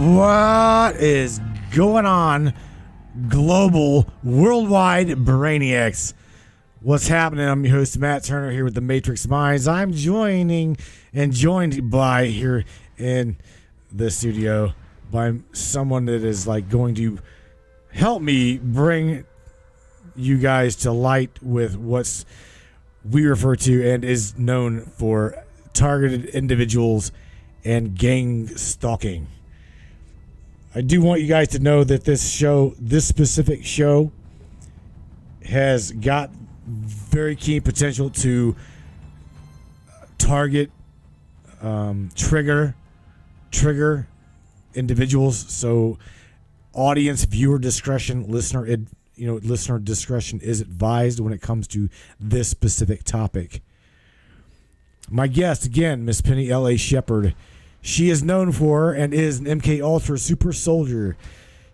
What is going on, global, worldwide brainiacs? What's happening? I'm your host, Matt Turner, here with the Matrix Minds. I'm joined by here in the studio by someone that is like going to help me bring you guys to light with what's we refer to and is known for targeted individuals and gang stalking. I do want you guys to know that this specific show, has got very keen potential to target, trigger individuals. So, audience, viewer discretion, listener discretion is advised when it comes to this specific topic. My guest again, Miss Penny L.A Shepard. She is known for and is an MK Ultra super soldier.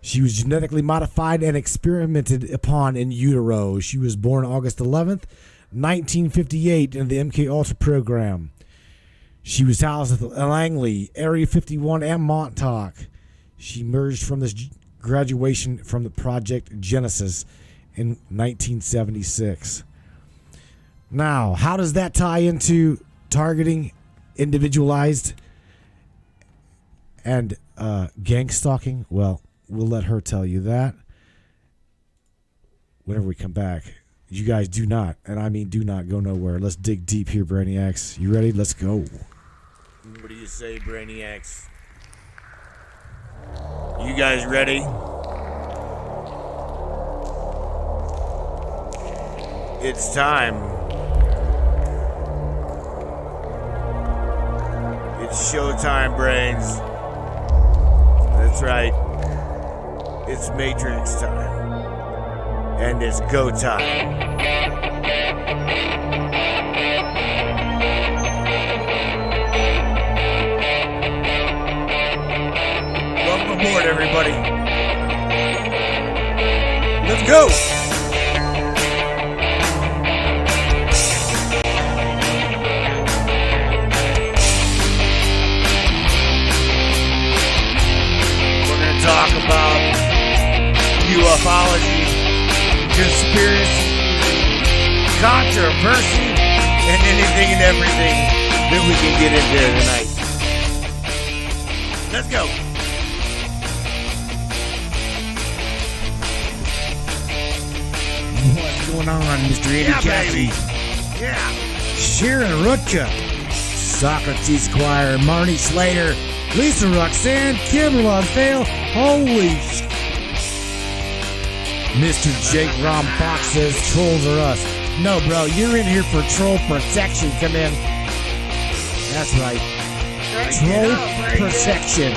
She was genetically modified and experimented upon in utero. She was born August 11th, 1958 in the MK Ultra program. She was housed at Langley, Area 51, and Montauk. She emerged from this graduation from the Project Genesis in 1976. Now, how does that tie into targeting individualized and gang stalking? Well, we'll let her tell you that whenever we come back. You guys do not, and I mean do not, go nowhere. Let's dig deep here, Brainiacs. You ready? Let's go. What do you say, Brainiacs? You guys ready? It's time. It's showtime, brains. That's right. It's Matrix time. And it's go time. Welcome aboard, everybody. Let's go. Talk about ufology, conspiracy, controversy, and anything and everything that we can get into tonight. Let's go. What's going on, Mr. Eddie Cassidy? Yeah. Sharon Rutka, Socrates Squire, Marty Slater, Lisa Roxanne, Kim Lonsdale, holy sh... Mr. Jake Rom Fox says trolls are us. No, bro, you're in here for troll protection. Come in. That's right. Troll protection.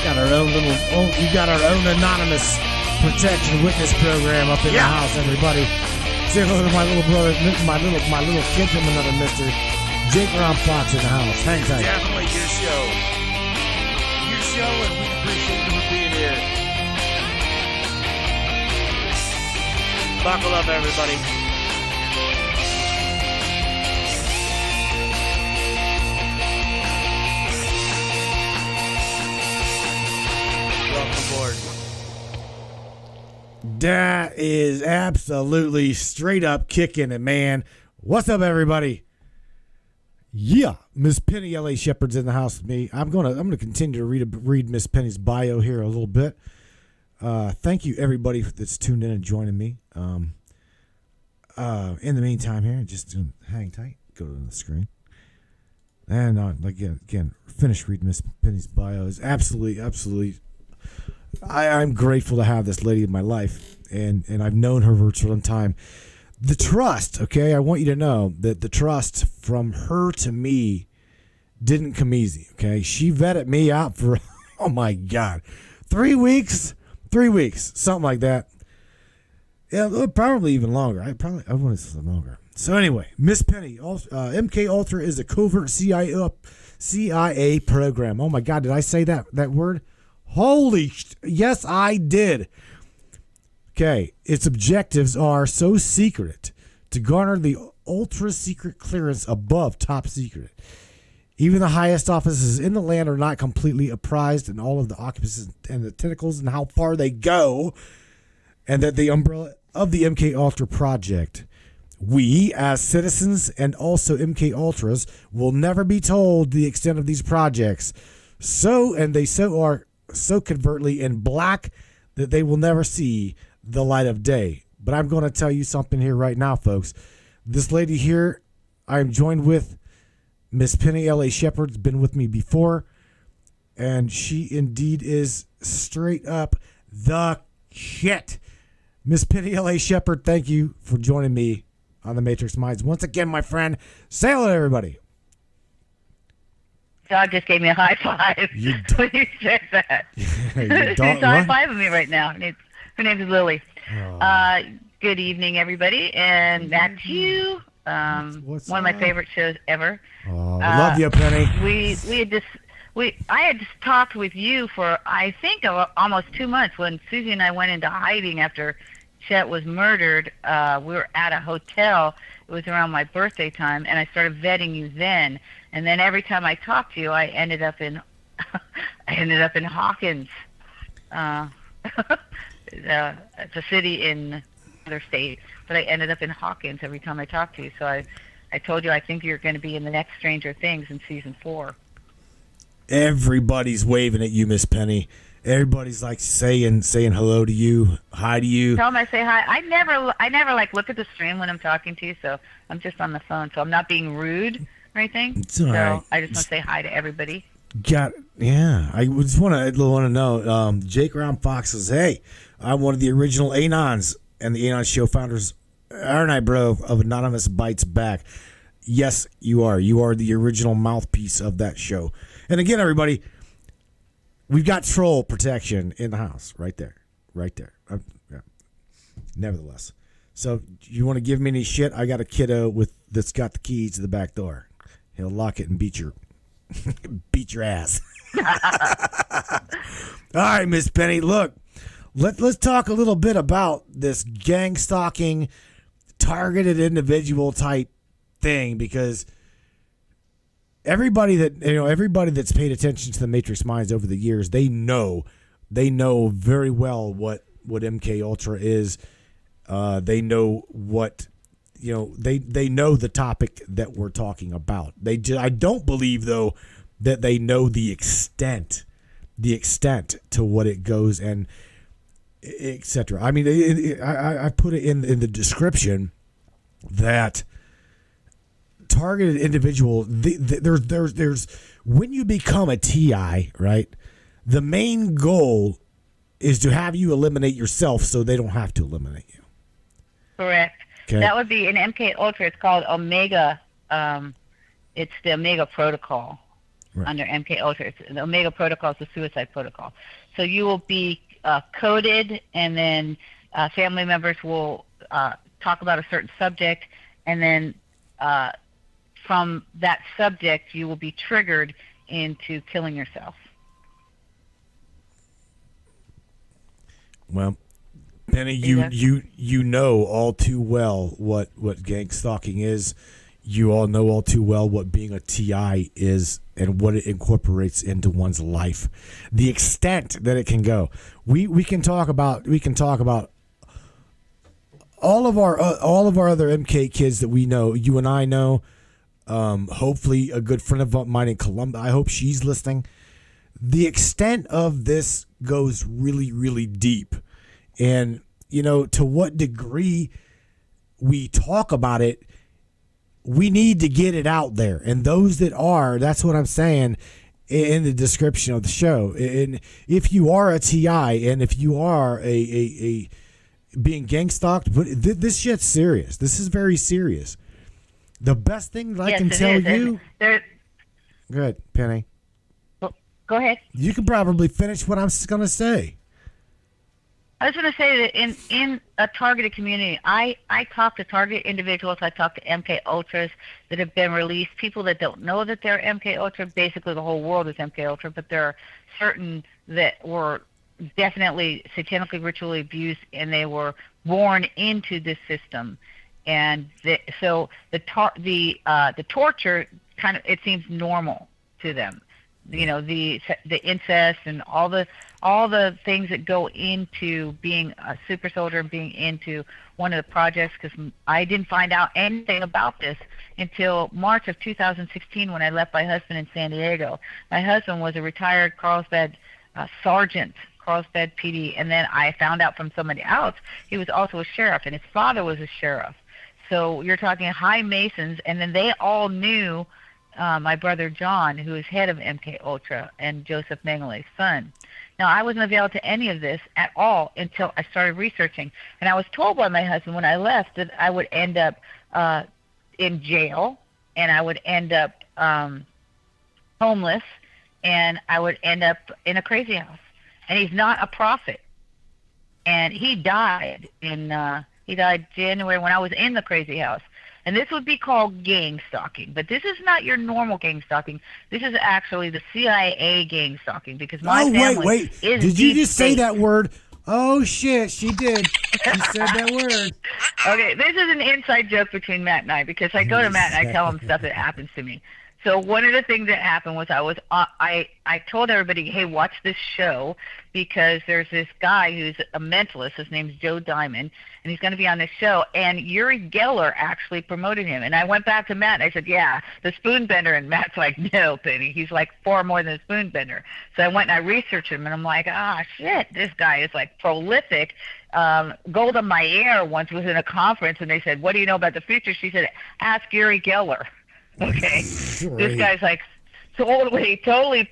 Got our own little, you got our own anonymous protection witness program up in the house, everybody. Say hello to my little brother, my little kid from another Mr. Jake Rom Fox in the house. Hang tight. Definitely your show. Your show, and we appreciate you for being here. Buckle up, everybody. Welcome aboard. That is absolutely straight up kicking it, man. What's up, everybody? Yeah, Miss Penny L.A Shepard's in the house with me. I'm gonna continue to read Miss Penny's bio here a little bit. Thank you everybody that's tuned in and joining me. In the meantime, here, just hang tight. Go to the screen, and again, finish reading Miss Penny's bio. Is absolutely. I'm grateful to have this lady in my life, and I've known her for some time. The trust, okay? I want you to know that the trust from her to me didn't come easy, okay? She vetted me out for, oh my God, 3 weeks? 3 weeks, something like that. Yeah, probably even longer. I want to say longer. So anyway, Miss Penny, MK Ultra is a covert CIA program. Oh my God, did I say that word? Yes, I did. Okay, its objectives are so secret to garner the ultra secret clearance above top secret. Even the highest offices in the land are not completely apprised in all of the occupancies and the tentacles and how far they go, and that the umbrella of the MK Ultra project, we as citizens and also MK Ultras will never be told the extent of these projects. They are so covertly in black that they will never see the light of day. But I'm going to tell you something here right now, folks. This lady here, I'm joined with Miss Penny L.A Shepard, has been with me before, and she indeed is straight up the shit. Miss Penny L.A Shepard, thank you for joining me on the Matrix Minds once again, my friend. Say hello to everybody. Dog just gave me a high five when you said that. She's high fiving me right now. Her name is Lily. Oh. Good evening, everybody, and that's you. One of my favorite shows ever. Oh, love you, Penny. I had just talked with you for I think almost 2 months when Susie and I went into hiding after Chet was murdered. We were at a hotel. It was around my birthday time, and I started vetting you then. And then every time I talked to you, I ended up in Hawkins. It's a city in another state, but I ended up in Hawkins every time I talked to you. So I told you I think you're going to be in the next Stranger Things in season 4. Everybody's waving at you, Miss Penny. Everybody's like saying hello to you, hi to you. Tell them I say hi. I never like look at the stream when I'm talking to you, so I'm just on the phone, so I'm not being rude or anything. It's all right. I just want to say hi to everybody. I just want to know. Jake Round Fox says, "Hey, I'm one of the original Anons and the Anon Show founders, aren't I, bro? Of Anonymous Bites Back." Yes, you are. You are the original mouthpiece of that show. And again, everybody, we've got troll protection in the house, right there. Yeah. Nevertheless, so you want to give me any shit? I got a kiddo that's got the keys to the back door. He'll lock it and beat your ass. All right, Miss Penny, look, let's talk a little bit about this gang stalking, targeted individual type thing, because everybody that's paid attention to the Matrix Minds over the years, they know very well what MK Ultra is. They know what, they know the topic that we're talking about. I don't believe though that they know the extent to what it goes and etc. I mean, I put it in the description that targeted individual. There's when you become a TI, right? The main goal is to have you eliminate yourself, so they don't have to eliminate you. Correct. Okay. That would be in MK Ultra. It's called Omega. It's the Omega Protocol. Right. Under MK Ultra. The Omega Protocol is the suicide protocol. So you will be coded, and then family members will talk about a certain subject, and then from that subject you will be triggered into killing yourself. Well, Penny, you know all too well what gang stalking is. You all know all too well what being a TI is and what it incorporates into one's life. The extent that it can go. We can talk about all of our other MK kids that we know. You and I know. Hopefully, a good friend of mine in Columbia. I hope she's listening. The extent of this goes really, really deep, and to what degree we talk about it. We need to get it out there. And those that are, that's what I'm saying in the description of the show. And if you are a TI and if you are a being gang stalked, this shit's serious. This is very serious. The best thing that I can tell you. Go ahead, Penny. Well, go ahead. You can probably finish what I'm going to say. I was going to say that in a targeted community, I talk to targeted individuals. I talk to MK Ultras that have been released, people that don't know that they're MK Ultra. Basically, the whole world is MK Ultra, but there are certain that were definitely satanically ritually abused, and they were born into this system. And so the torture it seems normal to them. You know, the incest and all the things that go into being a super soldier and being into one of the projects, because I didn't find out anything about this until March of 2016 when I left my husband in San Diego. My husband was a retired Carlsbad sergeant, Carlsbad PD, and then I found out from somebody else he was also a sheriff, and his father was a sheriff. So you're talking high Masons, and then they all knew my brother John, who is head of MK Ultra, and Joseph Mengele's son. Now, I wasn't available to any of this at all until I started researching. And I was told by my husband when I left that I would end up in jail, and I would end up homeless, and I would end up in a crazy house. And he's not a prophet. And he died January when I was in the crazy house. And this would be called gang stalking. But this is not your normal gang stalking. This is actually the CIA gang stalking, because my family is Did you just say that word? Oh, shit, she did. She said that word. Okay, this is an inside joke between Matt and I, because I go to Matt and I tell him stuff that happens to me. So one of the things that happened was I told everybody, hey, watch this show, because there's this guy who's a mentalist. His name's Joe Diamond, and he's going to be on this show. And Uri Geller actually promoted him. And I went back to Matt, and I said, yeah, the spoon bender. And Matt's like, no, Penny, he's like far more than a spoon bender. So I went and I researched him, and I'm like, shit, this guy is like prolific. Golda Meir once was in a conference, and they said, what do you know about the future? She said, ask Uri Geller. Okay, this guy's like totally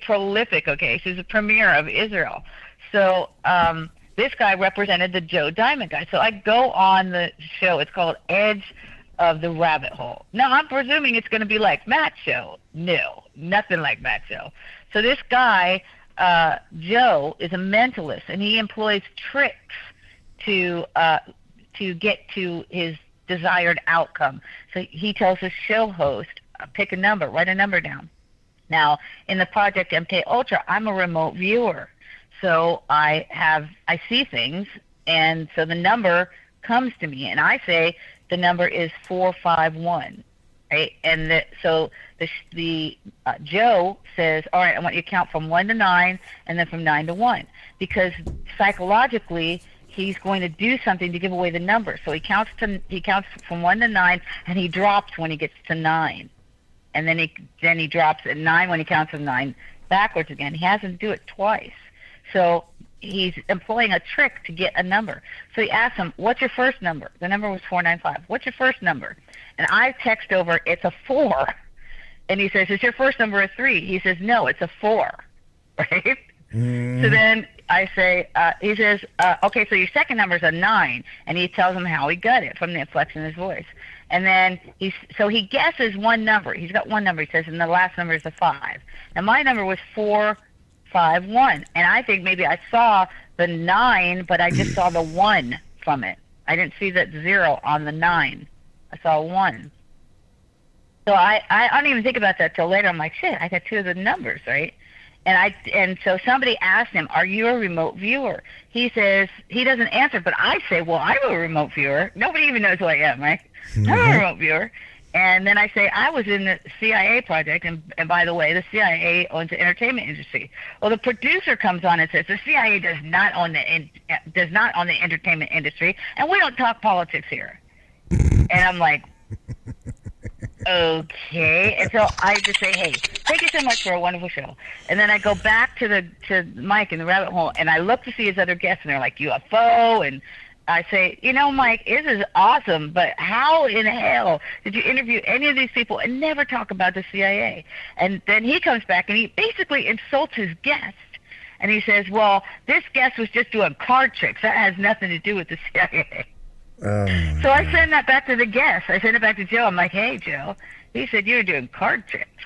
prolific. Okay, she's a premier of Israel. So this guy represented the Joe Diamond guy. So I go on the show. It's called Edge of the Rabbit Hole. Now I'm presuming it's going to be like Matt's show. No, nothing like Matt's show. So this guy, Joe, is a mentalist, and he employs tricks to get to his desired outcome. So he tells his show host, pick a number, write a number down. Now, in the Project MK Ultra, I'm a remote viewer. So I see things, and so the number comes to me, and I say the number is 451, right? And so Joe says, all right, I want you to count from 1 to 9, and then from 9 to 1, because psychologically he's going to do something to give away the number. So he counts from 1 to 9, and he drops when he gets to 9. And then he drops at 9 when he counts from 9 backwards again. He has to do it twice. So he's employing a trick to get a number. So he asks him, what's your first number? The number was 495. What's your first number? And I text over, it's a 4. And he says, is your first number a 3? He says, no, it's a 4. Right? So then I say, he says, okay, so your second number is a 9. And he tells him how he got it from the inflection in his voice. And then he guesses one number. He's got one number. He says, and the last number is a 5. And my number was 451. And I think maybe I saw the 9, but I just saw the 1 from it. I didn't see that 0 on the 9. I saw a 1. So I don't even think about that till later. I'm like, shit, I got 2 of the numbers, right? And so somebody asked him, are you a remote viewer? He says, he doesn't answer, but I say, well, I'm a remote viewer. Nobody even knows who I am, right? I'm a remote viewer. And then I say, I was in the CIA project, and by the way, the CIA owns the entertainment industry. Well, the producer comes on and says, the CIA does not own the entertainment industry, and we don't talk politics here. And I'm like, okay. And so I just say, hey, thank you so much for a wonderful show. And then I go back to Mike in the rabbit hole, and I look to see his other guests, and they're like UFO. And I say, Mike, this is awesome, but how in hell did you interview any of these people and never talk about the CIA? And then he comes back, and he basically insults his guest. And he says, well, this guest was just doing card tricks. That has nothing to do with the CIA. So I send that back to the guest. I send it back to Joe. I'm like, hey, Joe. He said, you're doing card tricks.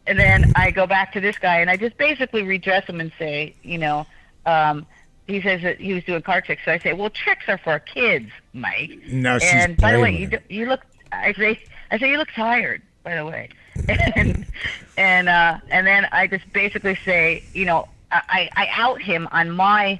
And then I go back to this guy, and I just basically redress him and say, he says that he was doing card tricks. So I say, well, tricks are for kids, Mike. No, she's and by the way, you look. I say you look tired. By the way, and then I just basically say, I out him on my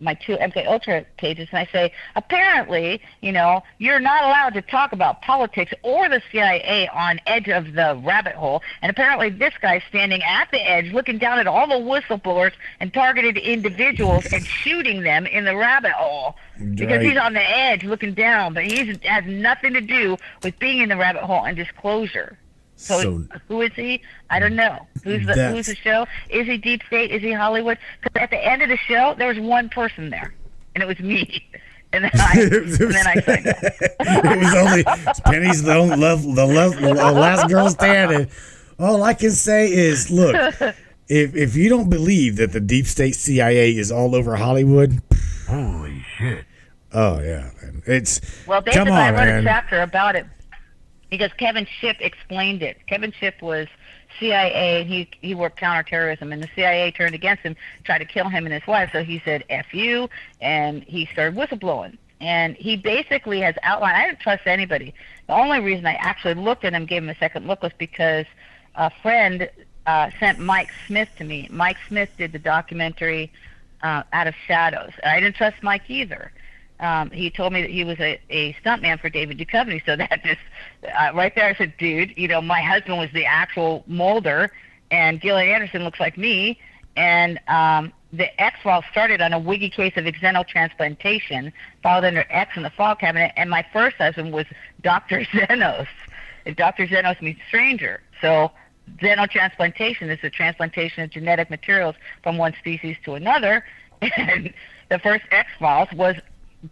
my two MK Ultra pages, and I say, apparently, you're not allowed to talk about politics or the CIA on edge of the rabbit hole, and apparently this guy's standing at the edge looking down at all the whistleblowers and targeted individuals and shooting them in the rabbit hole because he's on the edge looking down, but he has nothing to do with being in the rabbit hole and disclosure. So who is he? I don't know. Who's the show? Is he deep state? Is he Hollywood? Because at the end of the show, there was one person there, and it was me. And then I signed up. It was only Penny's the last girl standing. All I can say is, look, if you don't believe that the deep state CIA is all over Hollywood, holy shit. Oh yeah, man. Basically, come on, I wrote man. a chapter about it. Because Kevin Shipp explained it. Kevin Shipp was CIA. He worked counterterrorism, and the CIA turned against him, tried to kill him and his wife. So he said, F you, and he started whistleblowing. And he basically has outlined, I didn't trust anybody. The only reason I actually looked at him, gave him a second look, was because a friend sent Mike Smith to me. Mike Smith did the documentary Out of Shadows. And I didn't trust Mike either. He told me that he was a stuntman for David Duchovny, so that just right there I said, dude, my husband was the actual Mulder, and Gillian Anderson looks like me, and the X-Files started on a wiggy case of xenotransplantation, filed under X in the file cabinet, and my first husband was Dr. Xenos, and Dr. Xenos means stranger, so xenotransplantation is the transplantation of genetic materials from one species to another, and the first X-Files was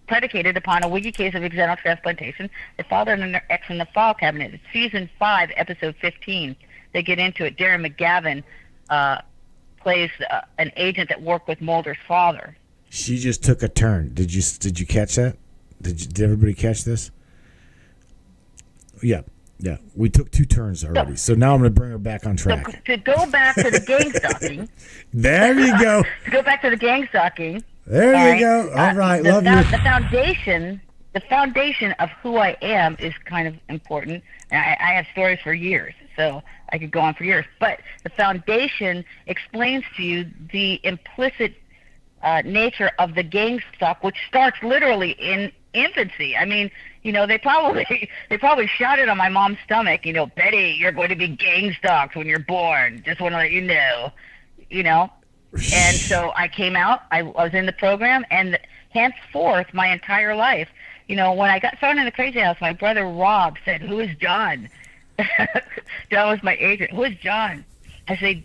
predicated upon a wiki case of xenotransplantation. They filed it under X in the file cabinet. It's season 5, episode 15. They get into it. Darren McGavin plays an agent that worked with Mulder's father. She just took a turn. Did you catch that? Did everybody catch this? Yeah. We took 2 turns already. So now I'm going to bring her back on track. So to go back to the gang stalking. There you go. To go back to the gang stalking. There you go. All right, love you. The foundation of who I am is kind of important. And I have stories for years, so I could go on for years. But the foundation explains to you the implicit nature of the gang stalk, which starts literally in infancy. I mean, they probably shouted on my mom's stomach, Betty, you're going to be gang stalked when you're born. Just want to let you know. And so I came out, I was in the program, and henceforth, my entire life, when I got thrown in the crazy house, my brother Rob said, who is John? John was my agent. Who is John? I say,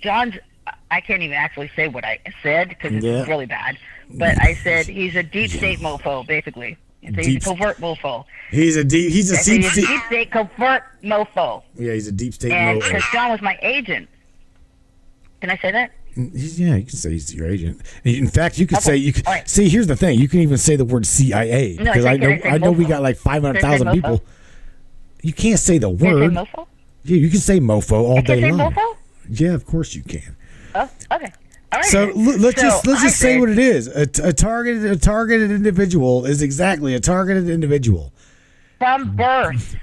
I can't even actually say what I said because it's really bad. But I said, he's a deep state mofo, basically. He's a covert mofo. He's a deep state covert mofo. Yeah, he's a deep state mofo. And because John was my agent. Can I say that? Yeah, you can say he's your agent. In fact, you could say right. See, here's the thing: you can even say the word CIA because I know we got like 500,000 people. You can't say the word. Say mofo? Yeah, you can say mofo all day long. Mofo? Yeah, of course you can. Oh, okay. All right. So let's just say what it is. A targeted individual is exactly a targeted individual from birth.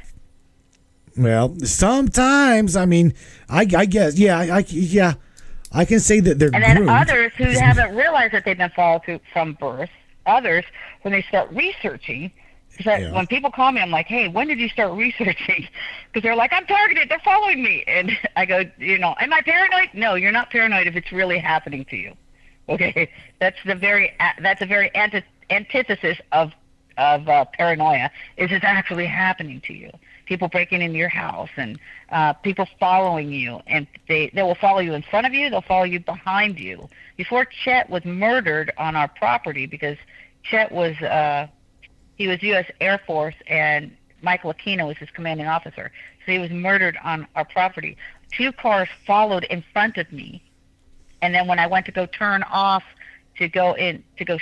Well, sometimes I guess I can say that they're and then groomed. Others who haven't realized that they've been followed from birth, others, when they start researching, when people call me, I'm like, hey, when did you start researching? Because they're like, I'm targeted, they're following me. And I go, am I paranoid? No, you're not paranoid if it's really happening to you. Okay? That's a very antithesis of paranoia, is it's actually happening to you. People breaking into your house and people following you, and they will follow you in front of you, they'll follow you behind you. Before Chet was murdered on our property, because Chet was he was U.S. Air Force and Michael Aquino was his commanding officer, so he was murdered on our property. 2 cars followed in front of me, and then when I went to go turn off to go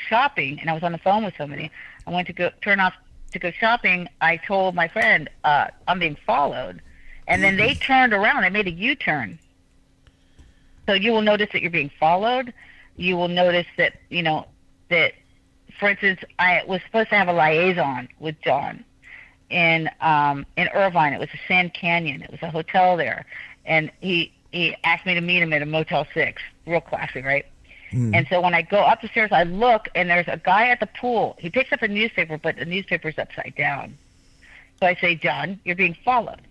shopping, and I was on the phone with somebody, I went to go turn off to go shopping, I told my friend, I'm being followed. And then they turned around. They made a U-turn. So you will notice that you're being followed. You will notice that, that, for instance, I was supposed to have a liaison with John in Irvine. It was a Sand Canyon. It was a hotel there. And he asked me to meet him at a Motel 6. Real classy, right? And so when I go up the stairs, I look, and there's a guy at the pool. He picks up a newspaper, but the newspaper's upside down. So I say, John, you're being followed.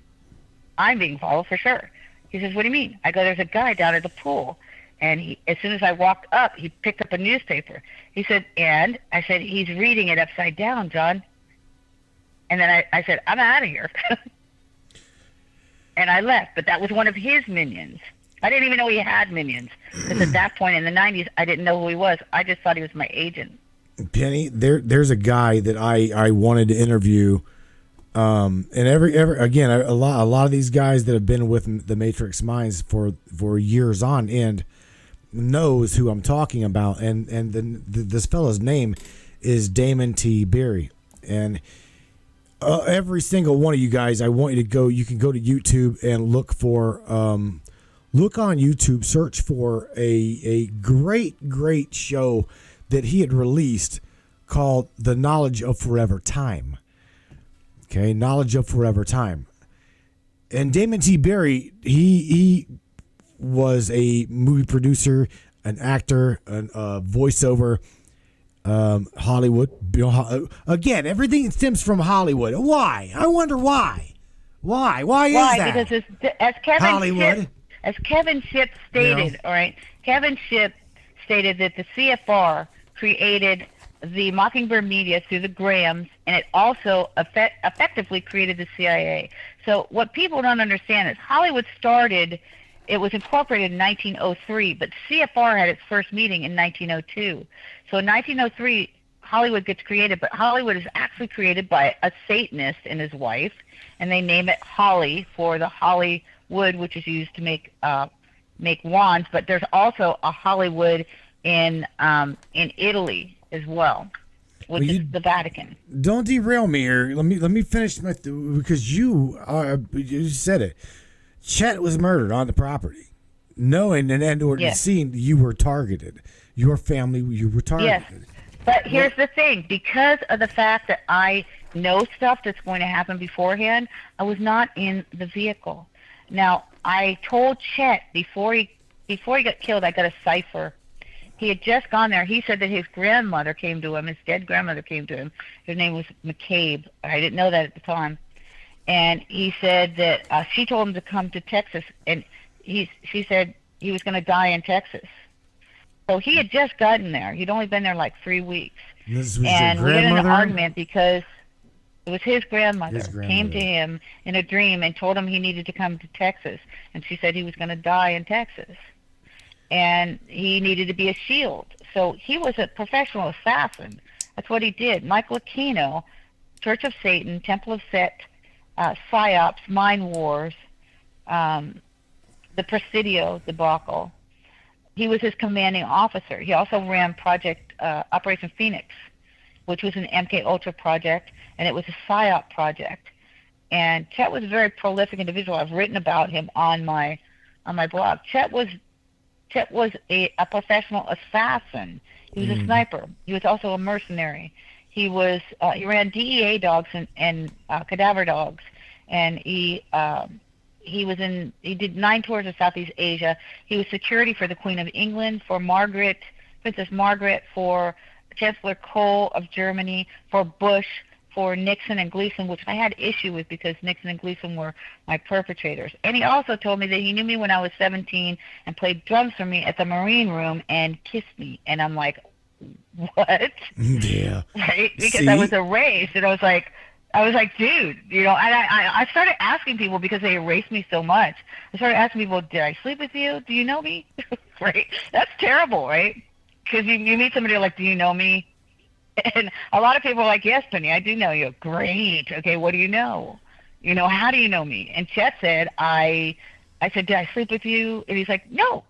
I'm being followed for sure. He says, what do you mean? I go, there's a guy down at the pool. And as soon as I walked up, he picked up a newspaper. He said, and? I said, he's reading it upside down, John. And then I said, I'm out of here. And I left. But that was one of his minions. I didn't even know he had minions. Because at that point in the 90s, I didn't know who he was. I just thought he was my agent. Penny, there's a guy that I wanted to interview. And again, a lot of these guys that have been with the Matrix Minds for years on end knows who I'm talking about. And this fellow's name is Damon T. Berry. And every single one of you guys, I want you to go. You can go to YouTube and look on YouTube, search for a great show that he had released called The Knowledge of Forever Time. Okay, Knowledge of Forever Time. And Damon T. Berry, he was a movie producer, an actor, a voiceover. Hollywood. Again, everything stems from Hollywood. Why? I wonder why. Why is that? Because as Kevin Shipp stated, all right, Kevin Shipp stated that the CFR created the Mockingbird media through the Grahams, and it also effectively created the CIA. So what people don't understand is Hollywood started, it was incorporated in 1903, but CFR had its first meeting in 1902. So in 1903, Hollywood gets created, but Hollywood is actually created by a Satanist and his wife, and they name it Holly for the Hollywood, which is used to make wands. But there's also a Hollywood in Italy as well, which is the Vatican. Don't derail me here. Let me finish because you said it. Chet was murdered on the property, knowing and seeing you were targeted. Your family, you were targeted. Yes, but here's the thing. Because of the fact that I know stuff that's going to happen beforehand, I was not in the vehicle. Now, I told Chet before he got killed, I got a cipher. He had just gone there. He said that his grandmother came to him, his dead grandmother came to him. Her name was McCabe. I didn't know that at the time. And he said that she told him to come to Texas, and she said he was going to die in Texas. So he had just gotten there. He'd only been there like 3 weeks. This was and your we got in an grandmother? argument because it was his grandmother came to him in a dream and told him he needed to come to Texas. And she said he was going to die in Texas. And he needed to be a shield. So he was a professional assassin. That's what he did. Michael Aquino, Church of Satan, Temple of Set, PSYOPs, Mind Wars, the Presidio debacle. He was his commanding officer. He also ran Project Operation Phoenix, which was an MK Ultra project, and it was a PSYOP project. And Chet was a very prolific individual. I've written about him on my blog. Chet was a professional assassin. He was a sniper. He was also a mercenary. He ran DEA dogs and cadaver dogs, and he did 9 tours of Southeast Asia. He was security for the Queen of England, for Princess Margaret, for Chancellor Kohl of Germany, for Bush, for Nixon and Gleason, which I had issue with because Nixon and Gleason were my perpetrators. And he also told me that he knew me when I was 17 and played drums for me at the Marine Room and kissed me. And I'm like, what? Yeah. Right? Because I was erased, and I was like, dude, and I started asking people because they erased me so much. I started asking people, did I sleep with you? Do you know me? Right? That's terrible, right? Because you meet somebody like, do you know me? And a lot of people are like, yes, Penny, I do know you. Great. Okay, what do you know? How do you know me? And Chet said, I said, did I sleep with you? And he's like, no.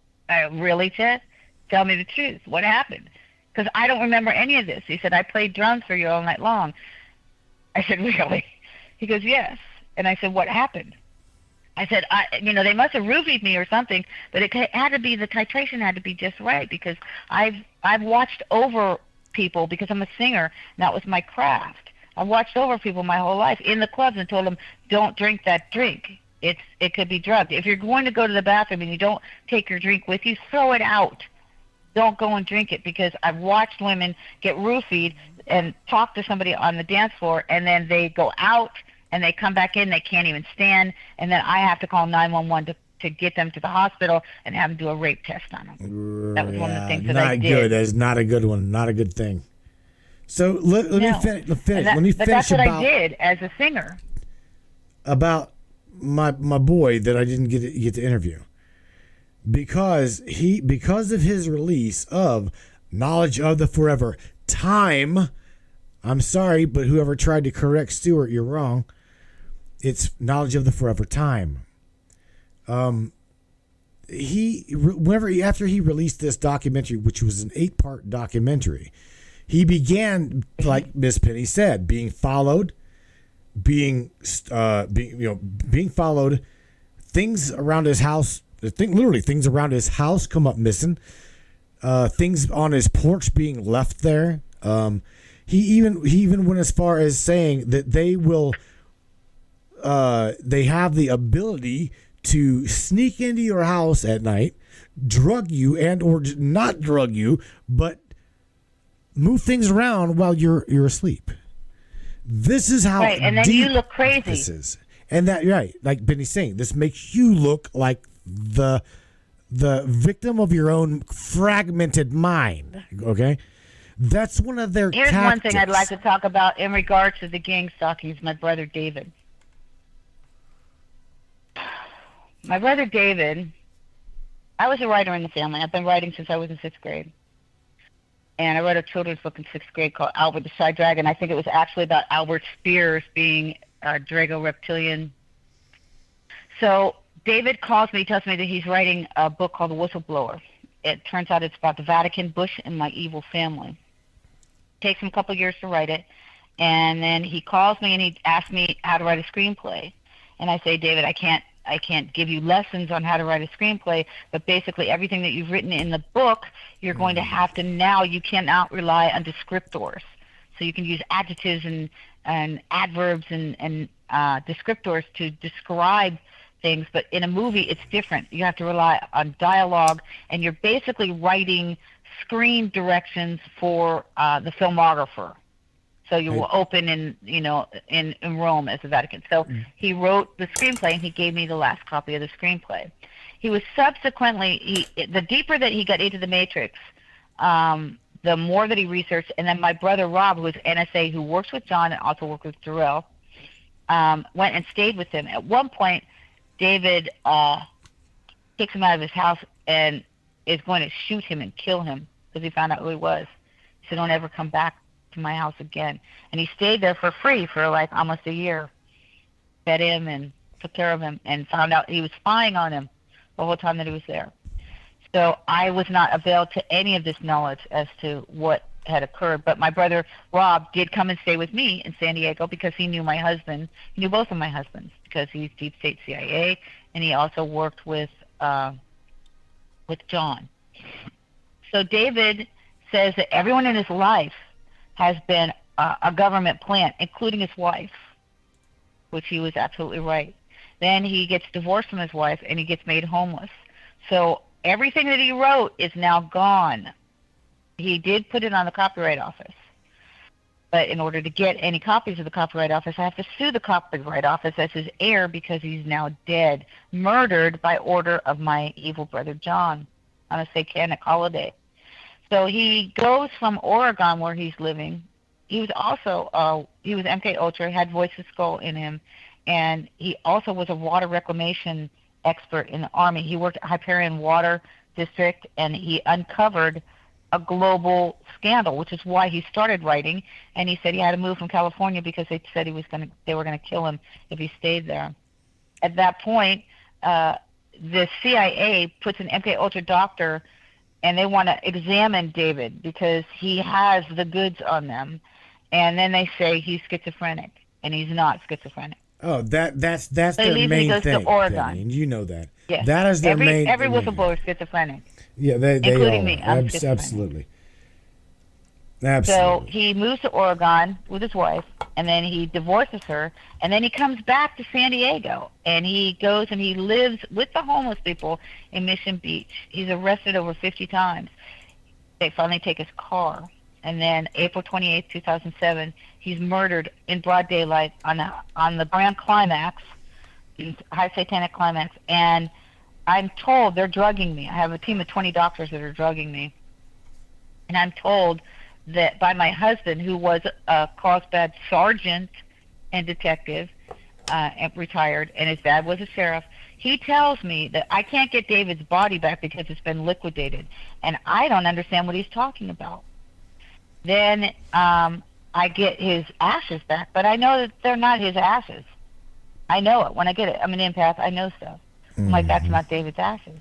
Really, Chet? Tell me the truth. What happened? Because I don't remember any of this. He said, I played drums for you all night long. I said, really? He goes, yes. And I said, what happened? I said, they must have roofied me or something, but it had to be, the titration had to be just right, because I've watched over people because I'm a singer, and that was my craft. I've watched over people my whole life in the clubs and told them, don't drink that drink. It could be drugged. If you're going to go to the bathroom and you don't take your drink with you, throw it out. don't go and drink it, because I've watched women get roofied and talk to somebody on the dance floor, and then they go out and they come back in, they can't even stand, and then I have to call 911 to get them to the hospital and have them do a rape test on them. That was one of the things that I did. Not good. That is not a good one. Not a good thing. So let me finish. Let me finish. But that's what I did as a singer. About my boy that I didn't get to interview, because of his release of Knowledge of the Forever Time. I'm sorry, but whoever tried to correct Stuart, you're wrong. It's Knowledge of the Forever Time. After he released this documentary, which was an 8-part documentary, he began, like Miss Penny said, being followed, being followed. Things around his house, literally things around his house come up missing. Things on his porch being left there. He even went as far as saying that they have the ability to sneak into your house at night, drug you and or not drug you, but move things around while you're asleep. This is how right, and then you look crazy. This is, and that right, like Benny's saying, this makes you look like the victim of your own fragmented mind. Okay, that's one of their. Here's tactics. one thing I'd like to talk about in regards to the gang stalkings. My brother David. My brother David, I was a writer in the family. I've been writing since I was in 6th grade. And I wrote a children's book in 6th grade called Albert the Shy Dragon. I think it was actually about Albert Spears being a Drago reptilian. So David calls me, tells me that he's writing a book called The Whistleblower. It turns out it's about the Vatican, Bush, and my evil family. It takes him a couple of years to write it. And then he calls me and he asks me how to write a screenplay. And I say, David, I can't give you lessons on how to write a screenplay, but basically everything that you've written in the book, you're going to have to now, you cannot rely on descriptors. So you can use adjectives and adverbs and descriptors to describe things, but in a movie it's different. You have to rely on dialogue, and you're basically writing screen directions for the filmographer. So you will open in Rome as the Vatican. So he wrote the screenplay, and he gave me the last copy of the screenplay. He was subsequently, the deeper that he got into the Matrix, the more that he researched. And then my brother Rob, who is NSA, who works with John and also works with Jarrell, went and stayed with him. At one point, David kicks him out of his house and is going to shoot him and kill him because he found out who he was. He said, don't ever come back to my house again. And he stayed there for free for like almost a year. Fed him and took care of him, and found out he was spying on him the whole time that he was there. So I was not availed to any of this knowledge as to what had occurred. But my brother Rob did come and stay with me in San Diego because he knew my husband. He knew both of my husbands because he's Deep State CIA, and he also worked with John. So David says that everyone in his life has been a government plant, including his wife, which he was absolutely right. Then he gets divorced from his wife, and he gets made homeless. So everything that he wrote is now gone. He did put it on the Copyright Office. But in order to get any copies of the Copyright Office, I have to sue the Copyright Office as his heir because he's now dead, murdered by order of my evil brother John on a satanic holiday. So he goes from Oregon, where he's living. He was also he was MK Ultra, had Voice of Skull in him, and he also was a water reclamation expert in the Army. He worked at Hyperion Water District, and he uncovered a global scandal, which is why he started writing. And he said he had to move from California because they said they were going to kill him if he stayed there. At that point, the CIA puts an MK Ultra doctor, and they want to examine David because he has the goods on them. And then they say he's schizophrenic, and he's not schizophrenic. Oh, that's their main goes thing. To Oregon. Penny, and you know that. Yes. That is their main. Every whistleblower is schizophrenic. Yeah, they including all me. are. I'm schizophrenic. Absolutely. So he moves to Oregon with his wife, and then he divorces her, and then he comes back to San Diego, and he goes and he lives with the homeless people in Mission Beach. He's arrested over 50 times. they finally take his car. And then April 28th, 2007, he's murdered in broad daylight on the brand Climax, High Satanic Climax. And I'm told they're drugging me. I have a team of 20 doctors that are drugging me. And I'm told that by my husband, who was a Carlsbad sergeant and detective, and retired, and his dad was a sheriff. He tells me that I can't get David's body back because it's been liquidated, and I don't understand what he's talking about. Then I get his ashes back, but I know that they're not his ashes. I know it when I get it. I'm an empath. I know stuff. I'm like, that's not David's ashes.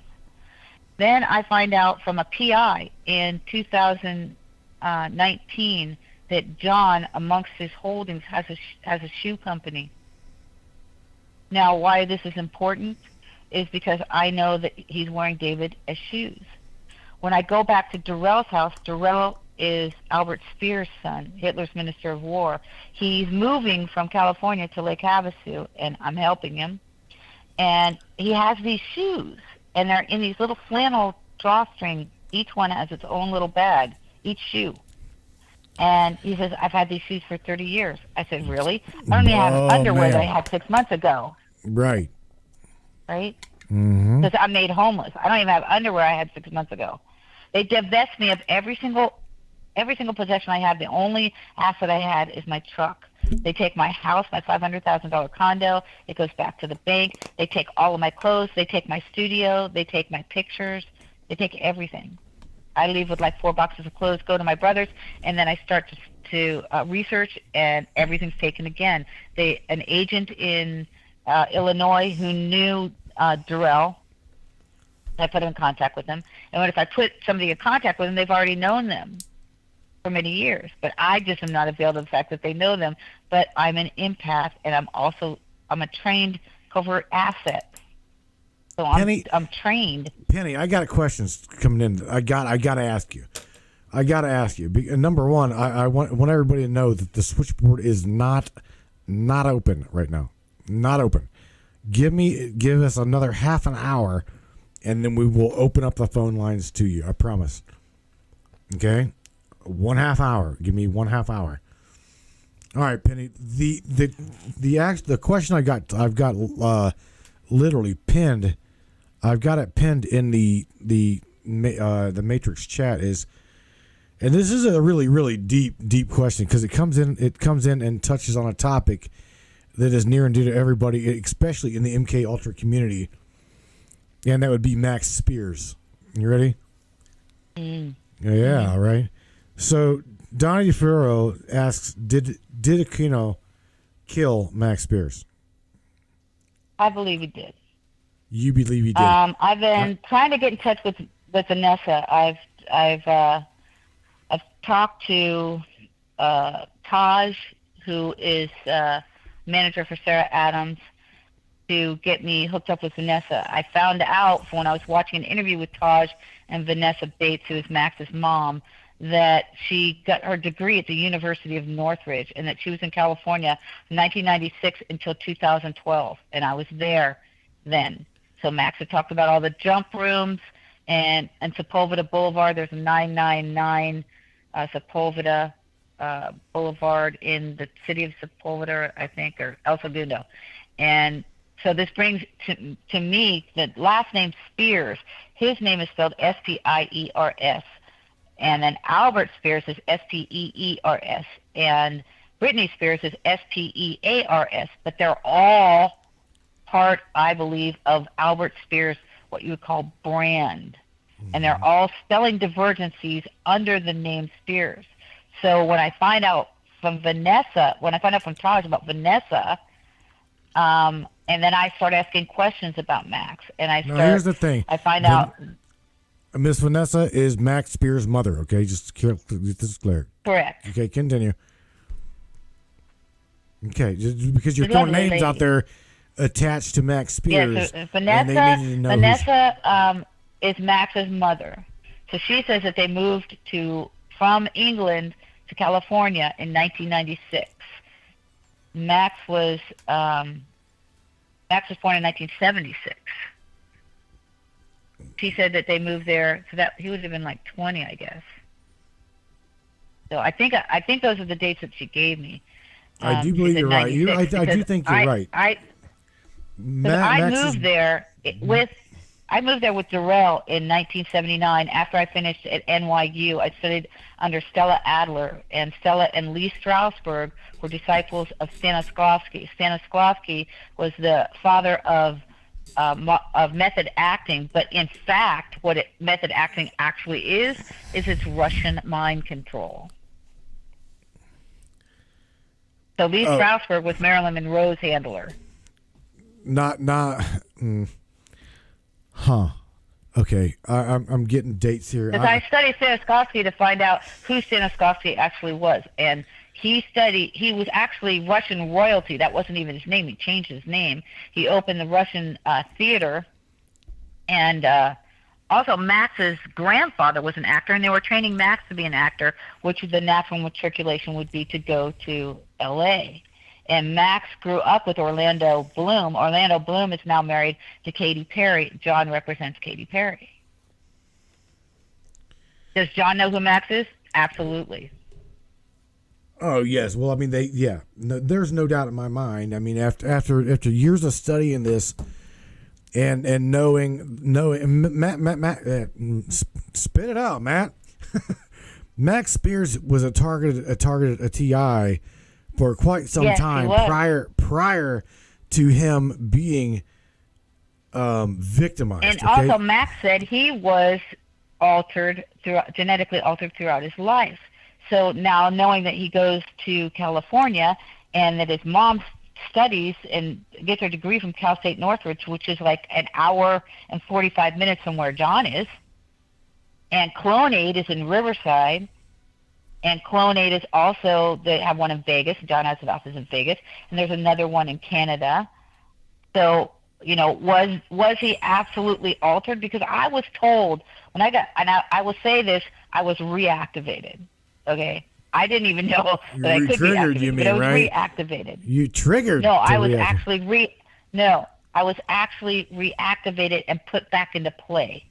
Then I find out from a PI in 2019 that John, amongst his holdings, has a shoe company. Now, why this is important is because I know that he's wearing David as shoes. When I go back to Darrell's house, Darrell is Albert Speer's son, Hitler's Minister of War. He's moving from California to Lake Havasu, and I'm helping him. And he has these shoes, and they're in these little flannel drawstring. Each one has its own little bag, each shoe. And he says, I've had these shoes for 30 years. I said, really? I don't even have underwear that I had 6 months ago. Right. Right? Mm-hmm. Because I'm made homeless. I don't even have underwear I had 6 months ago. They divest me of every single possession I have. The only asset I had is my truck. They take my house, my $500,000 condo. It goes back to the bank. They take all of my clothes. They take my studio. They take my pictures. They take everything. I leave with like 4 boxes of clothes, go to my brother's, and then I start to research, and everything's taken again. An agent in Illinois who knew Darrell, I put him in contact with them. And if I put somebody in contact with them, they've already known them for many years. But I just am not availed of the fact that they know them. But I'm an empath, and I'm a trained covert asset. So I'm trained. Penny, I got questions coming in. I got to ask you. Number one, I want everybody to know that the switchboard is not open right now. Not open. Give us another half an hour, and then we will open up the phone lines to you. I promise. Okay, 1/2 hour. Give me 1/2 hour. All right, Penny. The question I've got literally pinned. I've got it pinned in the Matrix chat is, and this is a really, really deep question because it comes in and touches on a topic that is near and dear to everybody, especially in the MK Ultra community, and that would be Max Spears. You ready? Yeah, right. So Donnie DeFerro asks, did Aquino kill Max Spears? I believe he did. You believe he did? I've been trying to get in touch with Vanessa. I've talked to Taj, who is manager for Sarah Adams, to get me hooked up with Vanessa. I found out when I was watching an interview with Taj and Vanessa Bates, who is Max's mom, that she got her degree at the University of Northridge and that she was in California from 1996 until 2012, and I was there then. So Max had talked about all the jump rooms and Sepulveda Boulevard. There's a 999 Sepulveda Boulevard in the city of Sepulveda, I think, or El Segundo. And so this brings to me the last name Spears. His name is spelled Spiers. And then Albert Spears is Speers. And Britney Spears is Spears. But they're all part, I believe, of Albert Spears, what you would call brand. And they're all spelling divergencies under the name Spears. So when I find out from Taj about Vanessa, and then I start asking questions about Max, and here's the thing. I find out Miss Vanessa is Max Spears' mother. Okay, just get this clear. Correct. Okay, continue. Okay, just because you're throwing names out there attached to Max Spears. Yes, Vanessa is Max's mother. So she says that they moved from England to California in 1996. Max was born in 1976. She said that they moved there, so that he would have been like 20, I guess. So I think those are the dates that she gave me. I do believe you're right. I do think you're right. I moved there with Durrell in 1979 after I finished at NYU. I studied under Stella Adler, and Stella and Lee Strasberg were disciples of Stanislavski. Stanislavski was the father of method acting, but in fact, method acting actually is it's Russian mind control. So Lee Strasberg was Marilyn Monroe's handler. Okay, I'm getting dates here. Because I studied Stanislavski to find out who Stanislavski actually was, and he was actually Russian royalty. That wasn't even his name. He changed his name. He opened the Russian theater, and also Max's grandfather was an actor, and they were training Max to be an actor, which the natural matriculation would be to go to L.A. And Max grew up with Orlando Bloom. Orlando Bloom is now married to Katy Perry. John represents Katy Perry. Does John know who Max is? Absolutely. Oh yes. Well, I mean, there's no doubt in my mind. I mean, after years of studying this, and knowing, Matt, spit it out, Matt. Max Spears was a TI for quite some time prior to him being victimized. And also, Max said he was genetically altered throughout his life. So now, knowing that he goes to California and that his mom studies and gets her degree from Cal State Northridge, which is like an hour and 45 minutes from where John is, and Clonade is in Riverside, and Clonade is also, they have one in Vegas. John has an office in Vegas, and there's another one in Canada. So, was he absolutely altered? Because I was told when I will say this, I was reactivated. Okay, I didn't even know that I could be activated. You mean, but I was right? Reactivated. You triggered. No, I was actually reactivated and put back into play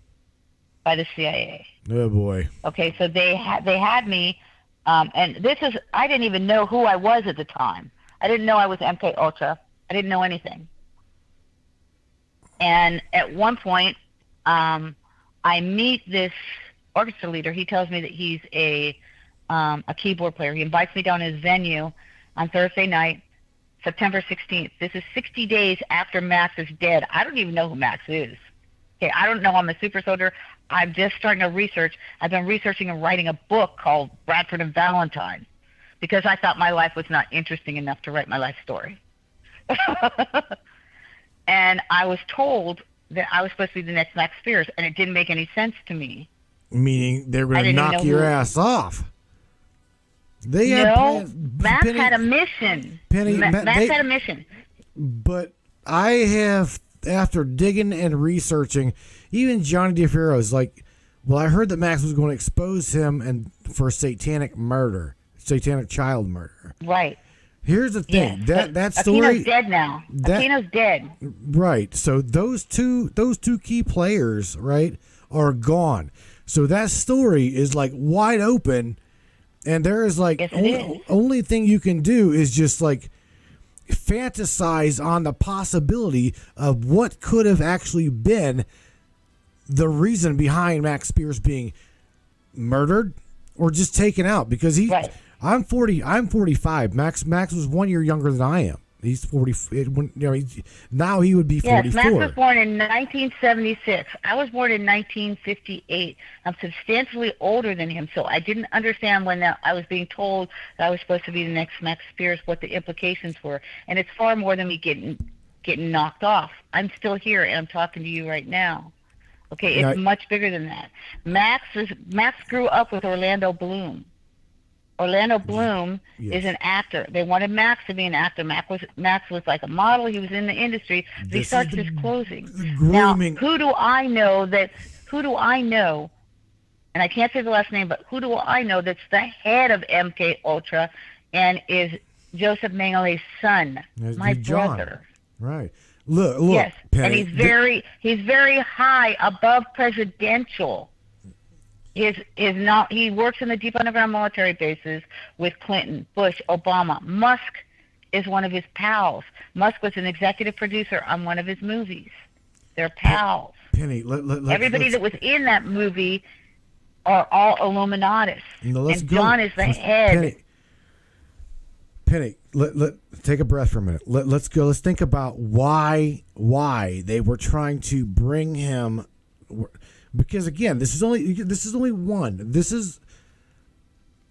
by the CIA. Oh boy. Okay, so they had me, and I didn't even know who I was at the time. I didn't know I was MK Ultra. I didn't know anything. And at one point, I meet this orchestra leader. He tells me that he's a keyboard player. He invites me down to his venue on Thursday night, September 16th. This is 60 days after Max is dead. I don't even know who Max is. Okay, I don't know. I'm a super soldier. I'm just starting to research. I've been researching and writing a book called Bradford and Valentine because I thought my life was not interesting enough to write my life story. And I was told that I was supposed to be the next Max Spears, and it didn't make any sense to me. Meaning they were going to knock your ass off. Max had a mission. Max had a mission. But I have, after digging and researching, even Johnny DeFero's like, well, I heard that Max was going to expose him for satanic child murder. Right. Here's the thing. Yes, that story. Aquino's dead now. Aquino's dead. Right. So those two key players, right, are gone. So that story is like wide open, and there is like only thing you can do is just like fantasize on the possibility of what could have actually been the reason behind Max Spears being murdered or just taken out, because Right. I'm 45. Max was 1 year younger than I am. He's 40. Now he would be 44. Yes, Max was born in 1976. I was born in 1958. I'm substantially older than him, so I didn't understand when I was being told that I was supposed to be the next Max Spears, what the implications were. And it's far more than me getting knocked off. I'm still here, and I'm talking to you right now. Okay, it's much bigger than that. Max grew up with Orlando Bloom. Orlando Bloom is an actor. They wanted Max to be an actor. Max was like a model. He was in the industry. He starts disclosing. Now, who do I know? And I can't say the last name, but who do I know that's the head of MK Ultra and is Joseph Mengele's son, my brother. Right. Look. Yes, Penny, and he's very high above presidential. He works in the deep underground military bases with Clinton, Bush, Obama. Musk is one of his pals. Musk was an executive producer on one of his movies. They're pals. Penny, everybody that was in that movie are all Illuminatis. And John is the head. Penny, take a breath for a minute. Let's go. Let's think about why they were trying to bring him. Because again, this is only one. This is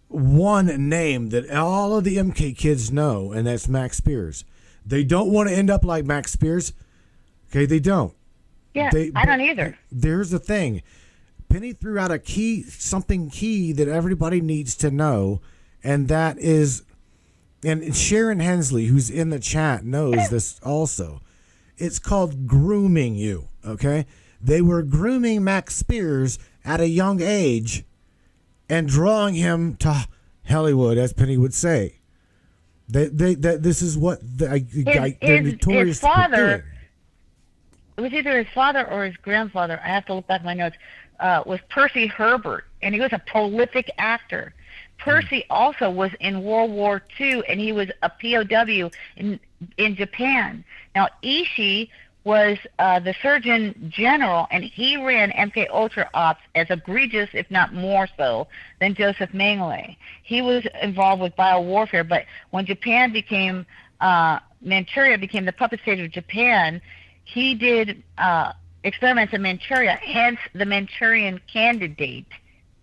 one name that all of the MK kids know, and that's Max Spears. They don't want to end up like Max Spears. Okay, they don't. Yeah, I don't either. There's the thing. Penny threw out something key that everybody needs to know, and that is, and Sharon Hensley, who's in the chat, knows this also. It's called grooming you, okay? They were grooming Max Spears at a young age and drawing him to Hollywood, as Penny would say. This is what they're notorious for doing. It was either his father or his grandfather, I have to look back at my notes, was Percy Herbert, and he was a prolific actor. Percy also was in World War II, and he was a POW in Japan. Now, Ishii was the Surgeon General, and he ran MK Ultra ops as egregious, if not more so, than Joseph Mengele. He was involved with biowarfare, but when Japan became, Manchuria became the puppet state of Japan, he did experiments in Manchuria, hence the Manchurian Candidate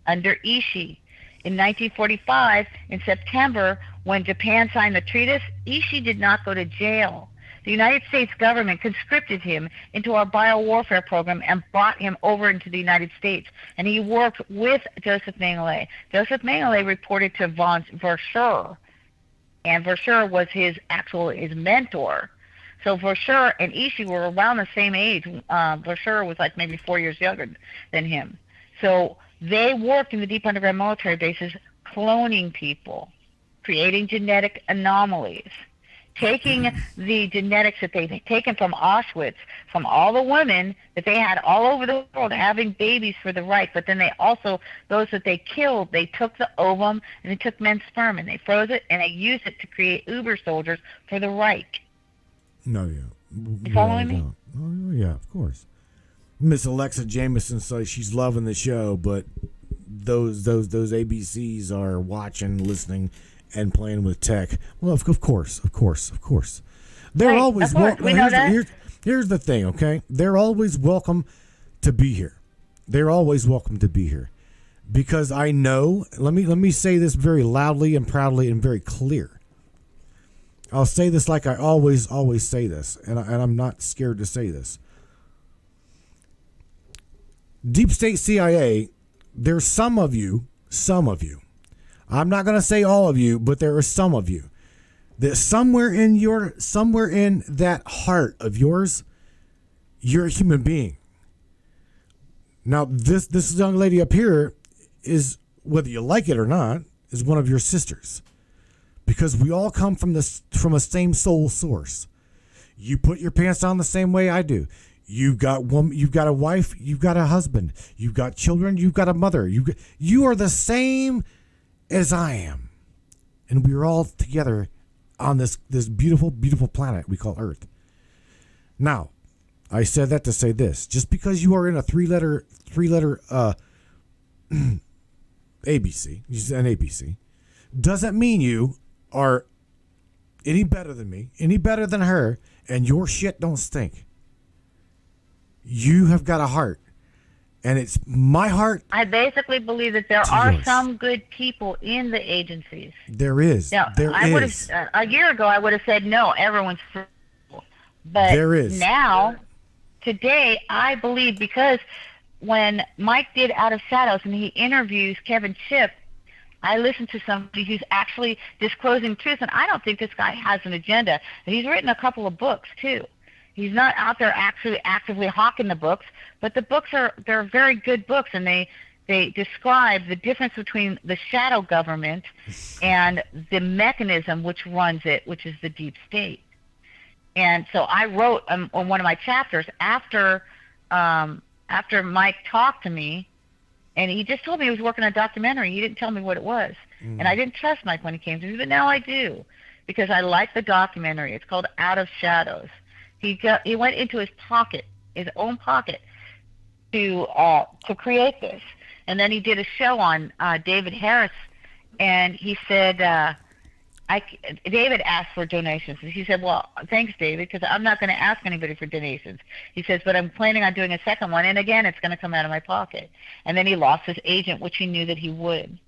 under Ishii. In 1945, in September, when Japan signed the treatise, Ishii did not go to jail. The United States government conscripted him into our biowarfare program and brought him over into the United States. And he worked with Joseph Mengele. Joseph Mengele reported to von Verschuur, and Verschuur was his mentor. So Verschuur and Ishii were around the same age. Verschuur was like maybe 4 years younger than him. So they worked in the deep underground military bases, cloning people, creating genetic anomalies, taking the genetics that they'd taken from Auschwitz, from all the women that they had all over the world having babies for the Reich, but then they also, those that they killed, they took the ovum and they took men's sperm and they froze it and they used it to create Uber soldiers for the Reich. No, yeah. You following me? Oh, yeah, of course. Miss Alexa Jameson says she's loving the show, but those ABCs are watching, listening, and playing with tech. Well, of course. They're always welcome. Here's the thing, okay? They're always welcome to be here. Because I know, let me say this very loudly and proudly and very clear. I'll say this like I always say this, and I'm not scared to say this. Deep State CIA, there's some of you, I'm not going to say all of you, but there are some of you that somewhere in that heart of yours, you're a human being. Now, this young lady up here is, whether you like it or not, is one of your sisters. Because we all come from a same soul source. You put your pants on the same way I do. You've got a wife, you've got a husband, you've got children, you've got a mother. You are the same as I am. And we're all together on this beautiful, beautiful planet we call Earth. Now, I said that to say this. Just because you are in a three-letter ABC, an ABC, doesn't mean you are any better than me, any better than her, and your shit don't stink. You have got a heart, and it's my heart. I basically believe that there are some good people in the agencies. There is. Now, a year ago, I would have said, no, everyone's free. But there is. Now, today, I believe, because when Mike did Out of Shadows and he interviews Kevin Shipp, I listened to somebody who's actually disclosing truth, and I don't think this guy has an agenda. And he's written a couple of books, too. He's not out there actually actively hawking the books, but the books they're very good books, and they describe the difference between the shadow government and the mechanism which runs it, which is the deep state. And so I wrote on one of my chapters after Mike talked to me, And he just told me he was working on a documentary. He didn't tell me what it was. And I didn't trust Mike when he came to me, but now I do, because I like the documentary. It's called Out of Shadows. He went into his own pocket, to create this. And then he did a show on David Harris, and he said, David asked for donations. And he said, well, thanks, David, because I'm not going to ask anybody for donations. He says, but I'm planning on doing a second one, and again, it's going to come out of my pocket. And then he lost his agent, which he knew that he would.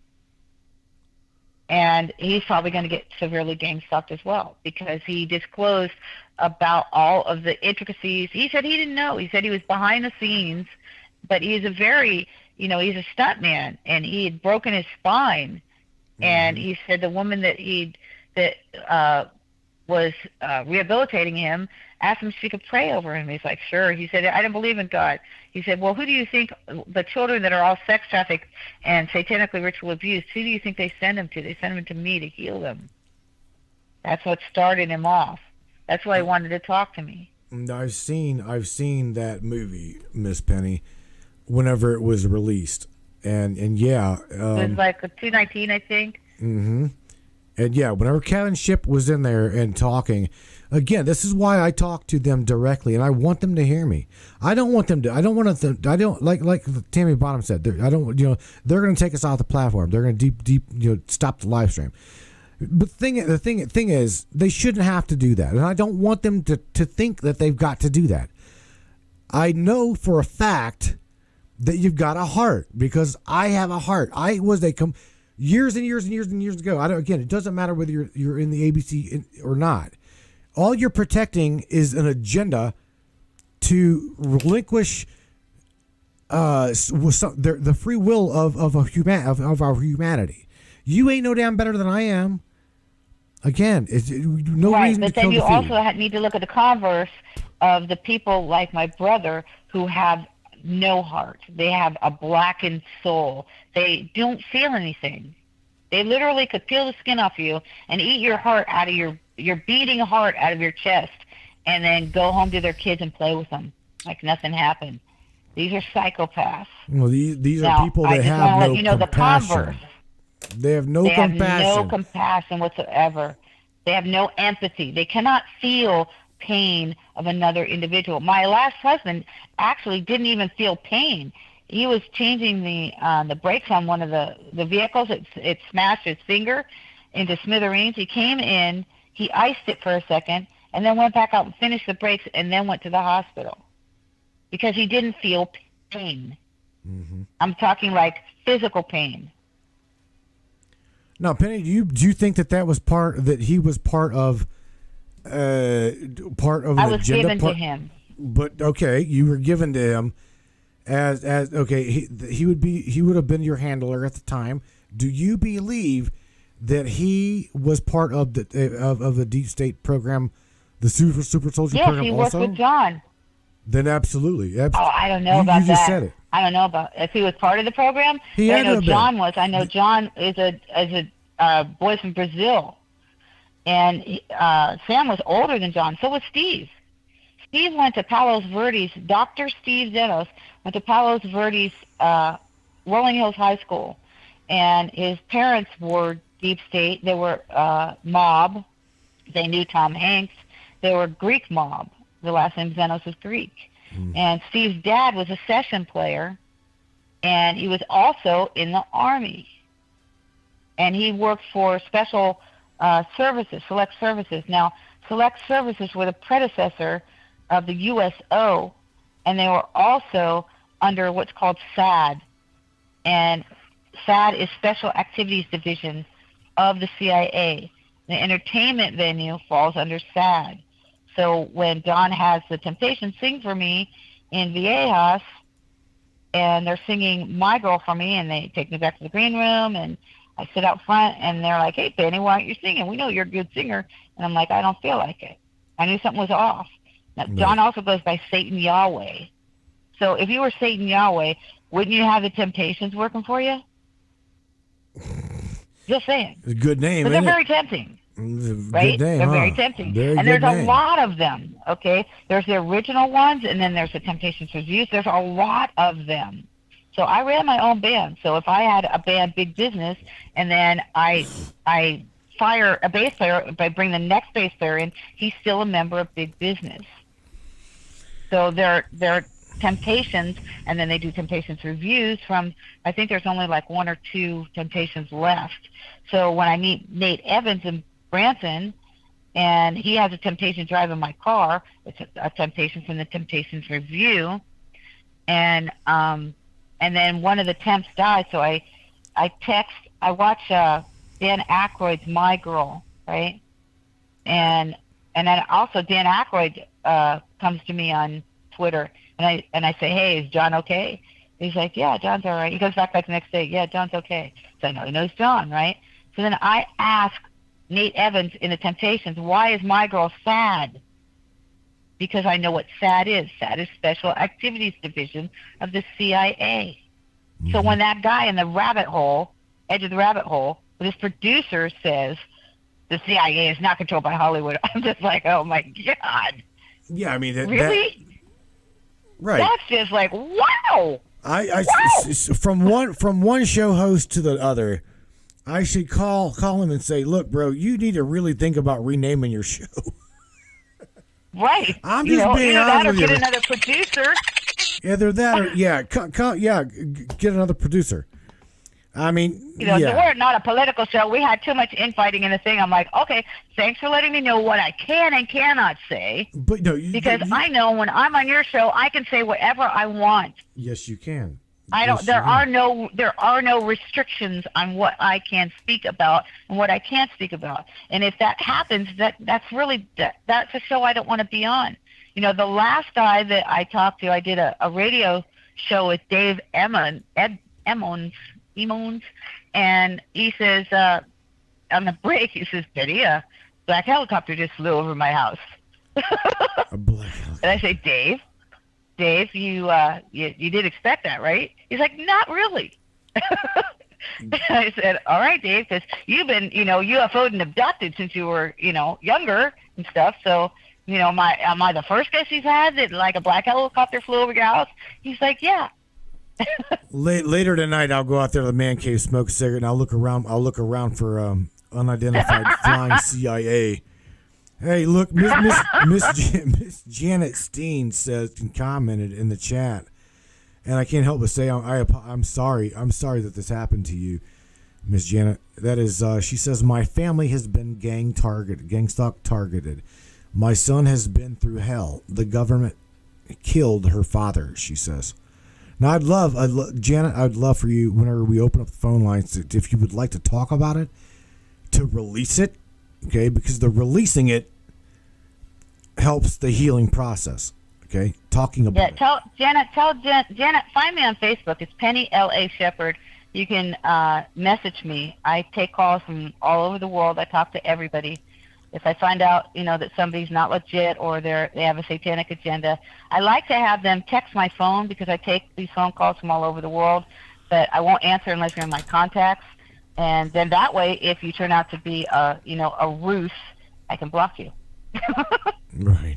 And he's probably going to get severely gang-stalked as well, because he disclosed about all of the intricacies. He said he didn't know. He said he was behind the scenes, but he's a very, he's a stuntman, and he had broken his spine. And he said the woman that was rehabilitating him asked him if she could pray over him. He's like, sure. He said, I don't believe in God. He said, well, who do you think the children that are all sex trafficked and satanically ritual abused, who do you think they send them to? They send them to me to heal them. That's what started him off. That's why he wanted to talk to me. I've seen that movie, Miss Penny, whenever it was released. And yeah. It was like 2019, I think. Mm-hmm. And yeah, whenever Kevin Shipp was in there and talking, again, this is why I talk to them directly, and I want them to hear me. I don't want like Tammy Bottom said, they're going to take us off the platform. They're going to stop the live stream. But the thing is, they shouldn't have to do that, and I don't want them to think that they've got to do that. I know for a fact that you've got a heart, because I have a heart. I was years and years and years and years ago. Again, it doesn't matter whether you're in the ABC or not. All you're protecting is an agenda to relinquish the free will of our humanity. You ain't no damn better than I am. Again, it's no right, reason but to then kill you the also need to look at the converse of the people like my brother who have no heart. They have a blackened soul. They don't feel anything. They literally could peel the skin off you and eat your heart out of your beating heart out of your chest, and then go home to their kids and play with them like nothing happened. These are psychopaths. Well, these are people that have no compassion. They have no compassion. They have no compassion whatsoever. They have no empathy. They cannot feel pain of another individual. My last husband actually didn't even feel pain. He was changing the brakes on one of the vehicles. It smashed his finger into smithereens. He came in, he iced it for a second, and then went back out and finished the brakes, and then went to the hospital because he didn't feel pain. Mm-hmm. I'm talking like physical pain. Now, Penny, do you think that was he was part of an I was agenda? given to him. But okay, you were given to him as okay. He would have been your handler at the time. Do you believe that he was part of the deep state program, the super soldier program? Yes, he worked with John. Then absolutely. Oh, I don't know about that. You just said it. I don't know about if he was part of the program. I know John was. I know John is a boy from Brazil, and Sam was older than John. So was Steve. Steve went to Palos Verdes. Dr. Steve Zenos went to Palos Verdes, Rolling Hills High School, and his parents were deep state. They were mob. They knew Tom Hanks. They were Greek mob. The last name Zenos is Greek. And Steve's dad was a session player, and he was also in the Army. And he worked for special services, select services. Now, select services were the predecessor of the USO, and they were also under what's called SAD. And SAD is Special Activities Division of the CIA. The entertainment venue falls under SAD. So when John has the Temptations sing for me in Viejas, and they're singing My Girl for me, and they take me back to the green room, and I sit out front, and they're like, hey, Penny, why aren't you singing? We know you're a good singer. And I'm like, I don't feel like it. I knew something was off. Now, John also goes by Satan Yahweh. So if you were Satan Yahweh, wouldn't you have the Temptations working for you? Just saying. It's a good name, but they're very tempting. Right? Name, they're very tempting. And there's a lot of them, okay? There's the original ones, and then there's the Temptations Reviews. There's a lot of them. So I ran my own band. So if I had a band, Big Business, and then I fire a bass player, if I bring the next bass player in, he's still a member of Big Business. So they're Temptations, and then they do Temptations reviews from, I think there's only like 1 or 2 Temptations left. So when I meet Nate Evans in Branson, and he has a Temptation drive in my car, it's a Temptation from the Temptations review, and then one of the temps died, so I watch Dan Aykroyd's My Girl, right? And then also Dan Aykroyd comes to me on Twitter, and I say, hey, is John okay? He's like, yeah, John's all right. He goes back the next day, yeah, John's okay. So I know he knows John, right? So then I ask Nate Evans in the Temptations, why is My Girl sad? Because I know what SAD is. SAD is Special Activities Division of the CIA. Mm-hmm. So when that guy in the rabbit hole, edge of the rabbit hole, with his producer says the CIA is not controlled by Hollywood, I'm just like, oh my God. Yeah, I mean, really? Right. That's just like, wow. Wow. From one show host to the other, I should call him and say, look, bro, you need to really think about renaming your show. Right. I'm just being honest with you. Get another producer. Either that or, get another producer. I mean, we're not a political show. We had too much infighting in the thing. I'm like, okay, thanks for letting me know what I can and cannot say. But no, I know when I'm on your show, I can say whatever I want. Yes, you can. There are no restrictions on what I can speak about and what I can't speak about. And if that happens, that's a show I don't want to be on. The last guy that I talked to, I did a radio show with Dave Emmons, and he says on the break, he says, Betty, a black helicopter just flew over my house. A black helicopter. And I say, Dave, you did expect that, right? He's like, not really. I said, all right, Dave, because you've been, UFO'd and abducted since you were, younger and stuff. So, am I the first guest he's had that like a black helicopter flew over your house? He's like, yeah. Later tonight, I'll go out there to the man cave, smoke a cigarette, and I'll look around for unidentified flying CIA. Hey, look, Miss Janet Steen commented in the chat, and I can't help but say I'm sorry. I'm sorry that this happened to you, Miss Janet. That is, she says, my family has been gang stalk targeted. My son has been through hell. The government killed her father, she says. Now, Janet, I'd love for you, whenever we open up the phone lines, if you would like to talk about it, to release it, okay? Because the releasing it helps the healing process, okay? Talking about it. Janet, find me on Facebook. It's Penny L.A. Shepard. You can message me. I take calls from all over the world. I talk to everybody. If I find out, that somebody's not legit or they have a satanic agenda, I like to have them text my phone because I take these phone calls from all over the world, but I won't answer unless you're in my contacts. And then that way, if you turn out to be a ruse, I can block you. Right.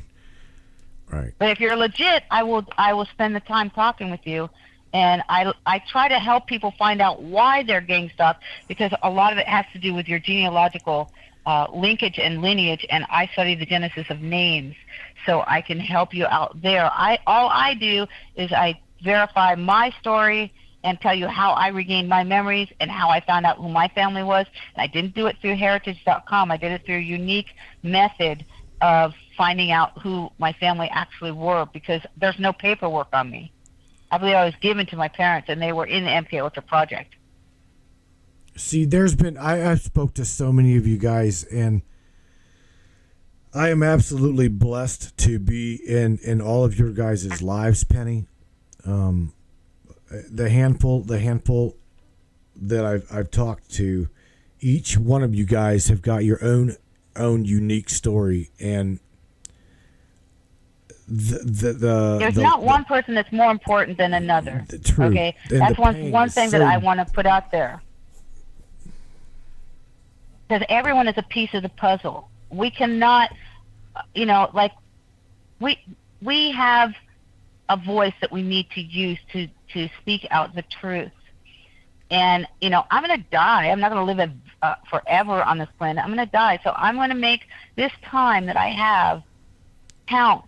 But if you're legit, I will spend the time talking with you. And I try to help people find out why they're gang stalked, because a lot of it has to do with your genealogical linkage and lineage, and I study the genesis of names, so I can help you out there. All I do is I verify my story and tell you how I regained my memories and how I found out who my family was. And I didn't do it through heritage.com. I did it through a unique method of finding out who my family actually were, because there's no paperwork on me. I believe I was given to my parents, and they were in the MK Ultra project. See, I've spoke to so many of you guys, and I am absolutely blessed to be in all of your guys' lives, Penny. The handful that I've talked to, each one of you guys have got your own unique story, and there's not one person that's more important than another. True. Okay, that's one thing that I want to put out there. Because everyone is a piece of the puzzle. We cannot, we have a voice that we need to use to to speak out the truth. And, I'm going to die. I'm not going to live forever on this planet. I'm going to die. So I'm going to make this time that I have count.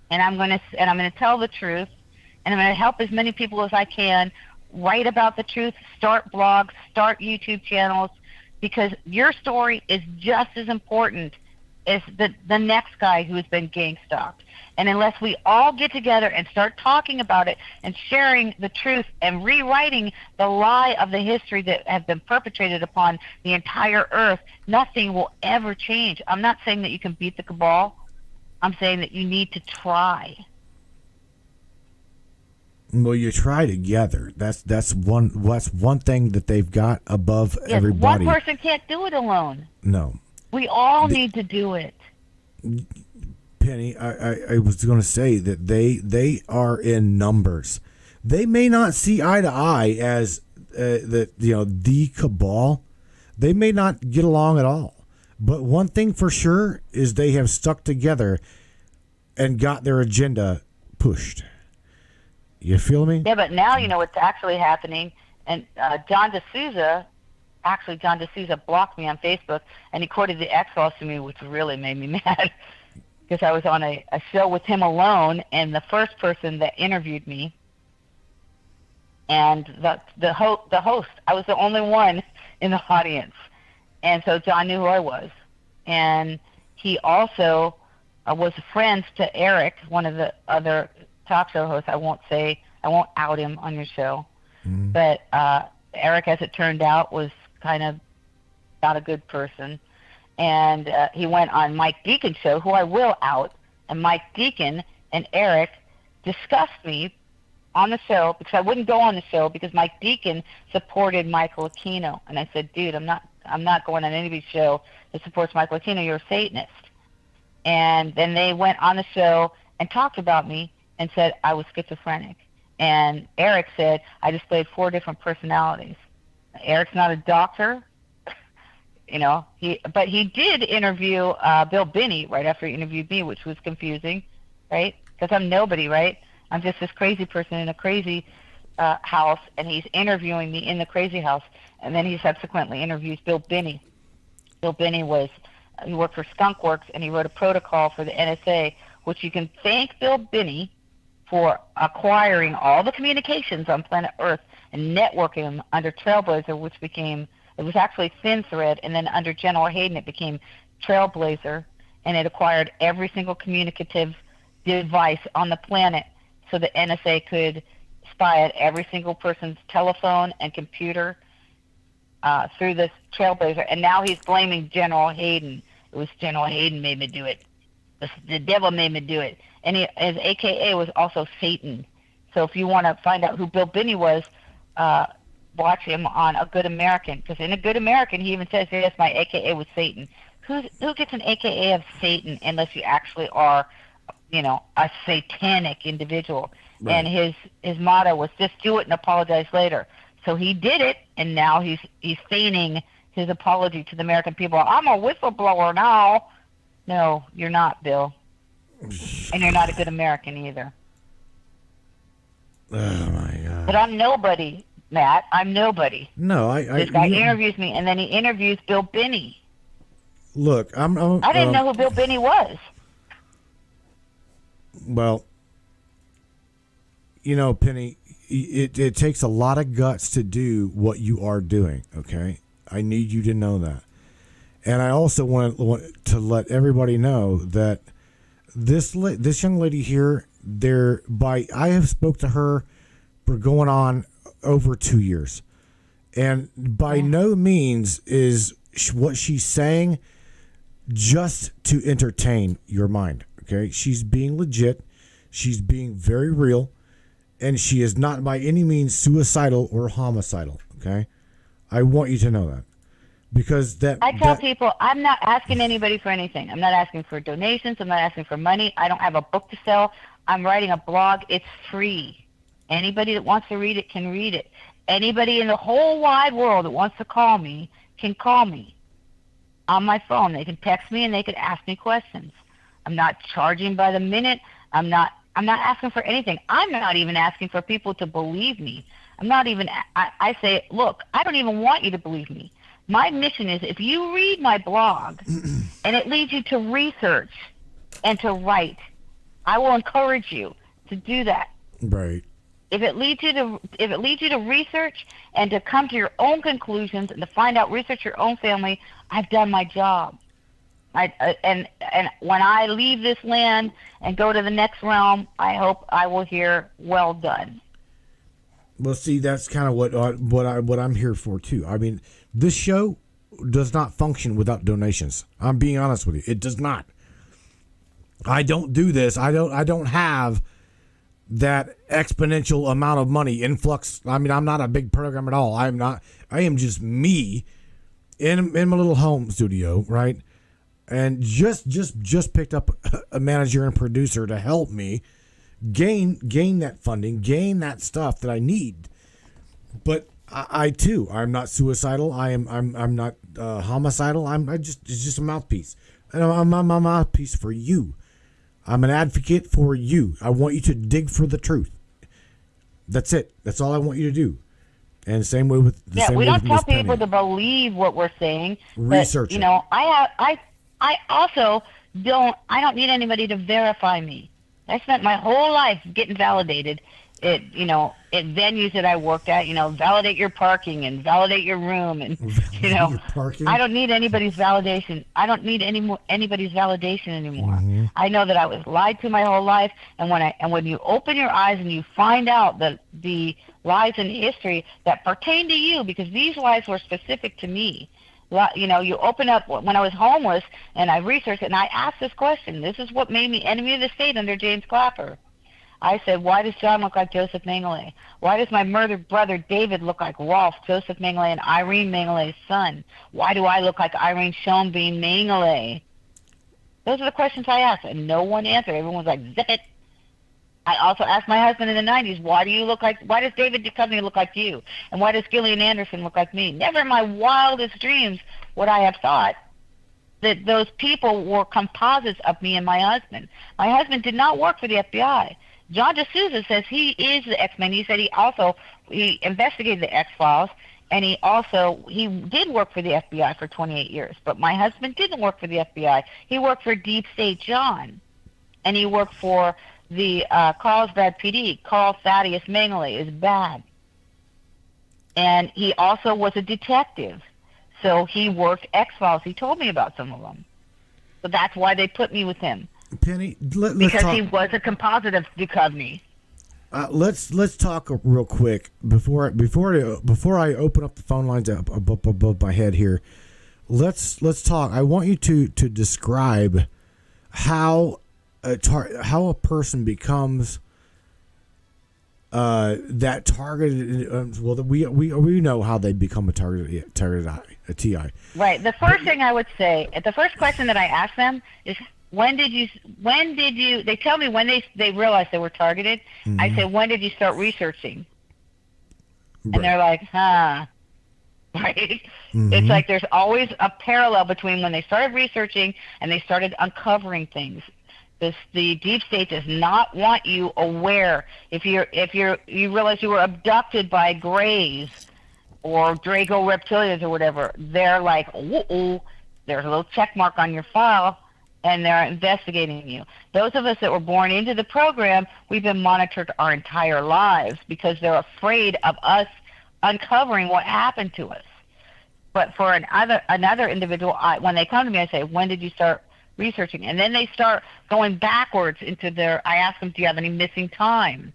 And I'm going to tell the truth. And I'm going to help as many people as I can write about the truth, start blogs, start YouTube channels, because your story is just as important as the next guy who has been gang stalked. And unless we all get together and start talking about it and sharing the truth and rewriting the lie of the history that has been perpetrated upon the entire earth, nothing will ever change. I'm not saying that you can beat the cabal. I'm saying that you need to try. Well, you try together. That's one thing that they've got above everybody. One person can't do it alone. No. We all need to do it. Penny, I was going to say that they are in numbers. They may not see eye to eye as the cabal. They may not get along at all. But one thing for sure is they have stuck together and got their agenda pushed. You feel me? Yeah, but now you know what's actually happening. And John D'Souza blocked me on Facebook, and he quoted the X-Files to me, which really made me mad. Because I was on a show with him alone, and the first person that interviewed me, and the host, I was the only one in the audience. And so John knew who I was. And he also was friends to Eric, one of the other talk show hosts. I won't out him on your show. Mm-hmm. But Eric, as it turned out, was kind of not a good person. And he went on Mike Deacon's show, who I will out. And Mike Deacon and Eric discussed me on the show because I wouldn't go on the show because Mike Deacon supported Michael Aquino. And I said, dude, I'm not going on anybody's show that supports Michael Aquino. You're a Satanist. And then they went on the show and talked about me and said I was schizophrenic. And Eric said I displayed 4 different personalities. Eric's not a doctor, but he did interview Bill Binney right after he interviewed me, which was confusing, right? Because I'm nobody, right? I'm just this crazy person in a crazy house, and he's interviewing me in the crazy house. And then he subsequently interviews Bill Binney. Bill Binney he worked for Skunk Works, and he wrote a protocol for the NSA, which you can thank Bill Binney for acquiring all the communications on planet Earth and networking them under Trailblazer, which it was actually ThinThread, and then under General Hayden it became Trailblazer, and it acquired every single communicative device on the planet so the NSA could spy at every single person's telephone and computer through this Trailblazer. And now he's blaming General Hayden. It was General Hayden made me do it. The devil made me do it. And his AKA was also Satan. So if you want to find out who Bill Binney was, watch him on A Good American. Because in A Good American, he even says, yes, my AKA was Satan. Who gets an AKA of Satan unless you actually are, a satanic individual? Right. And his motto was just do it and apologize later. So he did it, and now he's feigning his apology to the American people. I'm a whistleblower now. No, you're not, Bill. And you're not a good American either. Oh, my God. But I'm nobody, Matt. I'm nobody. No, This guy interviews me, and then he interviews Bill Binney. Look, I didn't know who Bill Binney was. Well, Penny, it takes a lot of guts to do what you are doing, okay? I need you to know that. And I also want to let everybody know that this young lady here, I have spoke to her for going on over 2 years. And by no means is what she's saying just to entertain your mind, okay? She's being legit. She's being very real. And she is not by any means suicidal or homicidal, okay? I want you to know that. Because I tell people, I'm not asking anybody for anything. I'm not asking for donations. I'm not asking for money. I don't have a book to sell. I'm writing a blog. It's free. Anybody that wants to read it can read it. Anybody in the whole wide world that wants to call me can call me on my phone. They can text me and they can ask me questions. I'm not charging by the minute. I'm not I'm not asking for anything. I'm not even asking for people to believe me. I say, look, I don't even want you to believe me. My mission is, if you read my blog and it leads you to research and to write, I will encourage you to do that. Right. If it leads you to research and to come to your own conclusions and to find out, research your own family, I've done my job. And when I leave this land and go to the next realm, I hope I will hear, well done. Well, see, that's kind of what I'm here for too. I mean, this show does not function without donations. I'm being honest with you. It does not. I don't do this. I don't have that exponential amount of money influx. I mean, I'm not a big program at all. I am just me in my little home studio, right? And just picked up a manager and producer to help me gain that funding, gain that stuff that I need. But I too, I'm not suicidal. I'm not homicidal. It's just a mouthpiece, and I'm a mouthpiece for you. I'm an advocate for you. I want you to dig for the truth. That's it. That's all I want you to do. And same way with the same we way don't with tell Miss Penny. people to believe what we're saying. Research. But, I also don't need anybody to verify me. I spent my whole life getting validated at venues that I worked at, validate your parking and validate your room, and I don't need anybody's validation. I don't need anybody's validation anymore. Mm-hmm. I know that I was lied to my whole life, and when you open your eyes and you find out that the lies in history that pertain to you, because these lies were specific to me. You open up, when I was homeless, and I researched it, and I asked this question. This is what made me enemy of the state under James Clapper. I said, why does John look like Joseph Mengele? Why does my murdered brother David look like Rolf, Joseph Mengele, and Irene Mengele's son? Why do I look like Irene Schoenbein Mengele? Those are the questions I asked, and no one answered. Everyone was like, zip it. I also asked my husband in the 90s, why does David Duchovny look like you? And why does Gillian Anderson look like me? Never in my wildest dreams would I have thought that those people were composites of me and my husband. My husband did not work for the FBI. John D'Souza says he is the X-Men. He said he investigated the X-Files, and he did work for the FBI for 28 years. But my husband didn't work for the FBI. He worked for Deep State John, and he worked for the Carlsbad PD. Carl Thaddeus Mengele is bad. And he also was a detective. So he worked X-Files. He told me about some of them. So that's why they put me with him. Penny, because he was a composite of Duchovny. Let's talk real quick before I open up the phone lines up above my head here. Let's talk. I want you to describe how a person becomes that targeted. Well, we know how they become a TI. Right. The first thing I would say, the first question that I ask them is, when did you, they tell me when they realized they were targeted. Mm-hmm. I say, when did you start researching? Right. And they're like, huh. Right? Mm-hmm. It's like there's always a parallel between when they started researching and they started uncovering things. The deep state does not want you aware. If you realize you were abducted by Greys or Draco reptilians or whatever, they're like, ooh, there's a little check mark on your file, and they're investigating you. Those of us that were born into the program, we've been monitored our entire lives because they're afraid of us uncovering what happened to us. But for another individual, when they come to me, I say, when did you start researching? And then they start going backwards into I ask them, do you have any missing time?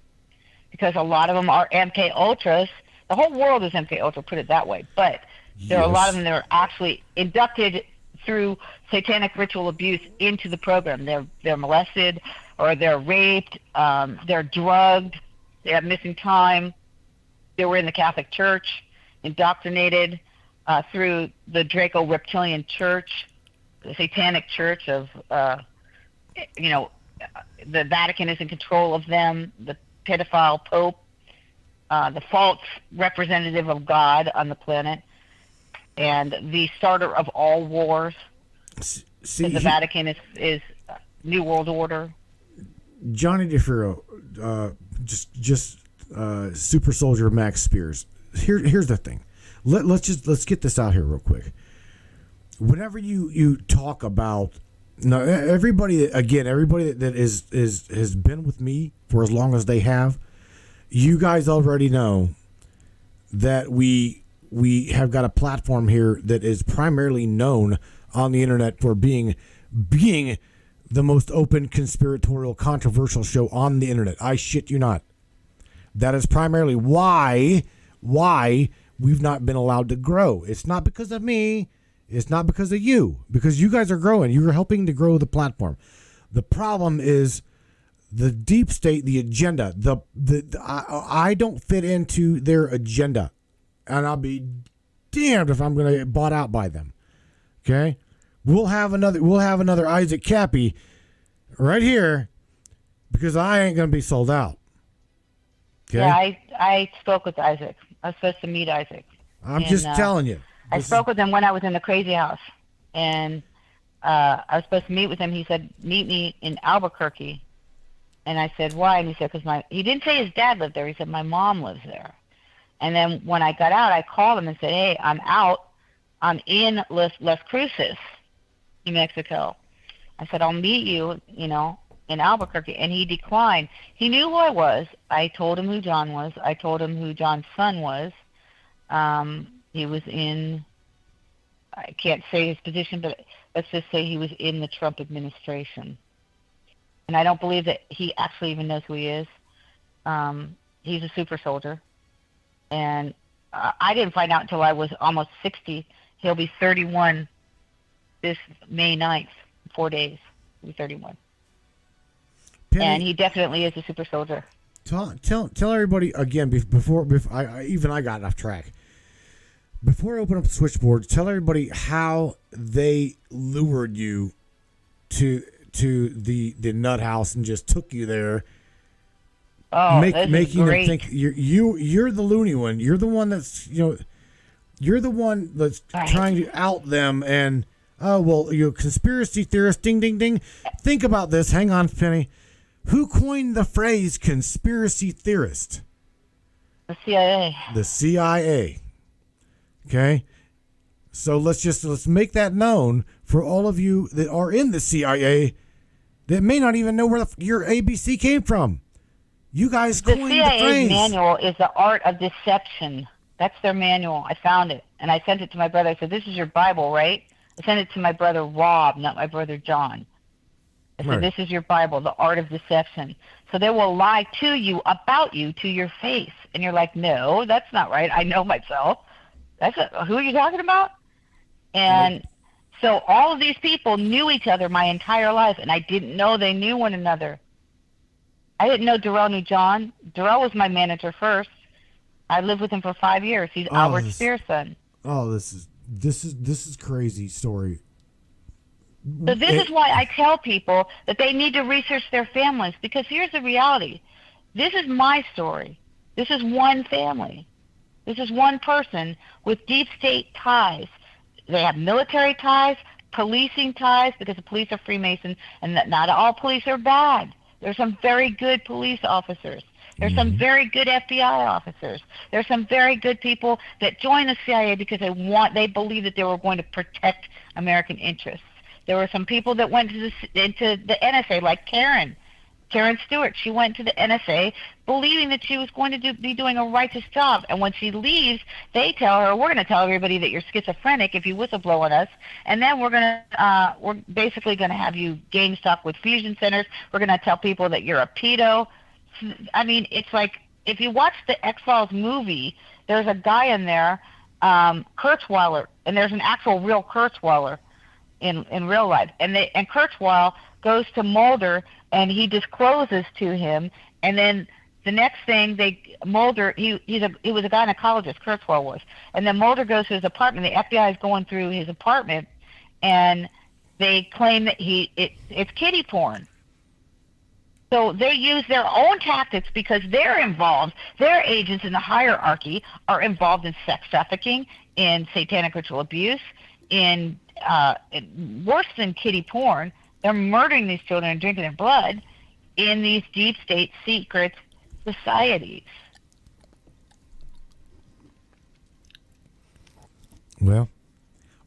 Because a lot of them are MK Ultras. The whole world is MK Ultra, put it that way. But there are a lot of them that are actually inducted through satanic ritual abuse into the program. They're molested, or they're raped, they're drugged, they have missing time, they were in the Catholic Church, indoctrinated through the Draco Reptilian Church, the Satanic Church of, the Vatican is in control of them, the pedophile Pope, the false representative of God on the planet, and the starter of all wars. The Vatican is New World Order. Johnny DeFiro, just super soldier Max Spears. Here's the thing. Let's get this out here real quick. Whenever you talk about now, everybody that has been with me for as long as they have, you guys already know that we have got a platform here that is primarily known on the internet for being the most open, conspiratorial, controversial show on the internet. I shit you not. That is primarily why we've not been allowed to grow. It's not because of me. It's not because of you. Because you guys are growing. You're helping to grow the platform. The problem is the deep state, the agenda. I don't fit into their agenda. And I'll be damned if I'm going to get bought out by them. Okay? We'll have another Isaac Cappy right here because I ain't going to be sold out. Okay? Yeah, I spoke with Isaac. I was supposed to meet Isaac. I'm just telling you. I spoke with him when I was in the crazy house, and I was supposed to meet with him. He said, meet me in Albuquerque. And I said, why? And he said, because he didn't say his dad lived there. He said, my mom lives there. And then when I got out, I called him and said, hey, I'm out. I'm in Las Cruces, New Mexico. I said, I'll meet you, in Albuquerque. And he declined. He knew who I was. I told him who John was. I told him who John's son was. He was in, I can't say his position, but let's just say he was in the Trump administration. And I don't believe that he actually even knows who he is. He's a super soldier. And I didn't find out until I was almost 60. He'll be 31 this May 9th, 4 days. He'll be 31. Penny, and he definitely is a super soldier. Tell everybody again before I got off track. Before I open up the switchboard, tell everybody how they lured you to the nut house and just took you there. Oh, making great. them think you're the loony one. You're the one that's you're the one that's trying to out them and conspiracy theorist. Ding ding ding. Think about this. Hang on, Penny. Who coined the phrase conspiracy theorist? The CIA. The CIA. Okay, so let's make that known for all of you that are in the CIA that may not even know where your ABC came from. You guys coined the phrase. The CIA's manual is the art of deception. That's their manual. I found it, and I sent it to my brother. I said, this is your Bible, right? I sent it to my brother Rob, not my brother John. I said, This is your Bible, the art of deception. So they will lie to you about you to your face. And you're like, no, that's not right. I know myself. Who are you talking about? And so all of these people knew each other my entire life, and I didn't know they knew one another. I didn't know Darrell knew John. Darrell was my manager first. I lived with him for 5 years. He's Albert Spear's son. Oh, this is crazy story. So this is why I tell people that they need to research their families, because here's the reality. This is my story. This is one family. This is one person with deep state ties. They have military ties, policing ties, because the police are Freemasons, and that not all police are bad. There's some very good police officers. There's some very good FBI officers. There's some very good people that joined the CIA because they believe that they were going to protect American interests. There were some people that went into the NSA, like Karen Stewart. She went to the NSA believing that she was going to be doing a righteous job. And when she leaves, they tell her, we're going to tell everybody that you're schizophrenic if you whistleblow on us. And then we're basically going to have you gang stalk with fusion centers. We're going to tell people that you're a pedo. I mean, it's like, if you watch the X-Files movie, there's a guy in there, Kurzweiler, and there's an actual real Kurzweiler in real life. And Kurzweil goes to Mulder, and he discloses to him, and then the next thing Mulder, he was a gynecologist, Kurzweil was, and then Mulder goes to his apartment. The FBI is going through his apartment, and they claim that it's kiddie porn. So they use their own tactics because they're involved. Their agents in the hierarchy are involved in sex trafficking, in satanic ritual abuse, in worse than kiddie porn. They're murdering these children and drinking their blood. in these deep state secret societies. Well,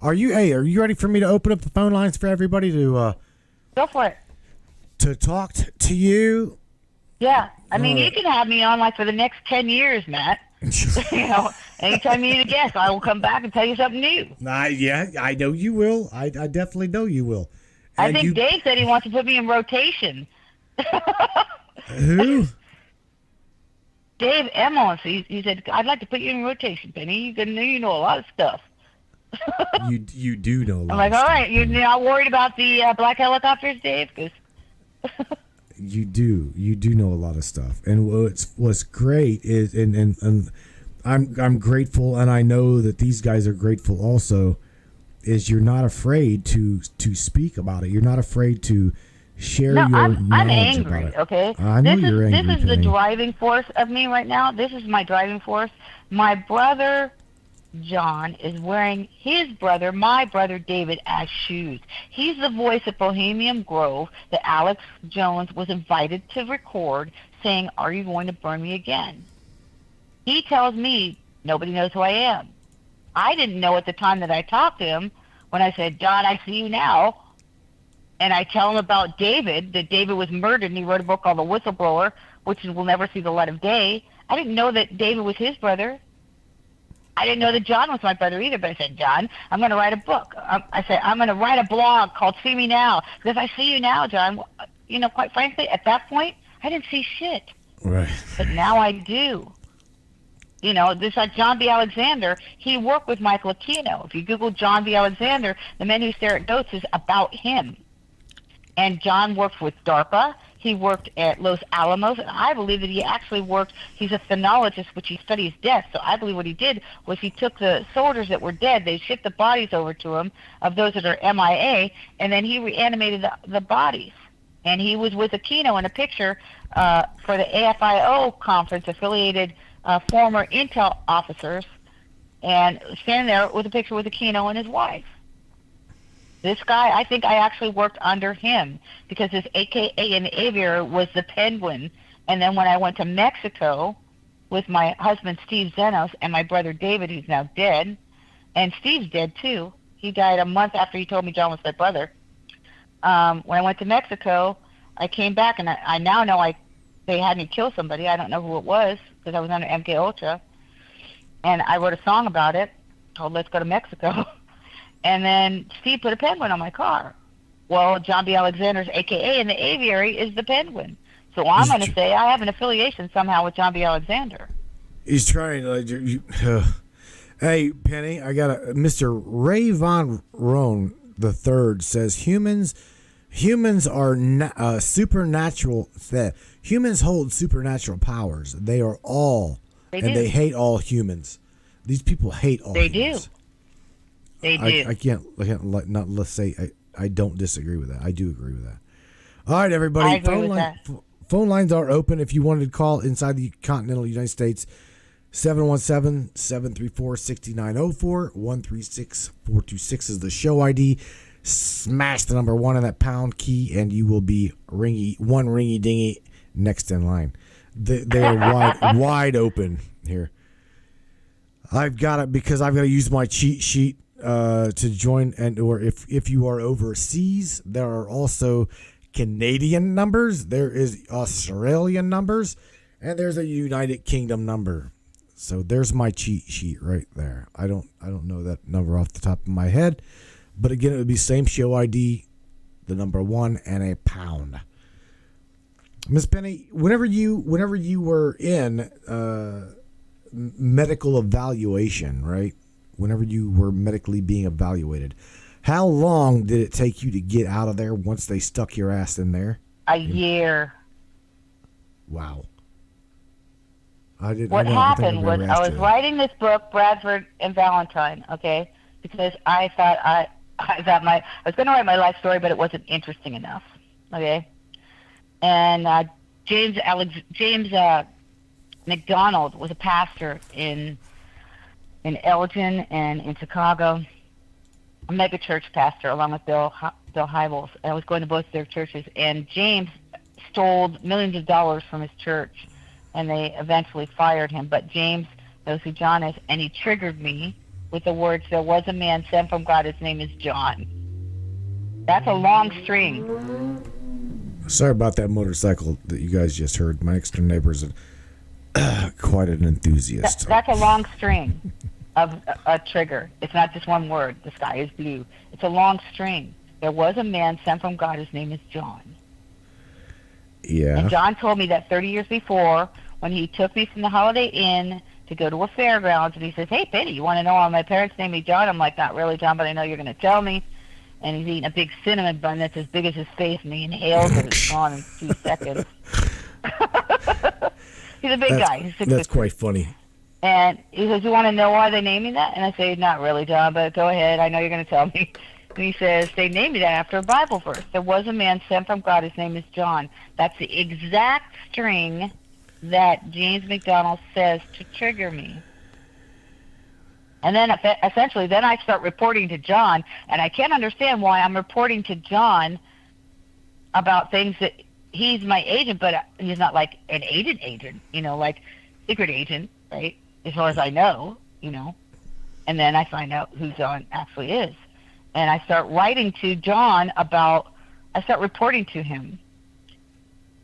are you ready for me to open up the phone lines for everybody to Go for it. To talk to you? Yeah. I mean, you can have me on like for the next 10 years, Matt. You know, anytime you need a guest, I will come back and tell you something new. Yeah, I know you will. I definitely know you will. And I think Dave said he wants to put me in rotation. Who? Dave Emmons. He said, I'd like to put you in rotation, Penny. You know a lot of stuff. you do know a lot. I'm like, all right, you're not worried about the black helicopters, Dave? You do know a lot of stuff, and what's great is, and I'm grateful, and I know that these guys are grateful also. Is you're not afraid to speak about it. You're not afraid to share your knowledge I'm angry, about it. Okay? I know you're angry. This is the driving force of me right now. This is my driving force. My brother John is wearing my brother David, as shoes. He's the voice of Bohemian Grove that Alex Jones was invited to record, saying, "Are you going to burn me again?" He tells me nobody knows who I am. I didn't know at the time that I talked to him when I said, "John, I see you now." And I tell him about David, that David was murdered, and he wrote a book called The Whistleblower, which will never see the light of day. I didn't know that David was his brother. I didn't know that John was my brother either, but I said, "John, I'm going to write a book." I said, "I'm going to write a blog called See Me Now." Because I see you now, John, quite frankly, at that point, I didn't see shit. Right. But now I do. This like John B. Alexander, he worked with Michael Aquino. If you Google John B. Alexander, The Men Who Stare at Goats is about him. And John worked with DARPA. He worked at Los Alamos, and I believe that he actually he's a phenologist, which he studies death. So I believe what he did was he took the soldiers that were dead, they shipped the bodies over to him of those that are MIA, and then he reanimated the bodies. And he was with Aquino in a picture for the AFIO conference, affiliated former intel officers, and standing there with a picture with Aquino and his wife. This guy, I think I actually worked under him because his AKA in the aviary was the Penguin. And then when I went to Mexico with my husband, Steve Zenos, and my brother David, who's now dead, and Steve's dead too. He died a month after he told me John was my brother. When I went to Mexico, I came back, and I now know they had me kill somebody. I don't know who it was because I was under MK Ultra. And I wrote a song about it called Let's Go to Mexico. And then Steve put a penguin on my car. Well, John B. Alexander's AKA in the aviary is the Penguin. So I'm going to say I have an affiliation somehow with John B. Alexander. He's trying to... Hey, Penny, I got Mr. Ray Von Rohn III says humans are supernatural. Humans hold supernatural powers. They are all... They hate all humans. These people hate all humans. They do. I can't let's say I don't disagree with that. I do agree with that. All right, everybody. I agree with that. Phone lines are open if you wanted to call inside the continental United States. 717-734-6904. 136-426 is the show ID. Smash the number 1 on that pound key, and you will be ringy dingy next in line. They are wide open here. I've got it because I've got to use my cheat sheet to join, or if you are overseas, there are also Canadian numbers, there is Australian numbers, and there's a United Kingdom number. So there's my cheat sheet right there. I don't know that number off the top of my head, but again, it would be same show ID, the number 1 and a pound. Miss Penny, whenever you were in medical evaluation, right? Whenever you were medically being evaluated, how long did it take you to get out of there once they stuck your ass in there? A year. Wow. What happened was I was writing this book, Bradford and Valentine, okay? Because I thought I was going to write my life story, but it wasn't interesting enough, okay? And James McDonald was a pastor in Elgin and in Chicago, a mega church pastor along with Bill Hybels. I was going to both their churches, and James stole millions of dollars from his church, and they eventually fired him. But James knows who John is, and he triggered me with the words, "There was a man sent from God. His name is John." That's a long string. Sorry about that motorcycle that you guys just heard. My next door neighbor is quite an enthusiast. That's a long string of a trigger. It's not just one word. The sky is blue. It's a long string. There was a man sent from God. His name is John. Yeah. And John told me that 30 years before, when he took me from the Holiday Inn to go to a fairgrounds, and he says, "Hey, Penny, you want to know why my parents named me John?" I'm like, "Not really, John, but I know you're going to tell me." And he's eating a big cinnamon bun that's as big as his face, and he inhales it. It's gone in 2 seconds. He's a big guy. He's 6'6". That's quite funny. And he says, "You want to know why they named me that?" And I say, "Not really, John, but go ahead. I know you're going to tell me." And he says, "They named me that after a Bible verse. There was a man sent from God. His name is John." That's the exact string that James McDonald says to trigger me. And then essentially, then I start reporting to John, and I can't understand why I'm reporting to John about things that he's my agent, but he's not like an agent, like secret agent, right? As far as I know, And then I find out who John actually is. And I start writing to John I start reporting to him.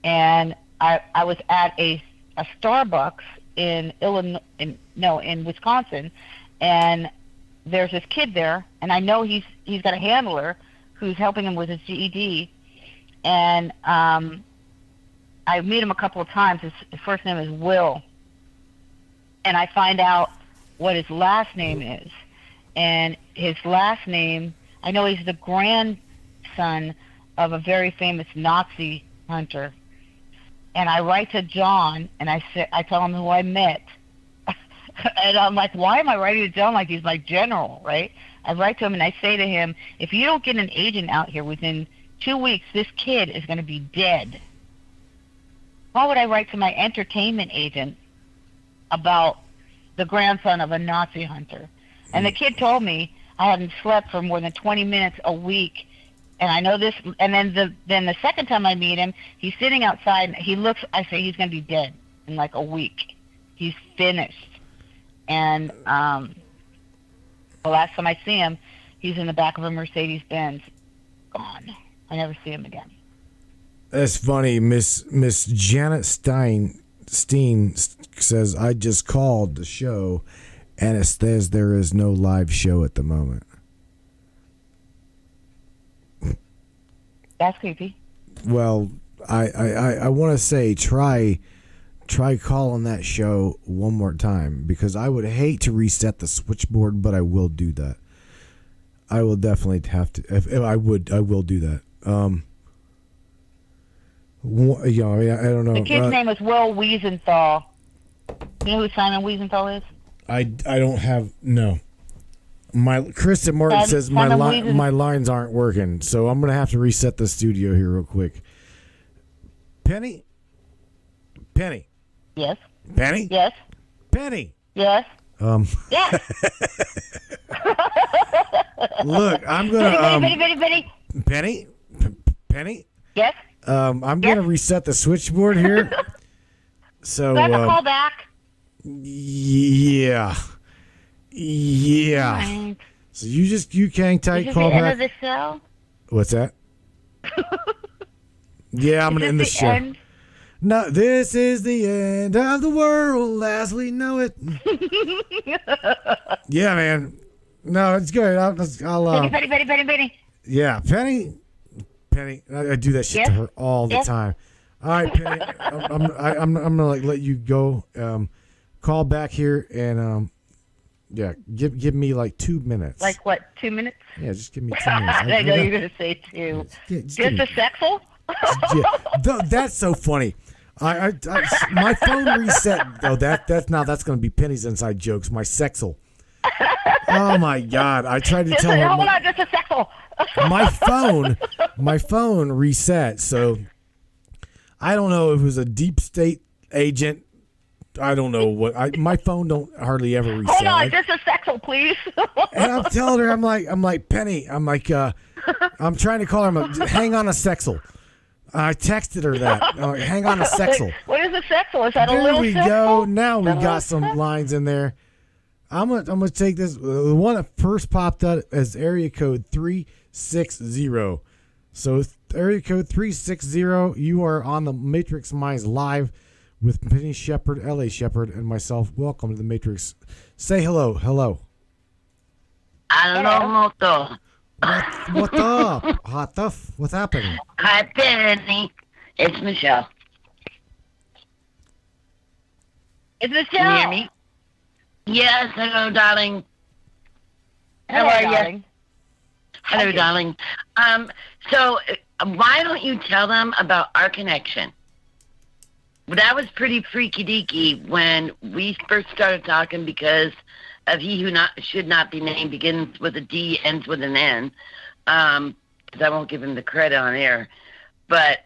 And I was at a Starbucks in Wisconsin, and there's this kid there, and I know he's got a handler who's helping him with his GED, and I meet him a couple of times. His first name is Will, and I find out what his last name is, and his last name, I know he's the grandson of a very famous Nazi hunter, and I write to John, and I tell him who I met. And I'm like, why am I writing to John like he's my general, right? I write to him and I say to him, if you don't get an agent out here within 2 weeks, this kid is going to be dead. Why would I write to my entertainment agent about the grandson of a Nazi hunter? And the kid told me I hadn't slept for more than 20 minutes a week. And I know this. And then the second time I meet him, he's sitting outside. And he looks. I say he's going to be dead in like a week. He's finished. And the last time I see him, he's in the back of a Mercedes Benz, gone. I never see him again. That's funny. Miss Janet Steen says, "I just called the show, and it says there is no live show at the moment." That's creepy. Well, I want to say try calling that show one more time, because I would hate to reset the switchboard, but I will do that. I will definitely have to. If I will do that. I don't know. The kid's name is Will Wiesenthal. You know who Simon Wiesenthal is? I don't have no. My Kristen Martin says my lines aren't working, so I'm gonna have to reset the studio here real quick. Penny. Yes. Penny. Yes. Penny. Yes. Yes. Look, I'm gonna Penny. Penny. Yes. I'm gonna reset the switchboard here. So. Do I have to call back? Yeah. Right. So you hang tight. Call back. Is this the end of the show? What's that? Yeah, I'm gonna end the show. End? No, this is the end of the world as we know it. Yeah, man. No, it's good. I'll Penny. Yeah, Penny. I do that shit to her all the time. All right, Penny. I'm gonna let you go. Call back here and yeah, give me like 2 minutes. Like what? 2 minutes? Yeah, just give me 2 minutes. I know you're gonna say 2. Just a sexel? Yeah, that's so funny. I my phone reset. Oh, that's gonna be Penny's inside jokes. My sexel. Oh my God! I tried to tell her. Hold on, just a sexel. My phone reset. So I don't know if it was a deep state agent. I don't know what. My phone don't hardly ever reset. Hold on, just a sexel, please. And I'm telling her, I'm like Penny. I'm like, I'm trying to call her. I'm like, hang on a sexel. I texted her that. Hang on a sexel. What is a sexel? Is that There a little we sexel? go. Now we That got little some sexel? lines in there. I'm gonna take this. The one that first popped up as area code 360. So area code 360. You are on the Matrix Minds live with Penny Shepard, L.A. Shepard, and myself. Welcome to the Matrix. Say hello. Hello. Hello, Moto. What up? Hot stuff. What's happening? Hi, Penny. It's Michelle. It's Michelle. Can you hear me? Yes, hello, darling. Hello, How are you? darling. Hello, Thank you. darling. So why don't you tell them about our connection? That was pretty freaky deaky when we first started talking because of he who should not be named begins with a D, ends with an N. Because I won't give him the credit on air. But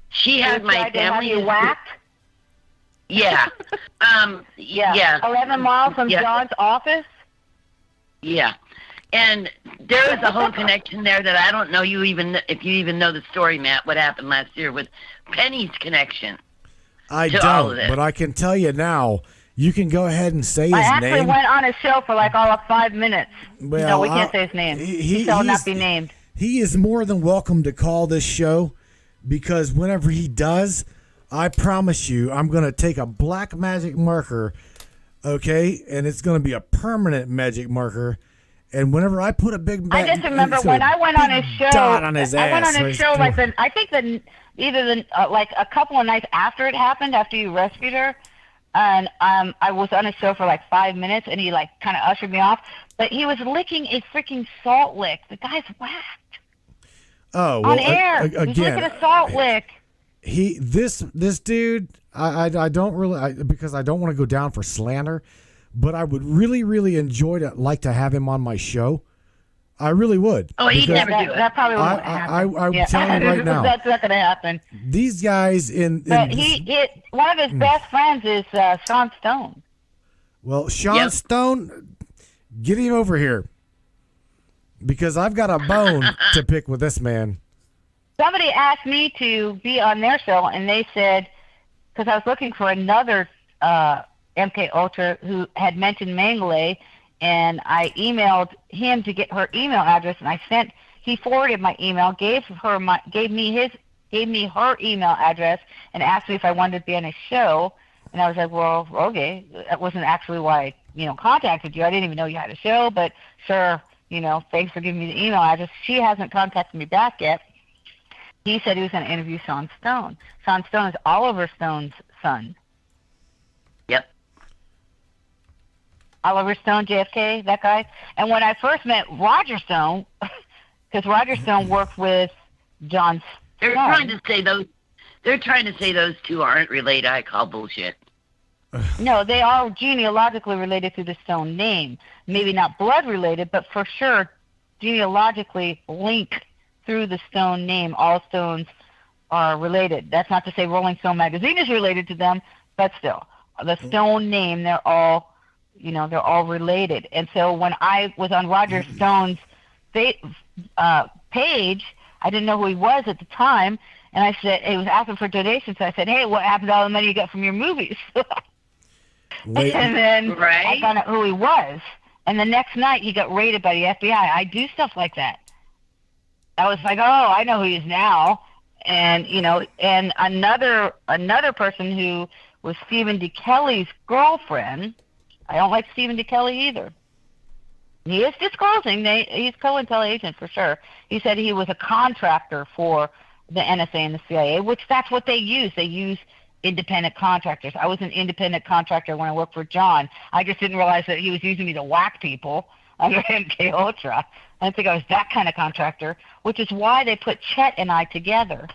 she had my Tried to have family. you whacked? Yeah. Yeah. 11 miles from Yeah. John's office? Yeah. And there is a whole connection there that I don't know if you even know the story, Matt, what happened last year with Penny's connection. I to all of don't, this. but I can tell you now. You can go ahead and say his I actually name. went on his show for like all of 5 minutes. Well, No, we can't say his name. He shall not be named. He is more than welcome to call this show because whenever he does, I promise you, I'm going to take a black magic marker, okay, and it's going to be a permanent magic marker. And whenever I put a big, I just remember when I went on his show. dot on his I went ass, on his so show he's- like I think like a couple of nights after it happened, after you rescued her, and I was on his show for like 5 minutes, and he like kind of ushered me off, but he was licking a freaking salt lick. The guy's whacked oh, well, on air. He's licking again, a salt lick. this dude, I don't really because I don't want to go down for slander, but I would really enjoy like to have him on my show. I really would. Oh, he'd because never do it. That probably won't happen. I'm telling you right now. That's not going to happen. These guys But one of his best friends is Sean Stone. well, Sean Yep. Stone, get him over here because I've got a bone to pick with this man. Somebody asked me to be on their show, and they said, because I was looking for another MK Ultra who had mentioned Mengele, and I emailed him to get her email address, and he forwarded my email, gave me her email address, and asked me if I wanted to be on his show, and I was like, well, okay, that wasn't actually why I contacted you. I didn't even know you had a show, but sure, thanks for giving me the email address. She hasn't contacted me back yet. He said he was going to interview Sean Stone. Sean Stone is Oliver Stone's son. Yep. Oliver Stone, JFK, that guy. And when I first met Roger Stone, because Roger Stone worked with John They're Stone. trying to say those two aren't related. I call bullshit. No, they are genealogically related to the Stone name. Maybe not blood related, but for sure genealogically linked through the Stone name. All Stones are related. That's not to say Rolling Stone magazine is related to them, but still, the Stone name, they're all related. And so when I was on Roger Stone's page, I didn't know who he was at the time, and I said, he was asking for donations, so I said, hey, what happened to all the money you got from your movies? Wait, And then Right. I found out who he was. And the next night he got raided by the FBI. I do stuff like that. I was like, oh, I know who he is now. And, and another person who was Stephen D. Kelly's girlfriend. I don't like Stephen D. Kelly either. He is disclosing. He's co-intel agent for sure. He said he was a contractor for the NSA and the CIA, which that's what they use. They use independent contractors. I was an independent contractor when I worked for John. I just didn't realize that he was using me to whack people under MK Ultra. I didn't think I was that kind of contractor, which is why they put Chet and I together.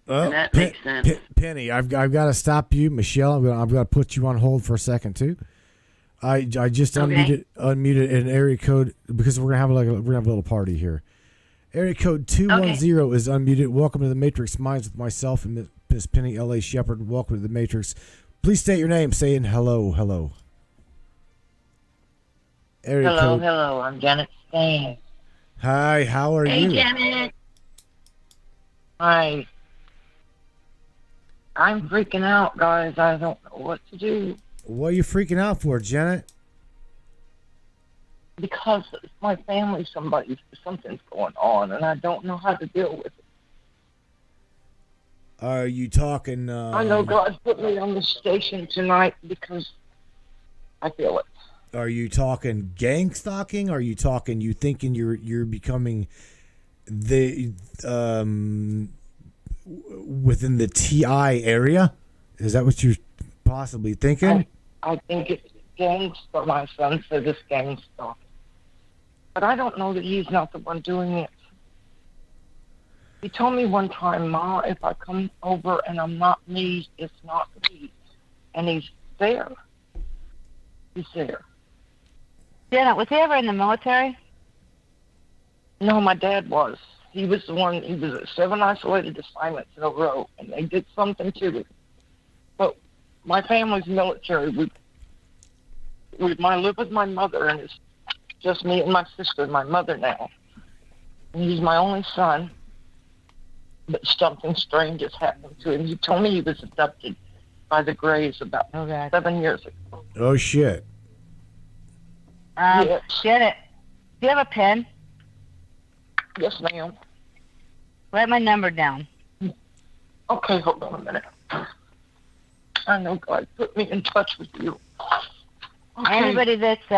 That makes sense. Penny, I've got to stop you, Michelle. I'm going to put you on hold for a second too. I just Okay. unmuted an area code because we're gonna have a little party here. Area code 210 is unmuted. Welcome to the Matrix Minds with myself and Miss Penny L.A. Shepard. Welcome to the Matrix. Please state your name, saying hello. Area code. Hello. I'm Janet Spain. Hi, how are Hey, you? Janet. I'm freaking out, guys. I don't know what to do. What are you freaking out for, Janet? Because my family, something's going on, and I don't know how to deal with it. Are you talking? I know God put me on the station tonight because I feel it. Are you talking gang stalking? Are you talking? You thinking you're becoming the within the TI area? Is that what you're possibly thinking? I think it's gang stalking. My son says it's gang stalking. But I don't know that he's not the one doing it. He told me one time, Ma, if I come over and I'm not me, it's not me. And he's there. He's there. Janet, was he ever in the military? No, my dad was. He was the one, he was at 7 isolated assignments in a row, and they did something to him. But my family's military. I live with my mother, and it's just me and my sister and my mother now. And he's my only son, but something strange has happened to him. He told me he was abducted by the Greys about 7 years ago. Oh, shit. Yes. Janet, do you have a pen? Yes, ma'am. Write my number down. Okay, hold on a minute. I know God put me in touch with you. Okay. Anybody that's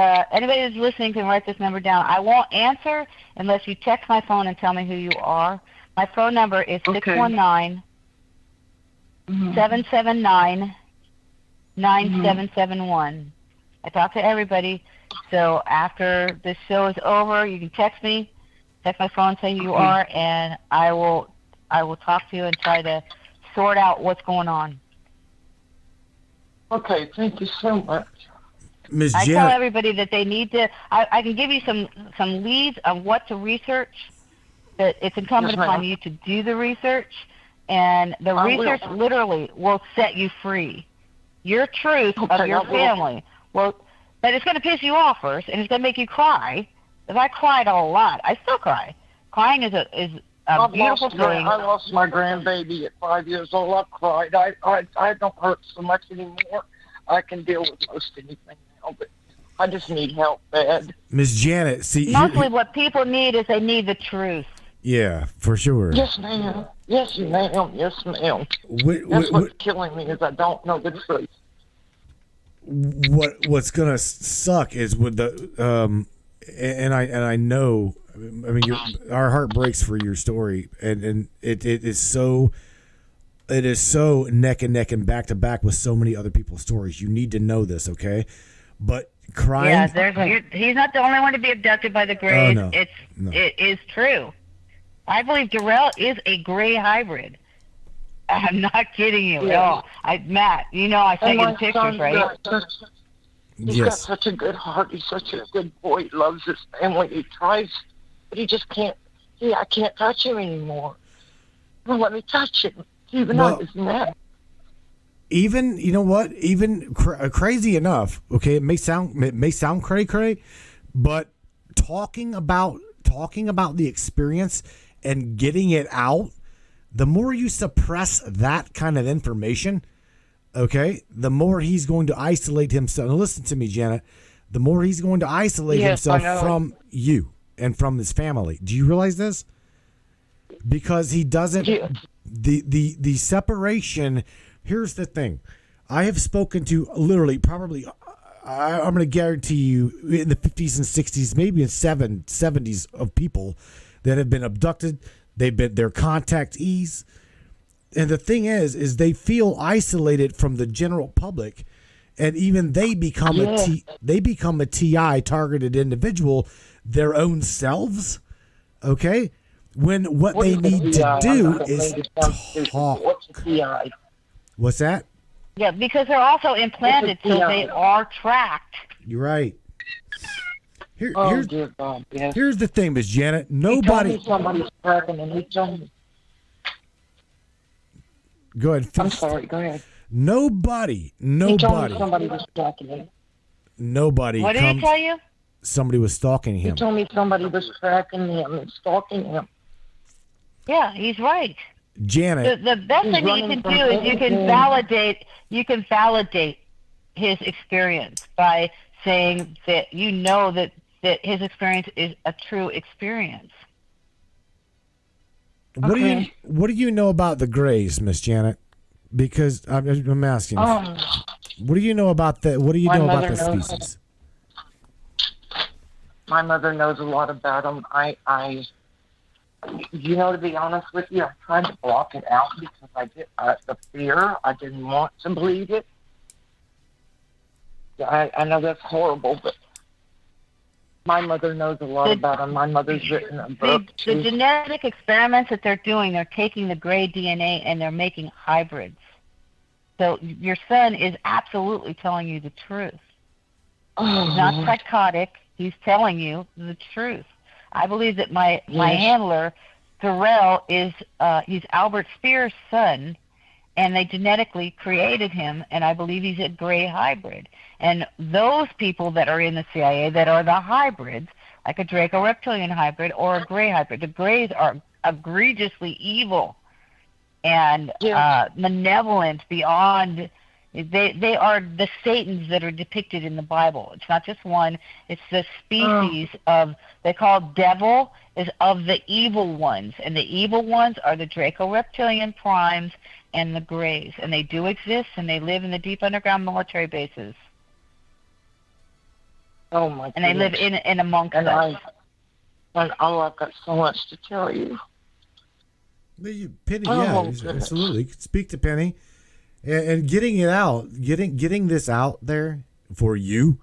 listening can write this number down. I won't answer unless you text my phone and tell me who you are. My phone number is 619-779-9771. I talk to everybody. So after this show is over, you can text me, text my phone, say who you are, and I will talk to you and try to sort out what's going on. Okay, thank you so much. Ms. I Janet. tell everybody that they need to. I can give you some leads of what to research. That it's incumbent upon you to do the research, and the research literally will set you free. Your truth of your family. Well, but it's going to piss you off first, and it's going to make you cry. Because I cried a lot. I still cry. Crying is a beautiful thing. I lost my grandbaby at 5 years old. I cried. I don't hurt so much anymore. I can deal with most anything now, but I just need help bad. Ms. Janet, see... Mostly what people need is they need the truth. Yeah, for sure. Yes, ma'am. Yes, ma'am. Yes, ma'am. That's what's killing me is I don't know the truth. What's gonna suck is with the and I know, I mean, our heart breaks for your story, and it is so neck and neck and back to back with so many other people's stories. You need to know this, okay? But crying. Yeah, he's not the only one to be abducted by the Greys. Oh, no. It is true. I believe Darrell is a Grey hybrid. I'm not kidding you at all. Matt, you know I sent you the pictures, right? He's got such a good heart. He's such a good boy. He loves his family. He tries, but he just can't. I can't touch him anymore. Well, let me touch him. Even on his neck. Even, you know what? Even crazy enough. Okay, it may sound cray, but talking about the experience and getting it out, the more you suppress that kind of information, okay, the more he's going to isolate himself. Now listen to me, Janet. The more he's going to isolate himself from you and from his family. Do you realize this? Because he doesn't. Yeah. The separation. Here's the thing. I have spoken to literally probably. I'm going to guarantee you in the 50s and 60s, maybe in 70s of people that have been abducted. They're contactees. And the thing is they feel isolated from the general public, and even they become a TI targeted individual, their own selves. Okay, when what they need to do is talk. What's that? Yeah, because they're also implanted, so they are tracked. You're right. Dear God, yes. Here's the thing, Miss Janet. Nobody. He told me somebody's tracking him. He told me. Go ahead. I'm sorry. Go ahead. Nobody. He told me somebody was stalking him. Nobody. What did he tell you? Somebody was stalking him. He told me somebody was tracking him and stalking him. Yeah, he's right. Janet. The best thing that you can do is you can validate his experience by saying that you know that his experience is a true experience. What do you know about the Greys, Miss Janet? Because I'm asking. What do you know about the species? My mother knows a lot about them. To be honest with you, I tried to block it out because the fear. I didn't want to believe it. I know that's horrible, but my mother knows a lot about them. My mother's written a book. The genetic experiments that they're doing, they're taking the gray DNA and they're making hybrids. So your son is absolutely telling you the truth. He's not psychotic. He's telling you the truth. I believe that my handler, Thorell, he's Albert Speer's son, and they genetically created him, and I believe he's a gray hybrid. And those people that are in the CIA that are the hybrids, like a Draco reptilian hybrid or a gray hybrid, the grays are egregiously evil and malevolent beyond. They are the Satans that are depicted in the Bible. It's not just one. It's the species of, they call devil, is of the evil ones. And the evil ones are the Draco reptilian primes and the Greys. And they do exist, and they live in the deep underground military bases. Oh, my goodness. And they live in amongst us. I've got so much to tell you. Penny, absolutely. You can speak to Penny. And getting it out, getting this out there for you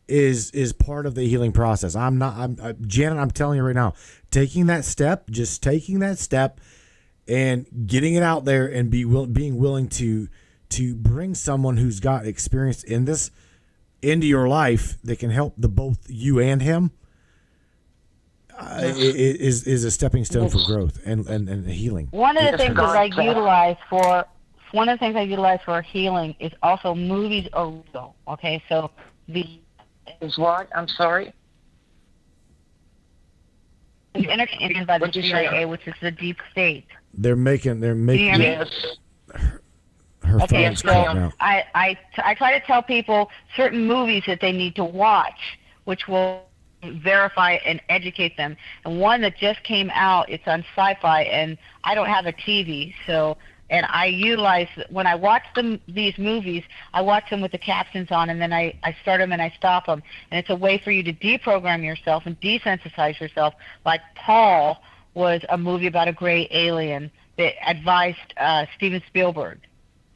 is part of the healing process. Janet, I'm telling you right now, taking that step and getting it out there and being willing to bring someone who's got experience in this into your life that can help both you and him is a stepping stone for growth and healing. One of the things that I utilize for healing is also movies are real. Okay, so is what? I'm sorry. It's entertained by the CIA, which is the deep state. They're making. Yes. Her okay, phone's so cutting out. I try to tell people certain movies that they need to watch, which will verify and educate them. And one that just came out, it's on Sci-Fi, and I don't have a TV, so. And I utilize, when I watch these movies, I watch them with the captions on, and then I start them and I stop them. And it's a way for you to deprogram yourself and desensitize yourself. Like Paul was a movie about a gray alien that advised Steven Spielberg.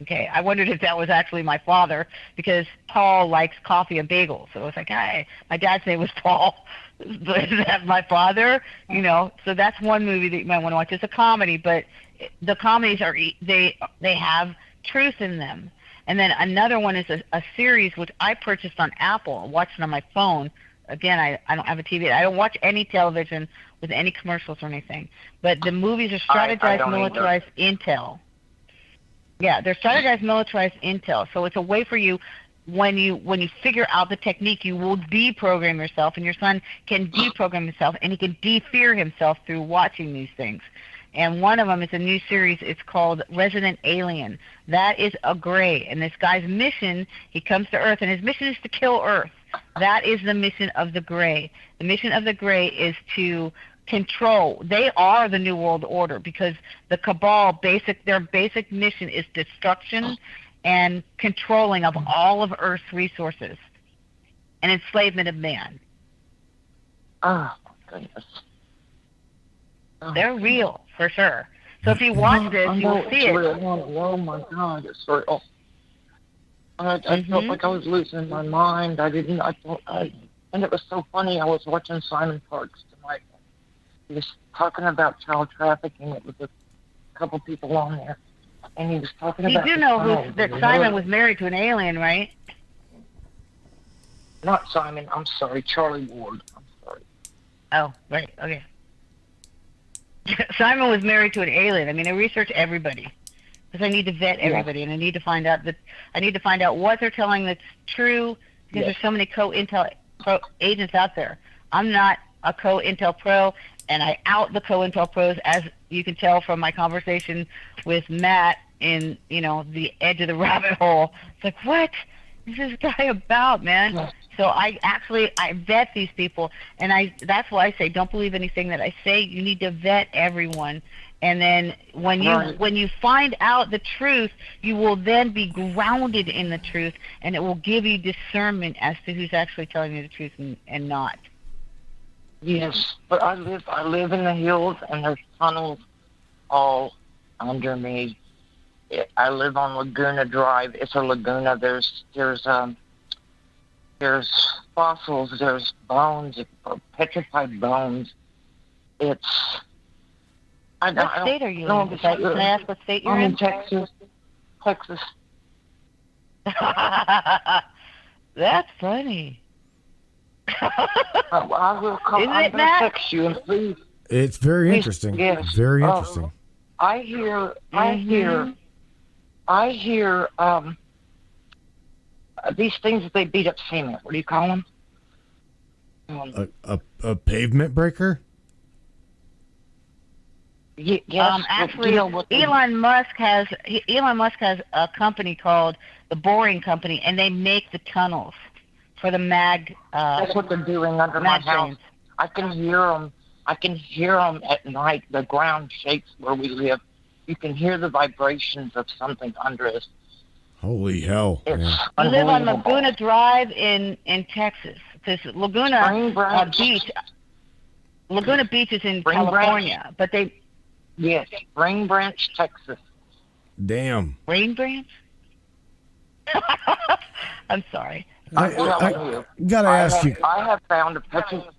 Okay, I wondered if that was actually my father, because Paul likes coffee and bagels. So it was like, hey, my dad's name was Paul. Is that my father? So that's one movie that you might want to watch. It's a comedy, but the comedies they have truth in them. And then another one is a series which I purchased on Apple. I watched it on my phone. Again, I don't have a TV. I don't watch any television with any commercials or anything. But the movies are strategized militarized intel. Yeah, they're strategized militarized intel. So it's a way for you, when you figure out the technique, you will deprogram yourself, and your son can deprogram himself, and he can de-fear himself through watching these things. And one of them is a new series. It's called Resident Alien. That is a gray. And this guy's mission, he comes to Earth, and his mission is to kill Earth. That is the mission of the gray. The mission of the gray is to control. They are the New World Order, because the Cabal, their basic mission is destruction and controlling of all of Earth's resources and enslavement of man. Oh, my goodness. They're real, for sure. So if you watch this, you will see it. Oh, my God, it's real. I felt like I was losing my mind. And it was so funny. I was watching Simon Parks tonight. He was talking about child trafficking. It was a couple people on there. And he was talking about... You do know that Simon was married to an alien, right? Not Simon. I'm sorry. Charlie Ward. I'm sorry. Oh, right. Okay. Simon was married to an alien. I mean, I research everybody because I need to vet everybody, and I need to find out what they're telling that's true, because there's so many co-intel agents out there. I'm not a co-intel pro, and I out the COINTELPROs, as you can tell from my conversation with Matt in, the edge of the rabbit hole. It's like, what is this guy about, man? Yes. So I vet these people, and that's why I say don't believe anything that I say. You need to vet everyone. And then when you find out the truth, you will then be grounded in the truth, and it will give you discernment as to who's actually telling you the truth and not. Yes, but I live in the hills, and there's tunnels all under me. I live on Laguna Drive. It's a laguna. There's fossils. There's bones, petrified bones. What state are you in? Can I ask what state you're in? I'm in Texas. That's funny. I will come. Isn't I'm it, going to text you, and please. It's very interesting. Yes. Very interesting. I hear these things that they beat up cement. What do you call them? A pavement breaker? Yes. Actually, Elon Musk has a company called the Boring Company, and they make the tunnels for the mag. That's what they're doing under my house. I can hear them. At night. The ground shakes where we live. You can hear the vibrations of something under us. Holy hell! You live on Laguna Drive in Texas, because Laguna Beach is in California, but they. Yes, Spring Branch, Texas. Damn. Spring Branch? I'm sorry. I gotta ask you. I have found a petrified.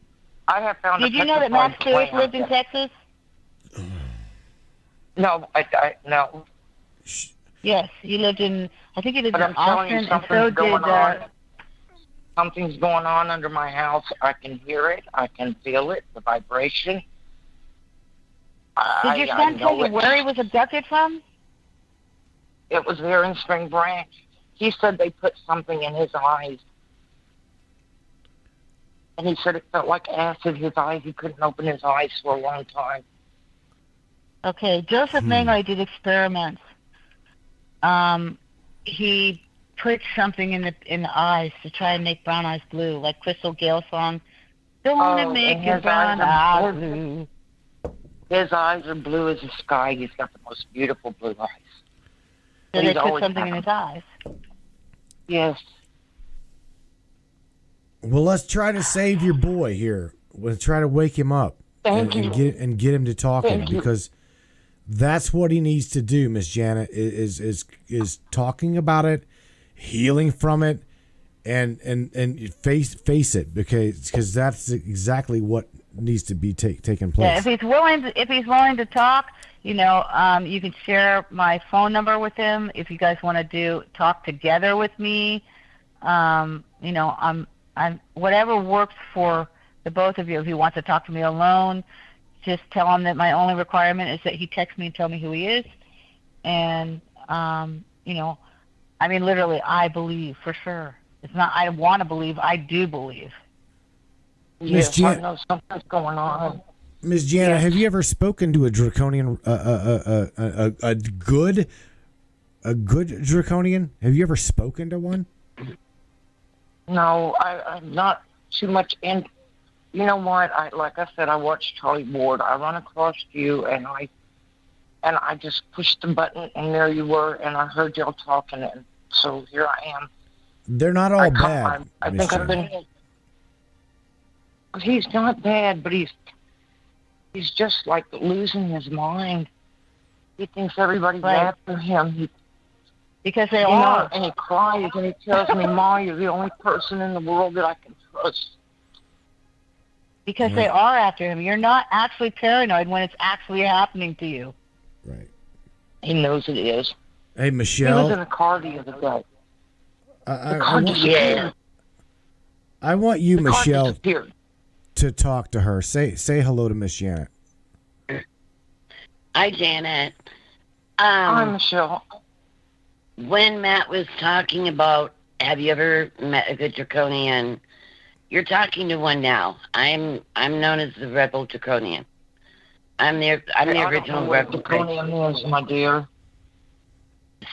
Did you know that Max Stewart lived in Texas? No, no. Yes, he lived in. I think he lived But in I'm telling Austin, you, and so did. Something's going on under my house. I can hear it. I can feel it. The vibration. Did your son tell you where he was abducted from? It was there in Spring Branch. He said they put something in his eyes. And he said it felt like acid. His eyes, he couldn't open his eyes for a long time. Okay, Joseph Mengele did experiments. He put something in the eyes to try and make brown eyes blue, like Crystal Gale song. Don't want to make your brown eyes blue. His eyes are blue as the sky. He's got the most beautiful blue eyes. So they put something in his eyes. Yes. Well, let's try to save your boy here. We'll try to wake him up and get him to talking, because that's what he needs to do, Miss Janet, is talking about it, healing from it, and face it, because that's exactly what needs to be taking place. Yeah, if he's willing to talk, you can share my phone number with him if you guys want to talk together with me. I'm whatever works for the both of you. If he wants to talk to me alone, just tell him that my only requirement is that he text me and tell me who he is. And literally, I believe for sure. It's not I want to believe, I do believe. Yes, I know something's going on. Ms. Jana, have you ever spoken to a draconian, a good draconian? Have you ever spoken to one? No, I'm not too much in. You know what? Like I said, I watched Charlie Ward. I run across you, and I just pushed the button, and there you were, and I heard y'all talking, and so here I am. They're not all bad. I think I've been. He's not bad, but he's just like losing his mind. He thinks everybody's after him. Because they are. And he cries and he tells me, Ma, you're the only person in the world that I can trust. Because they are after him. You're not actually paranoid when it's actually happening to you. Right. He knows it is. Hey, Michelle. He was in a car the other day. I want you, the Michelle, to talk to her. Say hello to Miss Janet. Hi, Janet. Hi, Michelle. When Matt was talking about, have you ever met a good draconian? You're talking to one now. I'm known as the Rebel Draconian. I'm the original replicant. Draconium is, my dear.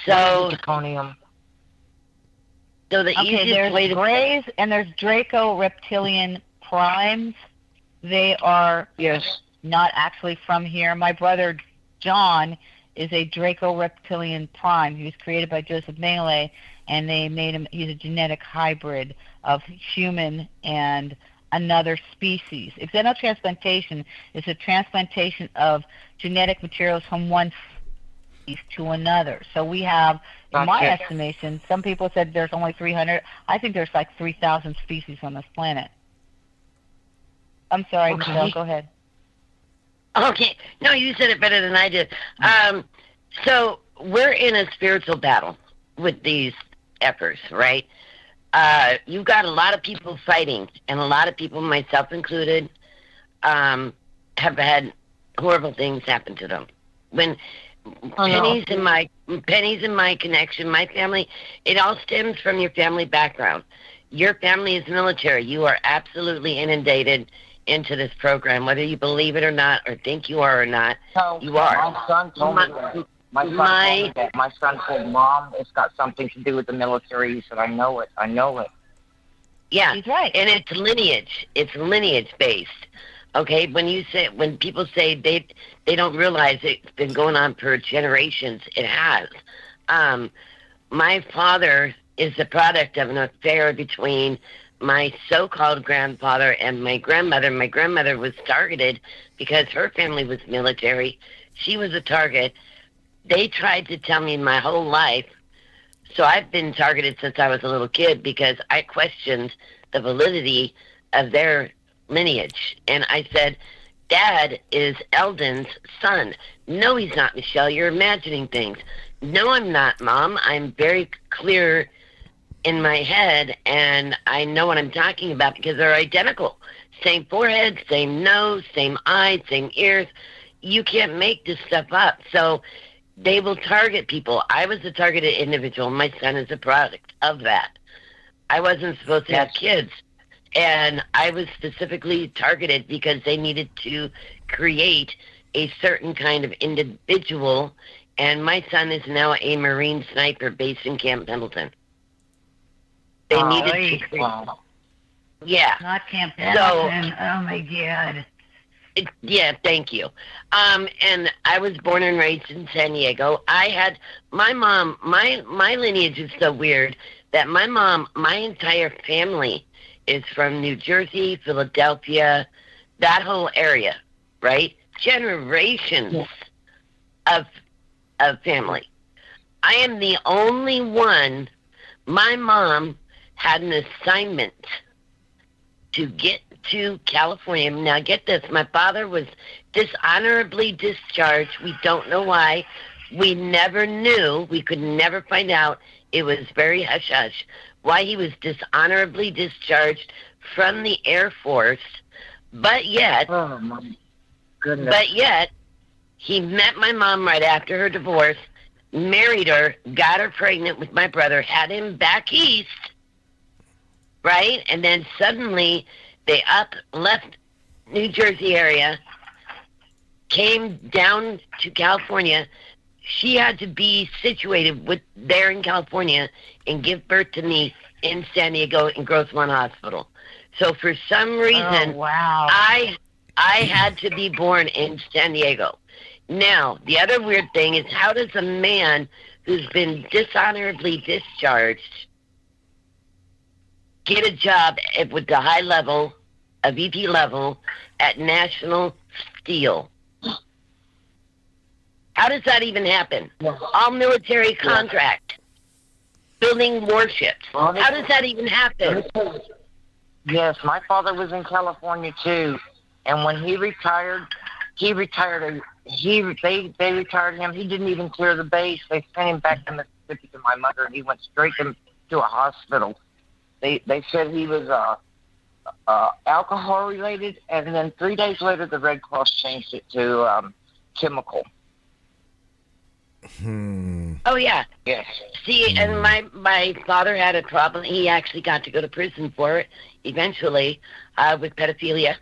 So Draconium. So the easiest way to Greys and there's Draco reptilian primes. They are not actually from here. My brother John is a Draco reptilian prime. He was created by Joseph Mengele, and they made him. He's a genetic hybrid of human and another species. Xenotransplantation is a transplantation of genetic materials from one species to another. So we have, in my estimation, some people said there's only 300. I think there's like 3,000 species on this planet. I'm sorry, Michelle, go ahead. Okay. No, you said it better than I did. So we're in a spiritual battle with these efforts, right? You've got a lot of people fighting, and a lot of people, myself included, have had horrible things happen to them. When Penny's in my connection, my family, it all stems from your family background. Your family is military. You are absolutely inundated into this program, whether you believe it or not, or think you are or not. No, you are. My son told me that. My son told Mom it's got something to do with the military. He said, I know it. Yeah, he's right. And it's lineage. It's lineage based. Okay, when people say they don't realize it's been going on for generations, it has. My father is the product of an affair between my so-called grandfather and my grandmother. My grandmother was targeted because her family was military. She was a target. They tried to tell me my whole life. So I've been targeted since I was a little kid because I questioned the validity of their lineage. And I said, Dad is Eldon's son. No, he's not, Michelle. You're imagining things. No, I'm not, Mom. I'm very clear in my head, and I know what I'm talking about because they're identical. Same forehead, same nose, same eyes, same ears. You can't make this stuff up. So they will target people. I was a targeted individual. My son is a product of that. I wasn't supposed to have kids, and I was specifically targeted because they needed to create a certain kind of individual, and my son is now a Marine sniper based in Camp Pendleton. They needed to. Yeah. Not Camp Pendleton. Oh my God. Yeah, thank you. And I was born and raised in San Diego. I had my mom. My lineage is so weird that my mom, my entire family is from New Jersey, Philadelphia, that whole area, right? Generations of family. I am the only one. My mom had an assignment to get to California. Now get this, my father was dishonorably discharged. We don't know why. We never knew. We could never find out. It was very hush-hush why he was dishonorably discharged from the Air Force, but yet, Oh, my goodness. but yet, he met my mom right after her divorce, married her, got her pregnant with my brother, had him back east, right? And then suddenly they left New Jersey area, came down to California. She had to be situated there in California and give birth to me in San Diego in Gross One Hospital. So for some reason, I had to be born in San Diego. Now, the other weird thing is, how does a man who's been dishonorably discharged get a job with the high level, a VP level, at National Steel? How does that even happen? All military contract, building warships. How does that even happen? Yes, my father was in California too, and when he retired. They retired him. He didn't even clear the base. They sent him back to Mississippi to my mother, and he went straight to a hospital. They said he was alcohol related, and then 3 days later, the Red Cross changed it to chemical. Oh yeah. Yes. See, and my father had a problem. He actually got to go to prison for it eventually with pedophilia.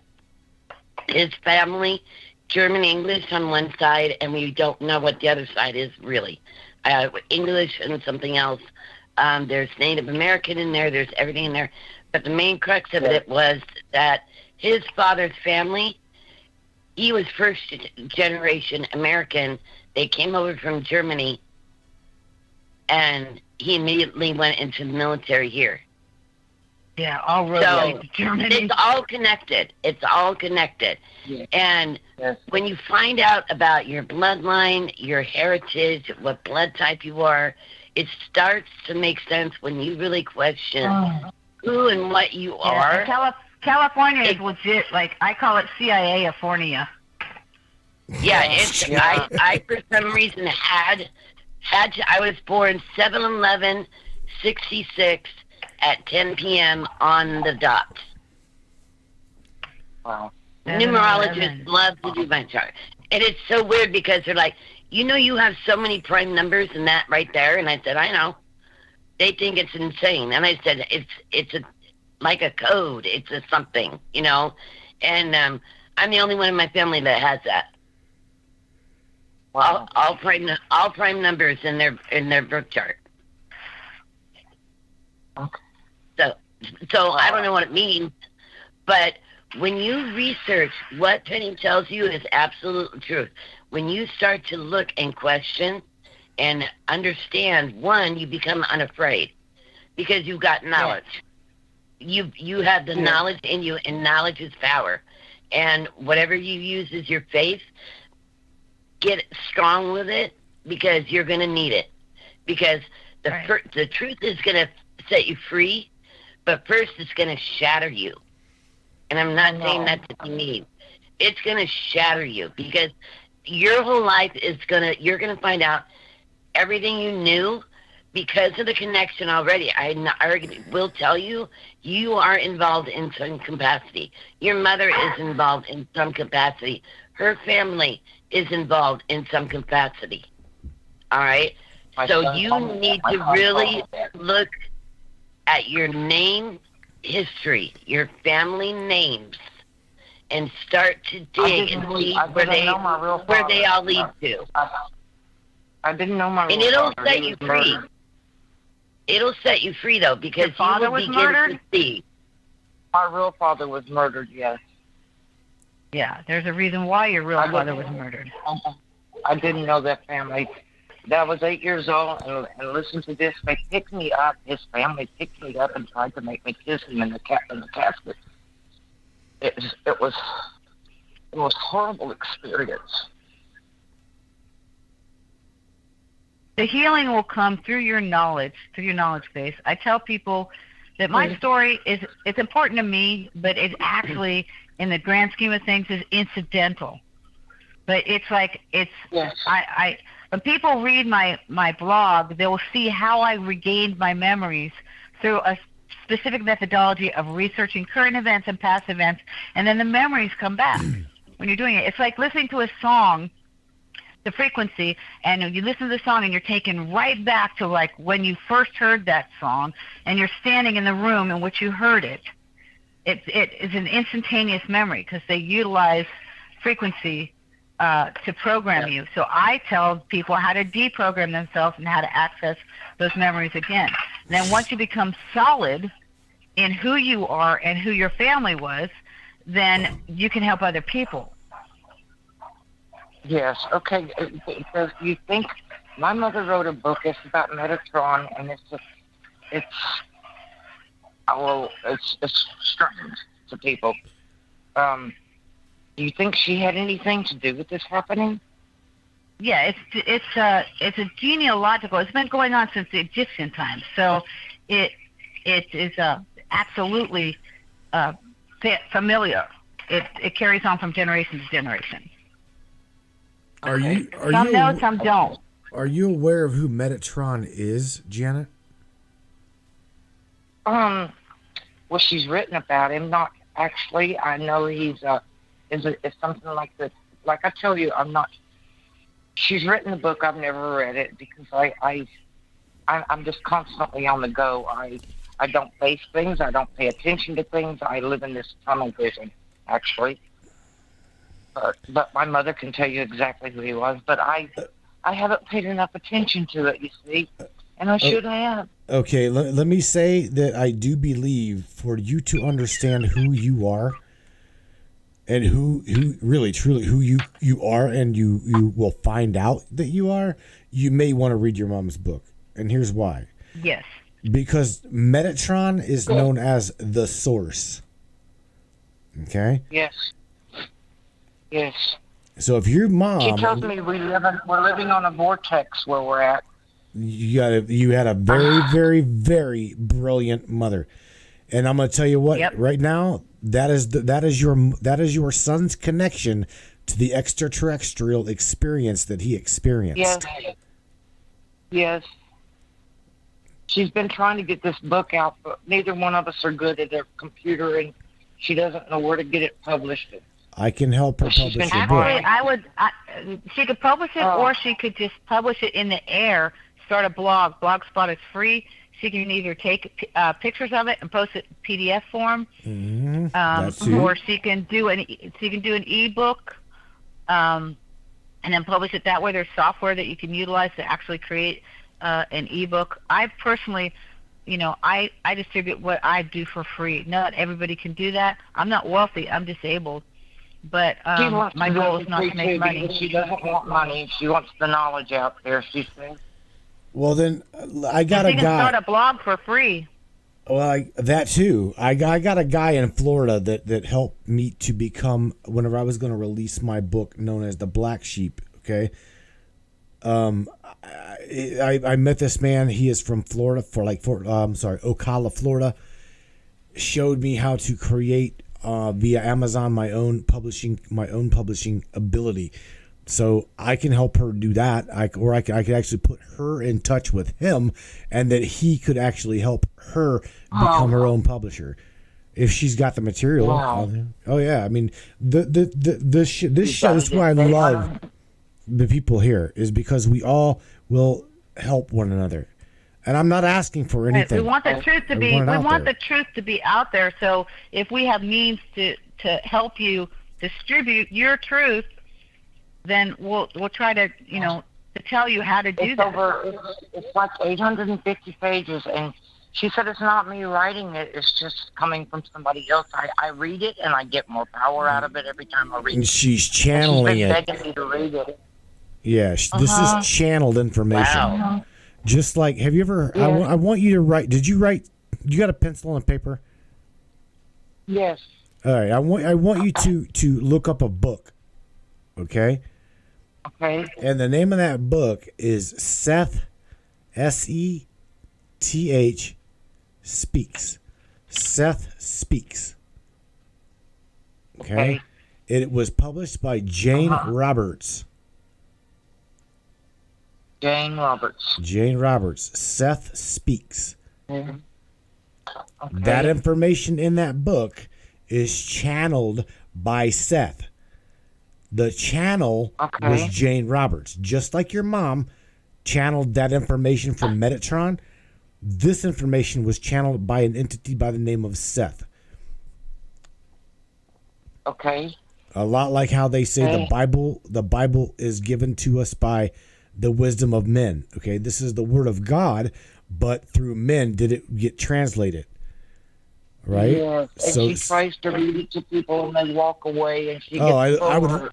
His family German English on one side, and we don't know what the other side is really. English and something else. There's Native American in there. There's everything in there. But the main crux of it was that his father's family, he was first generation American. They came over from Germany, and he immediately went into the military here. Yeah, all roads lead to Germany. It's all connected. It's all connected. Yes. And when you find out about your bloodline, your heritage, what blood type you are, it starts to make sense when you really question who and what you are. California is legit. Like, I call it CIA-ifornia. Yeah, I for some reason had to. I was born 7/11/66 at 10 p.m. on the dot. Wow. Numerologists love to do my chart. And it's so weird because they're like, you have so many prime numbers and that right there. And I said, I know. They think it's insane. And I said, it's like a code. It's a something, And I'm the only one in my family that has that. Wow. All prime numbers in their birth chart. Okay. So I don't know what it means, but when you research what Penny tells you is absolute truth, when you start to look and question and understand, one, you become unafraid because you've got knowledge. You have the knowledge in you, and knowledge is power. And whatever you use as your faith, get strong with it because you're going to need it. Because the truth is going to set you free, but first it's going to shatter you. And I'm not saying that's what you need. It's going to shatter you because your whole life you're going to find out everything you knew because of the connection already. I will tell you, you are involved in some capacity. Your mother is involved in some capacity. Her family is involved in some capacity. All right? So you need to really look at your name history, your family names, and start to dig and see where they all lead to. I didn't know my real and it'll father. set you free. It'll set you free, though, because you will begin to see. My real father was murdered, yes. Yeah, there's a reason why your real father was murdered. I didn't know that family. I was 8 years old, and listen to this. They picked me up. His family picked me up and tried to make me kiss him in the casket. It was a horrible experience. The healing will come through your knowledge base. I tell people that my story it's important to me, but it actually, in the grand scheme of things, is incidental. But when people read my blog, they will see how I regained my memories through a specific methodology of researching current events and past events, and then the memories come back when you're doing it. It's like listening to a song, the frequency, and you listen to the song and you're taken right back to like when you first heard that song, and you're standing in the room in which you heard it. It is an instantaneous memory because they utilize frequency to program you. So I tell people how to deprogram themselves and how to access those memories again. And then once you become solid in who you are and who your family was, then you can help other people. Yes, okay. Because you think my mother wrote a book. It's about Metatron, and it's strange to people. Do you think she had anything to do with this happening? Yeah, it's a genealogical. It's been going on since the Egyptian times, so it is absolutely familiar. It carries on from generation to generation. Some know, some don't. Are you aware of who Metatron is, Janet? Well, she's written about him. Not actually. I know he's is something like this. Like I tell you, I'm not. She's written a book. I've never read it because I'm just constantly on the go. I don't face things. I don't pay attention to things. I live in this tunnel vision, actually. but my mother can tell you exactly who he was. But I haven't paid enough attention to it, you see, and I should have. Okay, let me say that I do believe for you to understand who you are and who really truly who you are, and you will find out that you are, you may want to read your mom's book. And here's why. Yes. Because Metatron is known as the source. Okay? Yes. Yes. So if your mom, she tells me we're living on a vortex where we're at. You had a very, very, very brilliant mother. And I'm going to tell you what, right now, that is your son's connection to the extraterrestrial experience that he experienced. Yes. Yes. She's been trying to get this book out, but neither one of us are good at their computer, and she doesn't know where to get it published. I can help her publish a book. Actually, she could publish it, or she could just publish it in the air, start a blog. Blogspot is free. She can either take pictures of it and post it in PDF form, or she can do an ebook, and then publish it that way. There's software that you can utilize to actually create an ebook. I personally, I distribute what I do for free. Not everybody can do that. I'm not wealthy. I'm disabled. But my goal is not to make money. She doesn't want money. She wants the knowledge out there, she says. Well, then I got a guy. You can start a blog for free. Well, that too. I got a guy in Florida that helped me to become, whenever I was going to release my book known as The Black Sheep, okay? I met this man. He is from Florida, Ocala, Florida. Showed me how to create via Amazon my own publishing ability. So I can help her do that. I could actually put her in touch with him, and that he could actually help her become her own publisher if she's got the material. Wow. Oh yeah, I mean this show is why I love the people here, is because we all will help one another. And I'm not asking for anything. We want the truth to be. We want the truth to be out there. So if we have means to help you distribute your truth, then we'll try to to tell you how to do that. It's like 850 pages, and she said it's not me writing it. It's just coming from somebody else. I read it, and I get more power out of it every time I read it. And she's channeling it. She's been begging me to read it. Yeah, this is channeled information. Wow. Just like, have you ever? Yeah. I want you to write. Did you write? You got a pencil and paper? Yes. All right. I want you to look up a book. Okay. Okay. And the name of that book is Seth, Seth Speaks. Seth Speaks. Okay. It was published by Jane Roberts. Jane Roberts. Seth Speaks. Mm-hmm. Okay. That information in that book is channeled by Seth. The channel was Jane Roberts. Just like your mom channeled that information from Metatron, this information was channeled by an entity by the name of Seth. Okay. A lot like how they say the Bible is given to us by the wisdom of men. Okay, this is the word of God, but through men did it get translated. Right? Yes. And so she tries to read it to people and they walk away, and she gets over.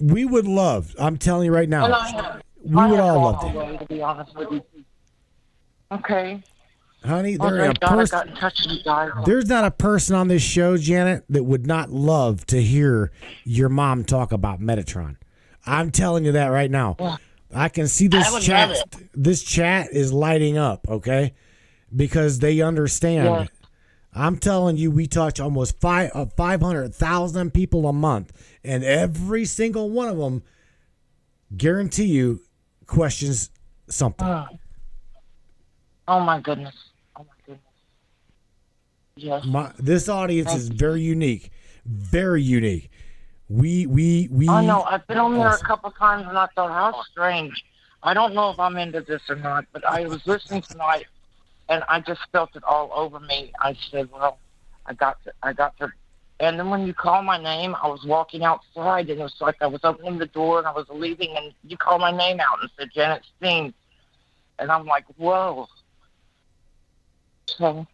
We would love, I'm telling you right now, we would all love to be honest with you. Okay. Honey, there's not a person on this show, Janet, that would not love to hear your mom talk about Metatron. I'm telling you that right now. Yeah. I can see this chat. This chat is lighting up, okay? Because they understand. Yeah. I'm telling you, we touch almost 500,000 people a month, and every single one of them, guarantee you, questions something. Oh my goodness. Yes. This audience is very unique. Very unique. We I know. I've been on there a couple times, and I thought, how strange. I don't know if I'm into this or not, but I was listening tonight, and I just felt it all over me. I said, well, I got to And then when you call my name, I was walking outside, and it was like I was opening the door, and I was leaving, and you called my name out and said, Janet Steen. And I'm like, whoa. So,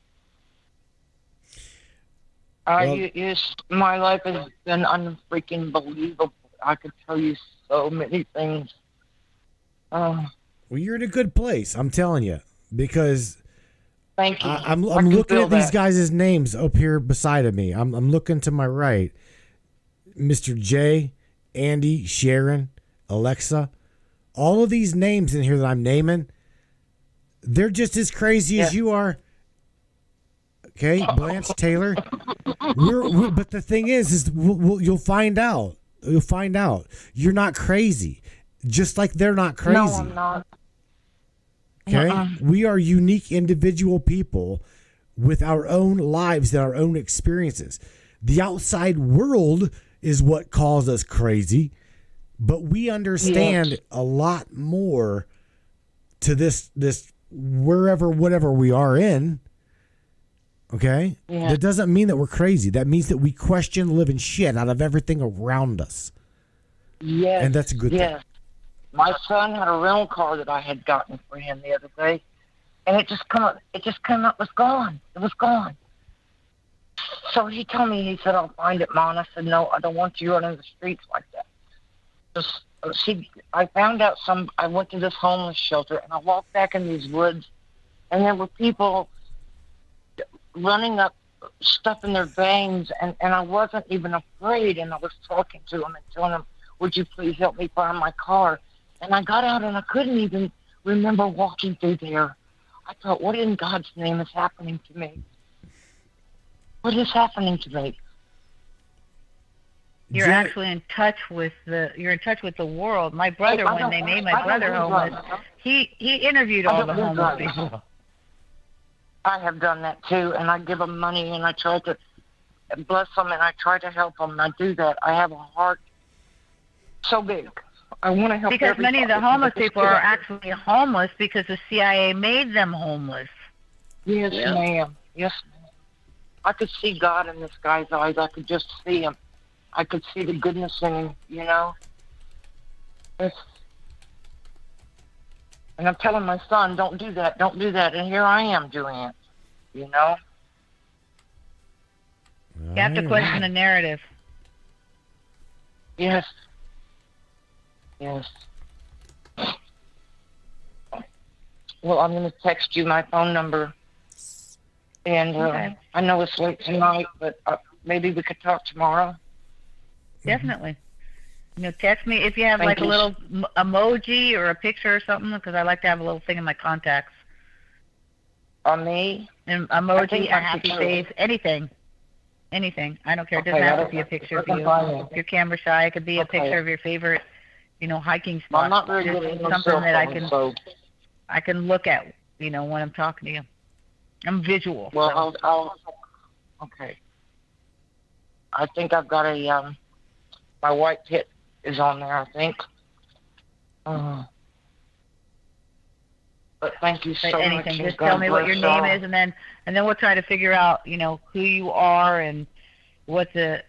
my life has been unfreaking believable. I could tell you so many things. Well, you're in a good place, I'm telling you, because thank you. I'm looking at these guys' names up here beside of me. I'm looking to my right. Mr. J, Andy, Sharon, Alexa, all of these names in here that I'm naming, they're just as crazy as you are. Okay, Blanche Taylor. But the thing is you'll find out. You'll find out. You're not crazy, just like they're not crazy. No, I'm not. Okay, we are unique individual people with our own lives and our own experiences. The outside world is what calls us crazy, but we understand a lot more to this whatever we are in. Okay, that doesn't mean that we're crazy. That means that we question the living shit out of everything around us. Yes, and that's a good thing. My son had a rental car that I had gotten for him the other day, and it just came up. It was gone. It was gone. So he told me, he said, I'll find it, Mom. I said, no, I don't want you running the streets like that. I found out I went to this homeless shelter, and I walked back in these woods, and there were people running up, stuff in their veins, and I wasn't even afraid, and I was talking to them and telling them, would you please help me find my car? And I got out, and I couldn't even remember walking through there. I thought, what in God's name is happening to me? What is happening to me? You're actually in touch with the world. My brother, when they made my brother homeless, he interviewed all the homeless people. I have done that too, and I give them money, and I try to bless them, and I try to help them. And I do that. I have a heart so big. I want to help because many of the homeless people are actually homeless because the CIA made them homeless. Yes, ma'am. Yes, ma'am. I could see God in this guy's eyes. I could just see him. I could see the goodness in him, you know. And I'm telling my son, don't do that, don't do that. And here I am doing it, you know. You have to question the narrative. Yes. Yes. Well, I'm going to text you my phone number. And I know it's late tonight, but maybe we could talk tomorrow. Definitely. Text me if you have a little emoji or a picture or something, because I like to have a little thing in my contacts. On me? An emoji, a happy face, anything. Anything. I don't care. It doesn't have to be a picture of you. If you're camera shy, it could be a picture of your favorite, hiking spot. Well, I'm not very good at something that I can look at, when I'm talking to you. I'm visual. Well, I'll okay. I think I've got my white pit is on there, I think. But thank you so much. Just tell me what your name is, and then we'll try to figure out, who you are and what the,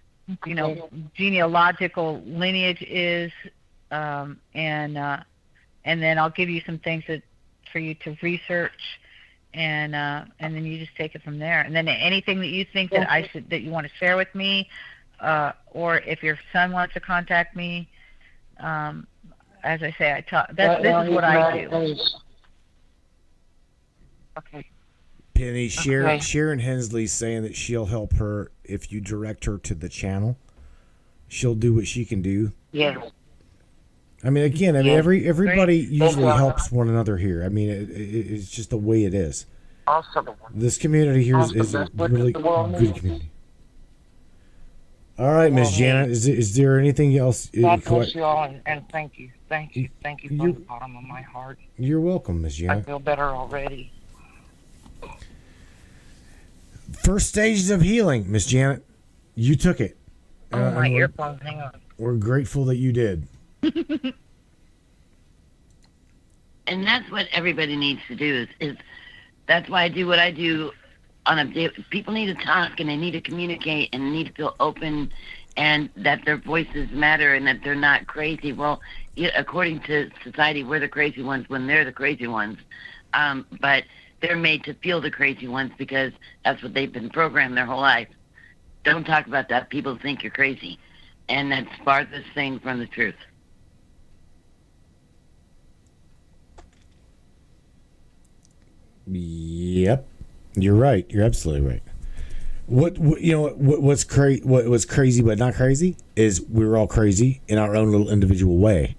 genealogical lineage is, and then I'll give you some things for you to research, and then you just take it from there. And then anything that you think that you want to share with me, or if your son wants to contact me, as I say, this is what I do. Okay. Penny, Sharon Hensley's saying that she'll help her if you direct her to the channel. She'll do what she can do. Yeah. I mean, again, everybody usually helps one another here. I mean, it's just the way it is. Awesome. This community here is a really good community. All right, Miss Janet, is there anything else? God bless you all, and thank you from the bottom of my heart. You're welcome, Miss Janet. I feel better already. First stages of healing, Miss Janet. You took it. My earphones, hang on. We're grateful that you did. And that's what everybody needs to do is that's why I do what I do people need to talk and they need to communicate and need to feel open and that their voices matter and that they're not crazy. Well, according to society, we're the crazy ones when they're the crazy ones. But they're made to feel the crazy ones because that's what they've been programmed their whole life. Don't talk about that. People think you're crazy. And that's farthest thing from the truth. Yep. You're right. You're absolutely right. What's crazy but not crazy is we're all crazy in our own little individual way.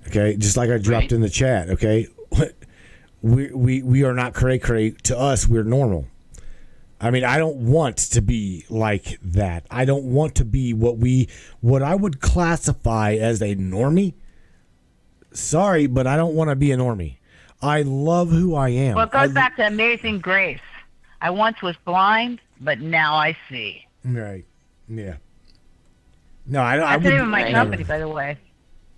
Okay, just like I dropped in the chat. Okay, we are not cray. To us, we're normal. I mean, I don't want to be like that. I don't want to be what I would classify as a normie. Sorry, but I don't want to be a normie. I love who I am. Well, it goes back to Amazing Grace. I once was blind, but now I see. Right. Yeah. No, I don't. That's the name of my company, by the way.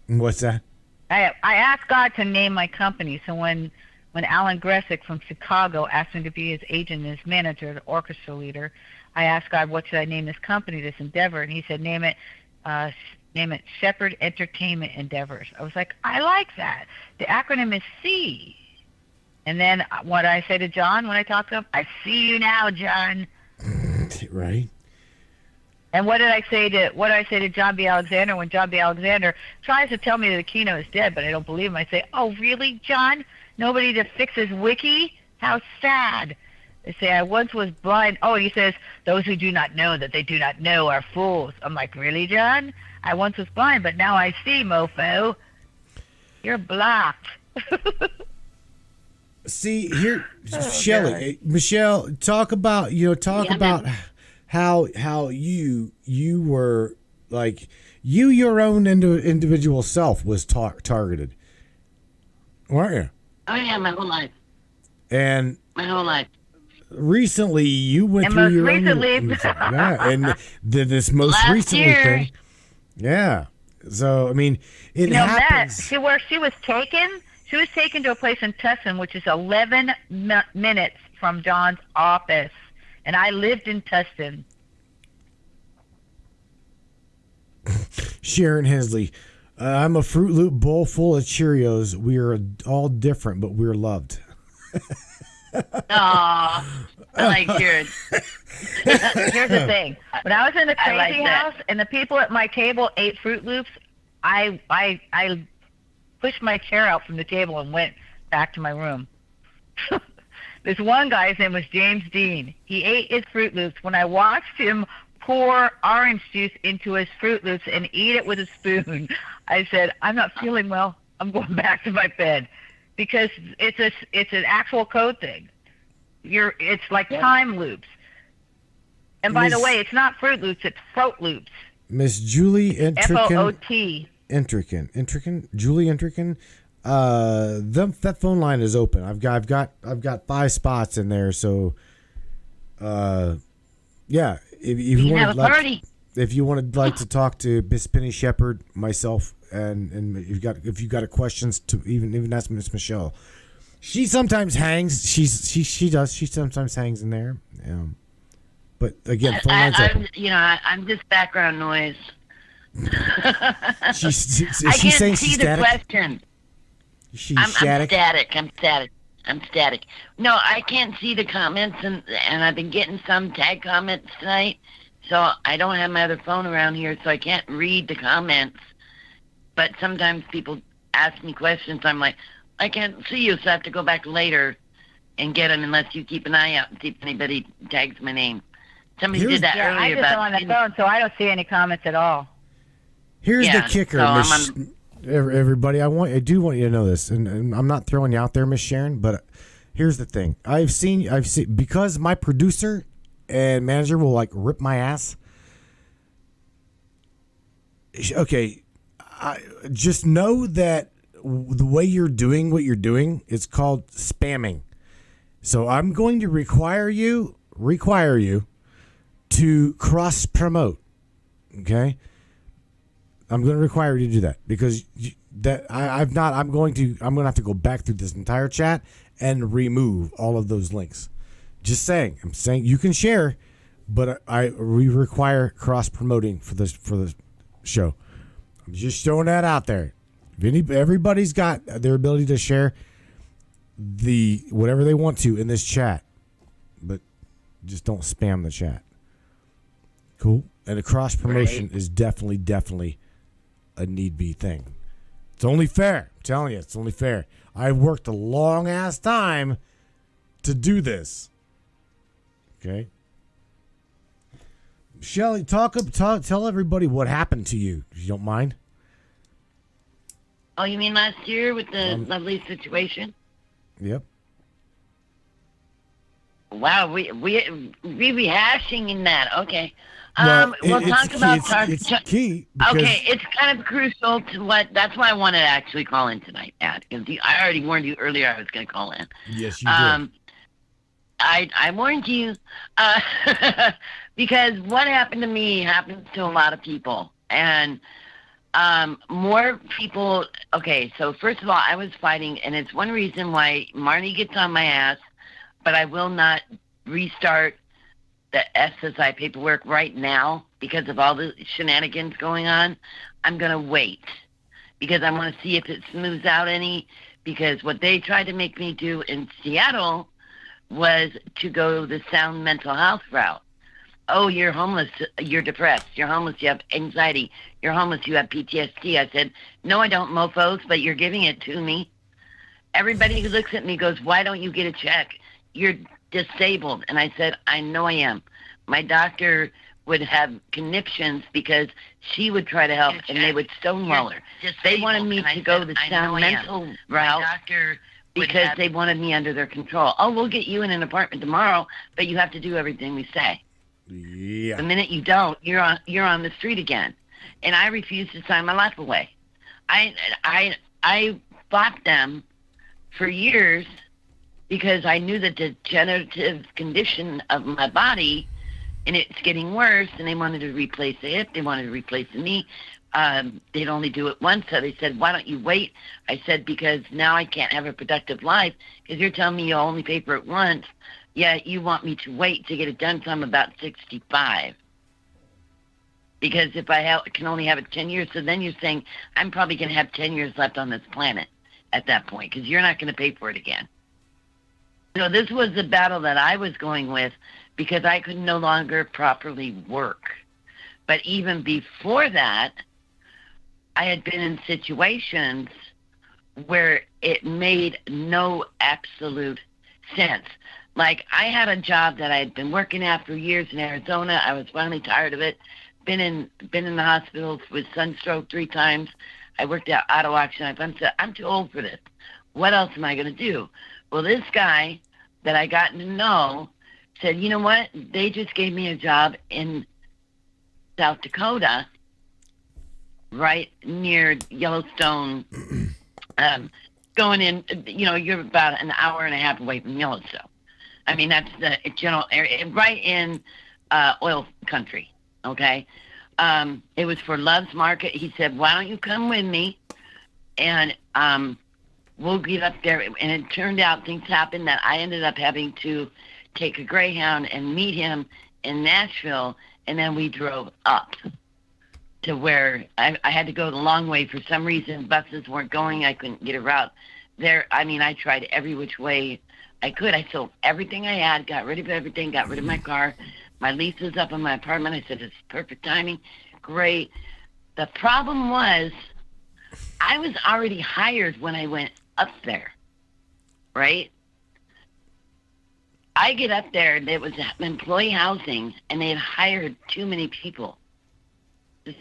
What's that? I asked God to name my company. So when Alan Gressick from Chicago asked me to be his agent and his manager, the orchestra leader, I asked God, what should I name this company, this endeavor? And he said, name it Shepard Entertainment Endeavors. I was like, I like that. The acronym is C. And then what I say to John when I talk to him, I see you now, John. Right. And what did I say to John B. Alexander when John B. Alexander tries to tell me that Aquino is dead, but I don't believe him? I say, oh, really, John? Nobody to fix his wiki? How sad. They say, I once was blind. Oh, he says, those who do not know that they do not know are fools. I'm like, really, John? I once was blind, but now I see, mofo. You're blocked. See here, Shelley, Michelle, talk about how you were like your own individual self was targeted, weren't you? Oh yeah, my whole life. And my whole life. Recently, you went through your own. Yeah, and this most recently thing. Yeah. So I mean, it happens. Where she was taken. She was taken to a place in Tustin, which is 11 minutes from John's office, and I lived in Tustin. Sharon Hensley, I'm a Fruit Loop bowl full of Cheerios. We are all different, but we're loved. Aw, I like Sharon. Here's the thing. When I was in the crazy house and the people at my table ate Fruit Loops, I pushed my chair out from the table and went back to my room. This one guy, his name was James Dean. He ate his Fruit Loops. When I watched him pour orange juice into his Fruit Loops and eat it with a spoon, I said, I'm not feeling well. I'm going back to my bed. Because it's an actual code thing. It's like time loops. And by the way, it's not Fruit Loops, it's Fruit Loops. Miss Julie Entrican. F-O-O-T. Entrican. Julie Entrican. That phone line is open. I've got 5 spots in there. So, yeah. If you have a party. If you wanted like to talk to Miss Penny Shepard, myself, and if you got questions to even ask Miss Michelle, she sometimes hangs. She sometimes hangs in there. But again, phone lines open. I'm just background noise. I can't see the question. I'm static. I'm static. No, I can't see the comments, and I've been getting some tag comments tonight, so I don't have my other phone around here, so I can't read the comments. But sometimes people ask me questions. I'm like, I can't see you, so I have to go back later and get them unless you keep an eye out and see if anybody tags my name. Somebody did that earlier. I just am on the phone, so I don't see any comments at all. Here's the kicker, everybody. I do want you to know this, and I'm not throwing you out there, Miss Sharon, but here's the thing. I've seen because my producer and manager will like rip my ass. Okay, just know that the way you're doing what you're doing, it's called spamming. So I'm going to require you to cross promote. Okay. I'm going to require you to do that because I'm going to have to go back through this entire chat and remove all of those links Just saying. I'm saying you can share, but we require cross promoting for this show. I'm just throwing that out there. If everybody's got their ability to share whatever they want to in this chat, but just don't spam the chat. Cool. And a cross promotion is definitely a need be thing. It's only fair. I'm telling you, it's only fair. I've worked a long ass time to do this. Okay. Shelly, tell everybody what happened to you, if you don't mind. Oh, you mean last year with the lovely situation? Yep. Wow, we rehashing in that. Okay. We'll talk about it's key. Okay, it's kind of crucial to what. That's why I wanted to actually call in tonight, Dad. Because I already warned you earlier I was going to call in. Yes, you did. I warned you because what happened to me happens to a lot of people, and more people. Okay, so first of all, I was fighting, and it's one reason why Marnie gets on my ass, but I will not restart the SSI paperwork right now because of all the shenanigans going on. I'm going to wait because I want to see if it smooths out any, because what they tried to make me do in Seattle was to go the sound mental health route. Oh, you're homeless, you're depressed, you're homeless, you have anxiety, you're homeless, you have PTSD. I said, no, I don't, mofos, but you're giving it to me. Everybody who looks at me goes, why don't you get a check? You're disabled. And I said, I know I am. My doctor would have conniptions because she would try to help and they would stonewall her. They wanted me to go the sound mental route because they wanted me under their control. Oh, we'll get you in an apartment tomorrow, but you have to do everything we say. Yeah. The minute you don't, you're on the street again. And I refuse to sign my life away. I fought them for years because I knew the degenerative condition of my body, and it's getting worse, and they wanted to replace the hip, they wanted to replace the knee. They'd only do it once, so they said, why don't you wait? I said, because now I can't have a productive life, because you're telling me you'll only pay for it once, yet you want me to wait to get it done till I'm about 65. Because if I can only have it 10 years, so then you're saying I'm probably going to have 10 years left on this planet at that point, because you're not going to pay for it again. So this was the battle that I was going with because I could no longer properly work. But even before that, I had been in situations where it made no absolute sense. Like, I had a job that I had been working at for years in Arizona. I was finally tired of it. Been in the hospital with sunstroke 3 times. I worked at auto auction. I said, I'm too old for this. What else am I going to do? Well, this guy that I got to know said, you know what? They just gave me a job in South Dakota, right near Yellowstone, going in, you're about an hour and a half away from Yellowstone. I mean, that's the general area, right in oil country, okay? It was for Love's Market. He said, why don't you come with me, and we'll get up there. And it turned out things happened that I ended up having to take a Greyhound and meet him in Nashville, and then we drove up to where I had to go the long way. For some reason, buses weren't going. I couldn't get a route there. I mean, I tried every which way I could. I sold everything I had, got rid of everything, got rid of my car. My lease was up on my apartment. I said, it's perfect timing. Great. The problem was I was already hired when I went up there, right? I get up there, and it was employee housing, and they had hired too many people.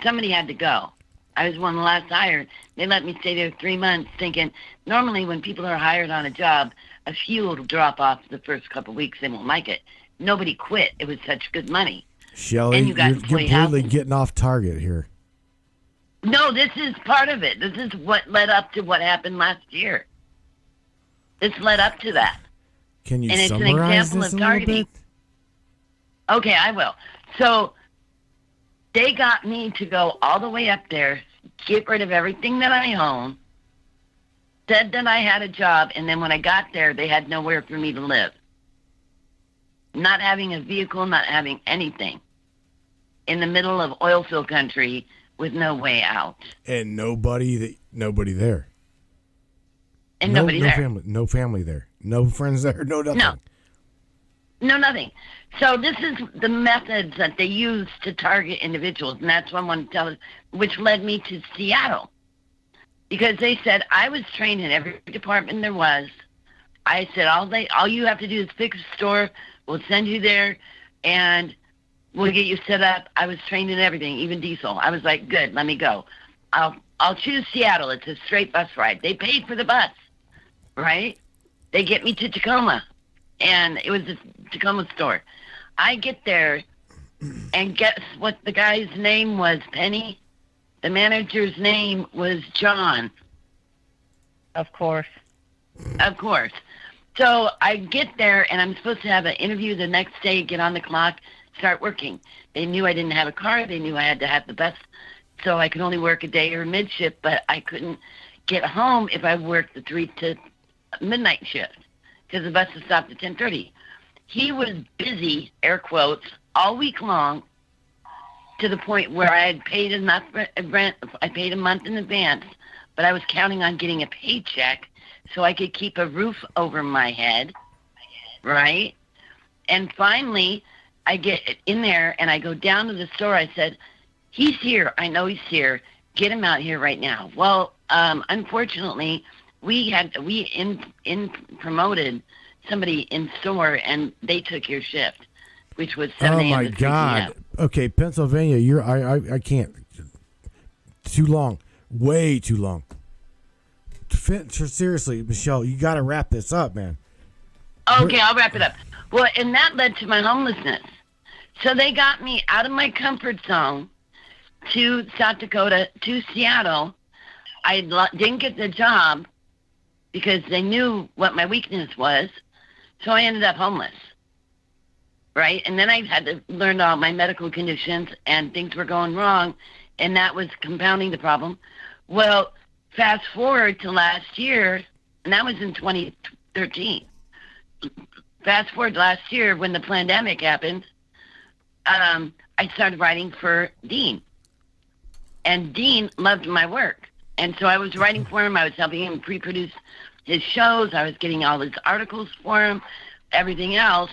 Somebody had to go. I was one of the last hired. They let me stay there 3 months, thinking normally when people are hired on a job, a few will drop off the first couple of weeks. They won't like it. Nobody quit. It was such good money. Shelley, and you got you're completely getting off target here. No, this is part of it. This is what led up to what happened last year. This led up to that. Can you and it's an summarize example this of a little targeting. bit? Okay, I will. So they got me to go all the way up there, get rid of everything that I own, said that I had a job, and then when I got there, they had nowhere for me to live. not having a vehicle, not having anything, in the middle of oil field country with no way out. And nobody there. And nobody there. No family there. No friends there. No nothing. No, nothing. So this is the methods that they use to target individuals, and that's what I want to tell you, which led me to Seattle. Because they said, I was trained in every department there was. I said, all you have to do is fix a store, we'll send you there, and we'll get you set up. I was trained in everything, even diesel. I was like, good, let me go. I'll choose Seattle. It's a straight bus ride. They paid for the bus, right? They get me to Tacoma, and it was a Tacoma store. I get there, and guess what the guy's name was, Penny? The manager's name was John. Of course. Of course. So I get there, and I'm supposed to have an interview the next day, get on the clock, start working. They knew I didn't have a car. They knew I had to have the bus, so I could only work a day or mid-shift, but I couldn't get home if I worked the 3 to midnight shift because the bus was stopped at 10:30. He was busy, air quotes, all week long to the point where I had paid enough rent. I paid a month in advance, but I was counting on getting a paycheck so I could keep a roof over my head, right? And finally, I get in there, and I go down to the store. I said, he's here. I know he's here. Get him out here right now. Well, unfortunately, we promoted somebody in store, and they took your shift, which was 7 a.m. Oh, my to 3 God. p.m. Okay, Pennsylvania, I can't. Too long. Way too long. Seriously, Michelle, you got to wrap this up, man. Okay, I'll wrap it up. Well, and that led to my homelessness. So they got me out of my comfort zone to South Dakota, to Seattle. I didn't get the job because they knew what my weakness was. So I ended up homeless, right? And then I had to learn all my medical conditions, and things were going wrong, and that was compounding the problem. Well, fast forward to last year, and that was in 2013. Fast forward last year when the pandemic happened, I started writing for Dean. And Dean loved my work. And so I was writing for him. I was helping him pre-produce his shows. I was getting all his articles for him, everything else.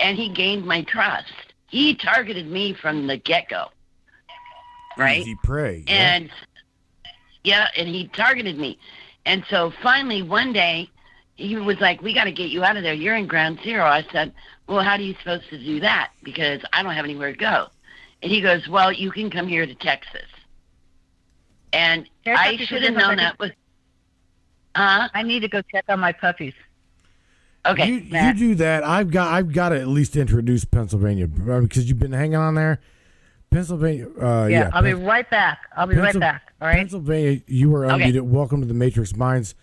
And he gained my trust. He targeted me from the get-go. Right? Easy prey. And, and he targeted me. And so finally one day, he was like, we got to get you out of there. You're in ground zero. I said, well, how are you supposed to do that? Because I don't have anywhere to go. And he goes, well, you can come here to Texas. And I should have known that was... I need to go check on my puppies. Okay. You do that. I've got to at least introduce Pennsylvania because you've been hanging on there. Pennsylvania. I'll be right back. All right. Pennsylvania, you are unmuted. Okay. Welcome to the Matrix Minds.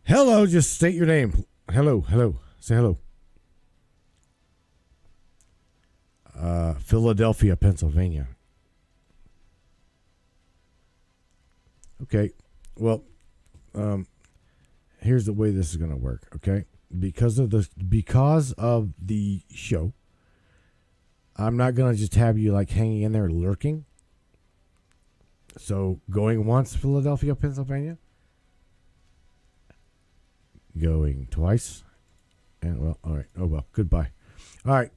Hello, just state your name. Hello. Say hello. Philadelphia, Pennsylvania. Okay. Well, here's the way this is going to work, okay? Because of the show, I'm not going to just have you like hanging in there lurking. So, going once, Philadelphia, Pennsylvania. Going twice. And well, all right. Oh well, goodbye. All right.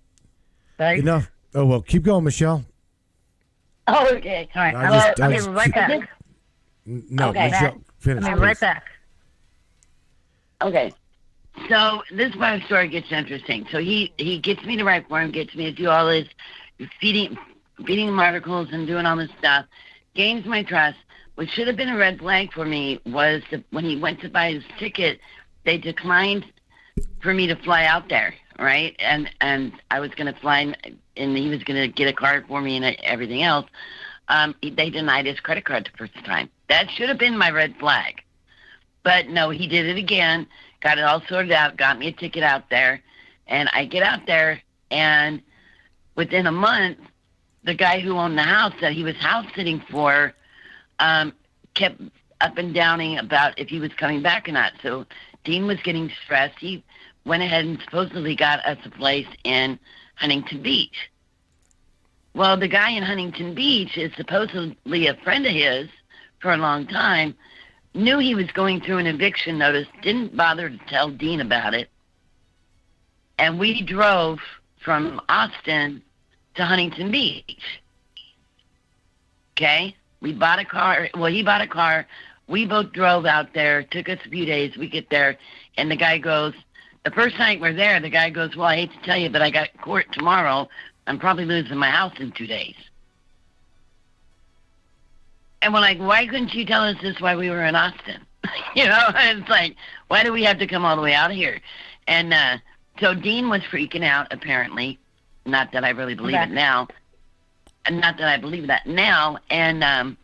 Thanks. Enough. Oh well, keep going, Michelle. Oh, okay. All right. I'll be right back. No, Okay. Michelle, finish. I'll be right back. Okay. So this is where the story gets interesting. So he gets me to write for him, gets me to do all this feeding him articles and doing all this stuff, gains my trust. What should have been a red flag for me was when he went to buy his ticket, they declined for me to fly out there, right? And I was going to fly, and he was going to get a card for me and everything else. They denied his credit card the first time. That should have been my red flag. But no, he did it again, got it all sorted out, got me a ticket out there, and I get out there, and within a month, the guy who owned the house that he was house sitting for kept up and downing about if he was coming back or not. So Dean was getting stressed. He went ahead and supposedly got us a place in Huntington Beach. Well, the guy in Huntington Beach is supposedly a friend of his for a long time, knew he was going through an eviction notice, didn't bother to tell Dean about it, and we drove from Austin to Huntington Beach. Okay? We bought a car. Well, he bought a car. We both drove out there. Took us a few days. We get there, and the guy goes, the first night we're there, the guy goes, well, I hate to tell you, but I got court tomorrow. I'm probably losing my house in 2 days. And we're like, why couldn't you tell us this while we were in Austin? It's like, why do we have to come all the way out here? And so Dean was freaking out, apparently. Not that I really believe it now. And not that I believe that now. And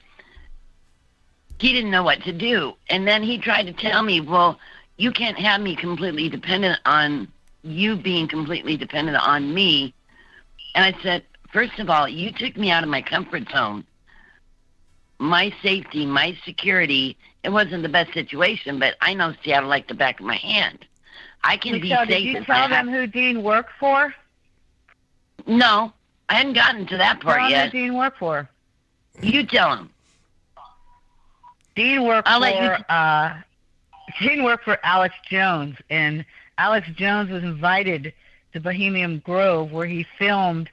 he didn't know what to do. And then he tried to tell me, well, you can't have me completely dependent on you being completely dependent on me. And I said, first of all, you took me out of my comfort zone. My safety, my security, it wasn't the best situation, but I know Seattle like the back of my hand. I can be safe. Did you tell them who Dean worked for? No, I hadn't gotten to that part yet. Who Dean worked for? You tell him. Dean worked for Alex Jones, and Alex Jones was invited to Bohemian Grove, where he filmed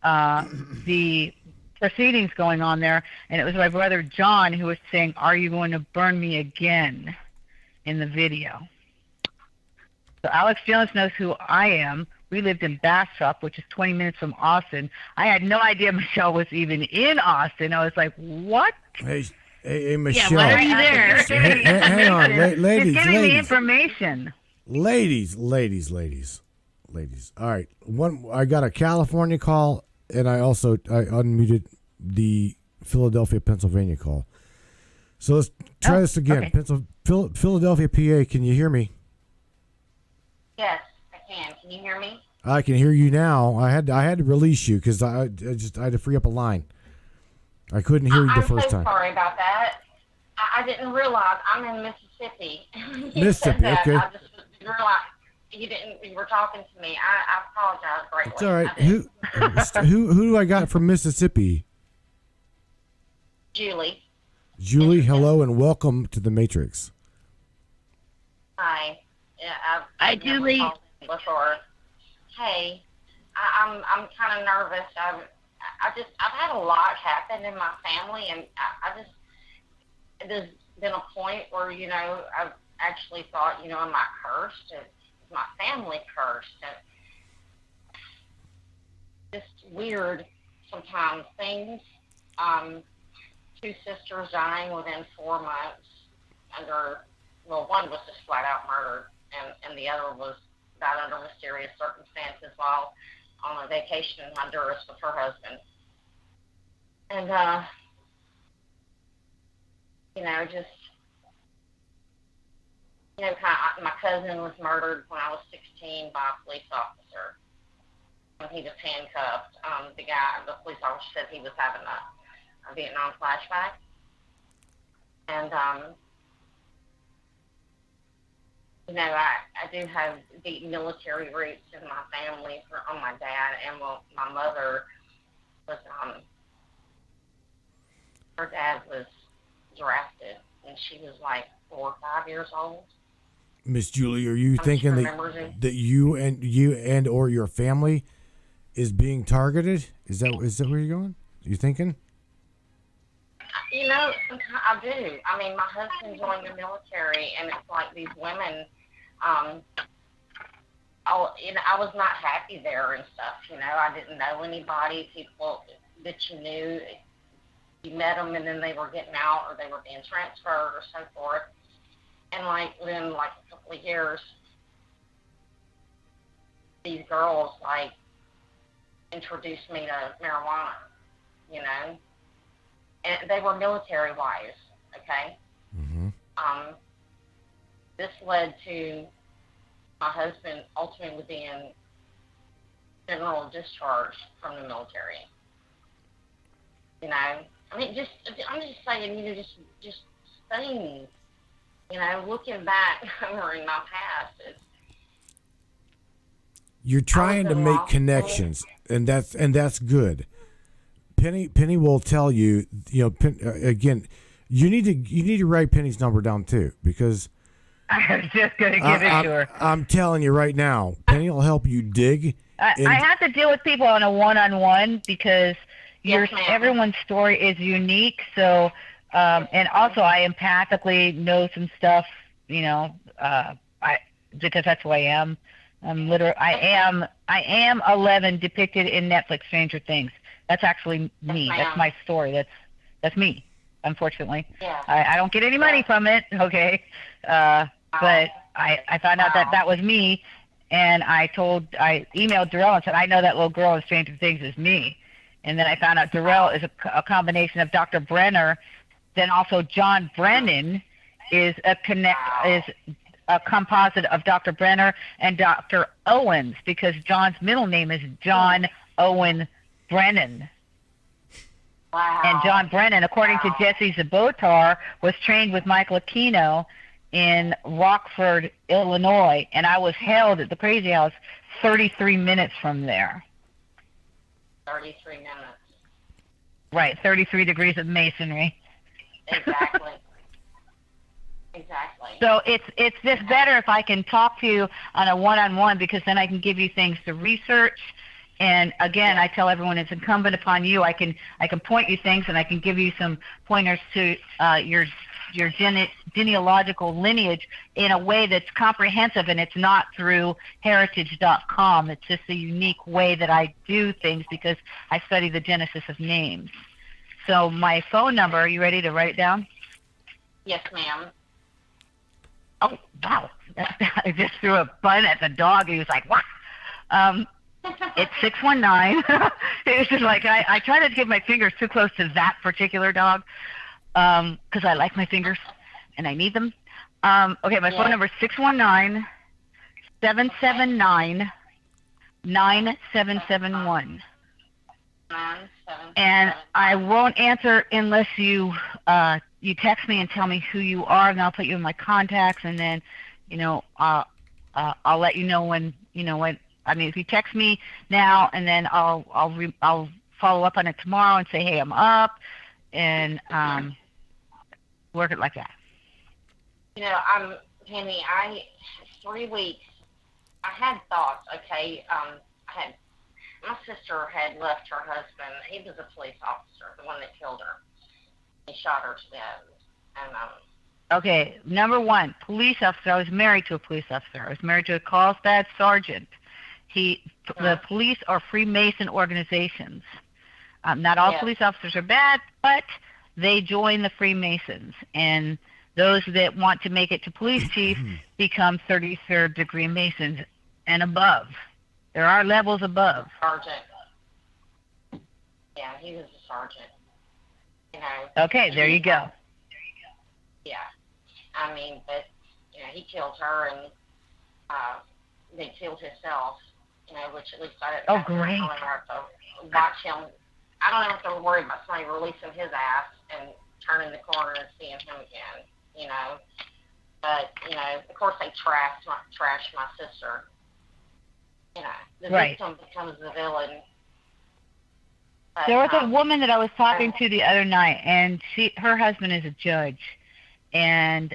the proceedings going on there, and it was my brother John who was saying, "Are you going to burn me again?" in the video. So Alex Jones knows who I am. We lived in Bastrop, which is 20 minutes from Austin. I had no idea Michelle was even in Austin. I was like, what? Hey, Michelle. Yeah, why are you there? Hang on, ladies. She's giving me information. Ladies. All right. I got a California call, and I unmuted the Philadelphia, Pennsylvania call. So let's try this again. Okay. Philadelphia, PA. Can you hear me? Yes, I can. Can you hear me? I can hear you now. I had to release you because I had to free up a line. I couldn't hear you the first time. I'm so sorry about that. I didn't realize I'm in Mississippi. Mississippi, okay. I just realized you were talking to me. I apologize greatly. It's all right. Who do I got from Mississippi? Julie. Julie, hello and welcome to the Matrix. Hi. Yeah, Hi, Julie. Before. Hey, I'm kind of nervous. I've had a lot happen in my family, and there's been a point where I've actually thought, am I cursed? Is my family cursed? And just weird sometimes things. 2 sisters dying within 4 months one was just flat out murdered, and the other died under mysterious circumstances while on a vacation in Honduras with her husband. And, my cousin was murdered when I was 16 by a police officer. When he was handcuffed, the police officer said he was having a Vietnam flashback. And, I do have deep military roots in my family on my dad, and my mother was, her dad was drafted, and she was like 4 or 5 years old. Miss Julie, are you thinking that you and or your family is being targeted? Is that where you're going? Are you thinking? I do. I mean, my husband joined the military, and it's like these women. I was not happy there and stuff. I didn't know anybody. People that you knew, you met them, and then they were getting out, or they were being transferred, or so forth. And within a couple of years, these girls introduced me to marijuana. And they were military wives, okay? Mm-hmm. This led to my husband ultimately being general discharged from the military. I'm just saying, just things, looking back over in my past, You're trying to make connections, and that's good. Penny will tell you. Again, you need to write Penny's number down too, because I was just going to give it to her. I'm telling you right now, Penny will help you dig. I have to deal with people on a one-on-one because everyone's story is unique. So, and also I empathically know some stuff, because that's who I am. I am 11 depicted in Netflix Stranger Things. That's actually me. That's my story. That's me, unfortunately. Yeah. I don't get any money from it, okay? But I found out that was me, and I emailed Darrell and said, I know that little girl in Stranger Things is me. And then I found out Darrell is a combination of Dr. Brenner, then also John Brennan is a composite of Dr. Brenner and Dr. Owens, because John's middle name is John Owen Brennan. Wow. And John Brennan, according to Jesse Zabotar, was trained with Michael Aquino in Rockford, Illinois, and I was held at the Crazy House 33 minutes from there. 33 minutes. Right, 33 degrees of masonry. Exactly. Exactly. So it's just better if I can talk to you on a one-on-one, because then I can give you things to research. And again, I tell everyone it's incumbent upon you. I can point you things, and I can give you some pointers to your genealogical lineage in a way that's comprehensive, and it's not through heritage.com. It's just a unique way that I do things because I study the genesis of names. So my phone number, are you ready to write it down? Yes, ma'am. Oh, wow. I just threw a bun at the dog. He was like, what? It's 619. It was just like, I try to give my fingers too close to that particular dog because I like my fingers and I need them. Okay, my phone number is 619-779-9771. And I won't answer unless you text me and tell me who you are, and I'll put you in my contacts, and then I'll let you know when I mean, if you text me now, and then I'll follow up on it tomorrow and say, hey, I'm up, and work it like that. Penny, 3 weeks, I had thoughts, okay, my sister had left her husband. He was a police officer, the one that killed her. He shot her to death. And okay, number one, police officer. I was married to a police officer. I was married to a Carlsbad sergeant. The police are Freemason organizations. Not all police officers are bad, but they join the Freemasons. And those that want to make it to police chief become 33rd degree Masons and above. There are levels above. Sergeant. Yeah, he was a sergeant. Okay, there you go. Yeah. I mean, but, he killed her and then killed himself, which at least I didn't have great. to watch him. I don't have to worry about somebody releasing his ass and turning the corner and seeing him again, But, of course they trash my sister. The victim becomes the villain. But, there was a woman that I was talking to the other night, and her husband is a judge, and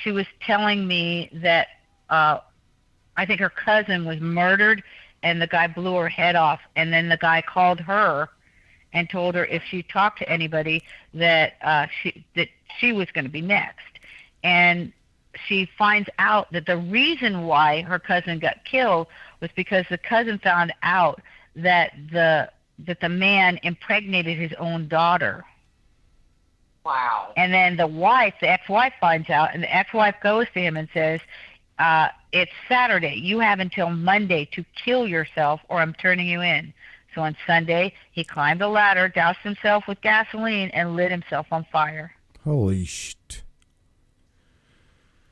she was telling me that I think her cousin was murdered, and the guy blew her head off, and then the guy called her and told her if she talked to anybody that she was going to be next, and she finds out that the reason why her cousin got killed was because the cousin found out that the man impregnated his own daughter. Wow. And then the ex-wife finds out, and the ex-wife goes to him and says, it's Saturday. You have until Monday to kill yourself or I'm turning you in. So on Sunday, he climbed a ladder, doused himself with gasoline, and lit himself on fire. Holy shit.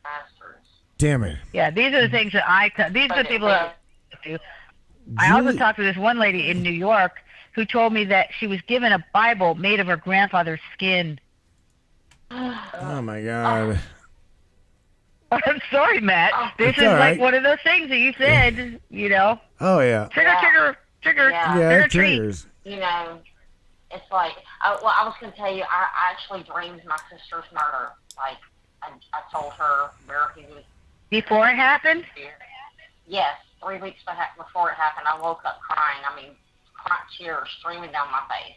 Bastards. Damn it. Yeah, these are the things that these are the people that I do. I also talked to this one lady in New York who told me that she was given a Bible made of her grandfather's skin. Oh my God. I'm sorry, Matt. This It's is all like right. one of those things that you said, you know. Oh yeah. Trigger. Yeah. Yeah, Trigger it treat. triggers. You know, it's like, well, I was going to tell you, I actually dreamed my sister's murder. Like, I told her where he was. Before it happened? Yes, 3 weeks before it happened, I woke up crying. I mean, tears streaming down my face.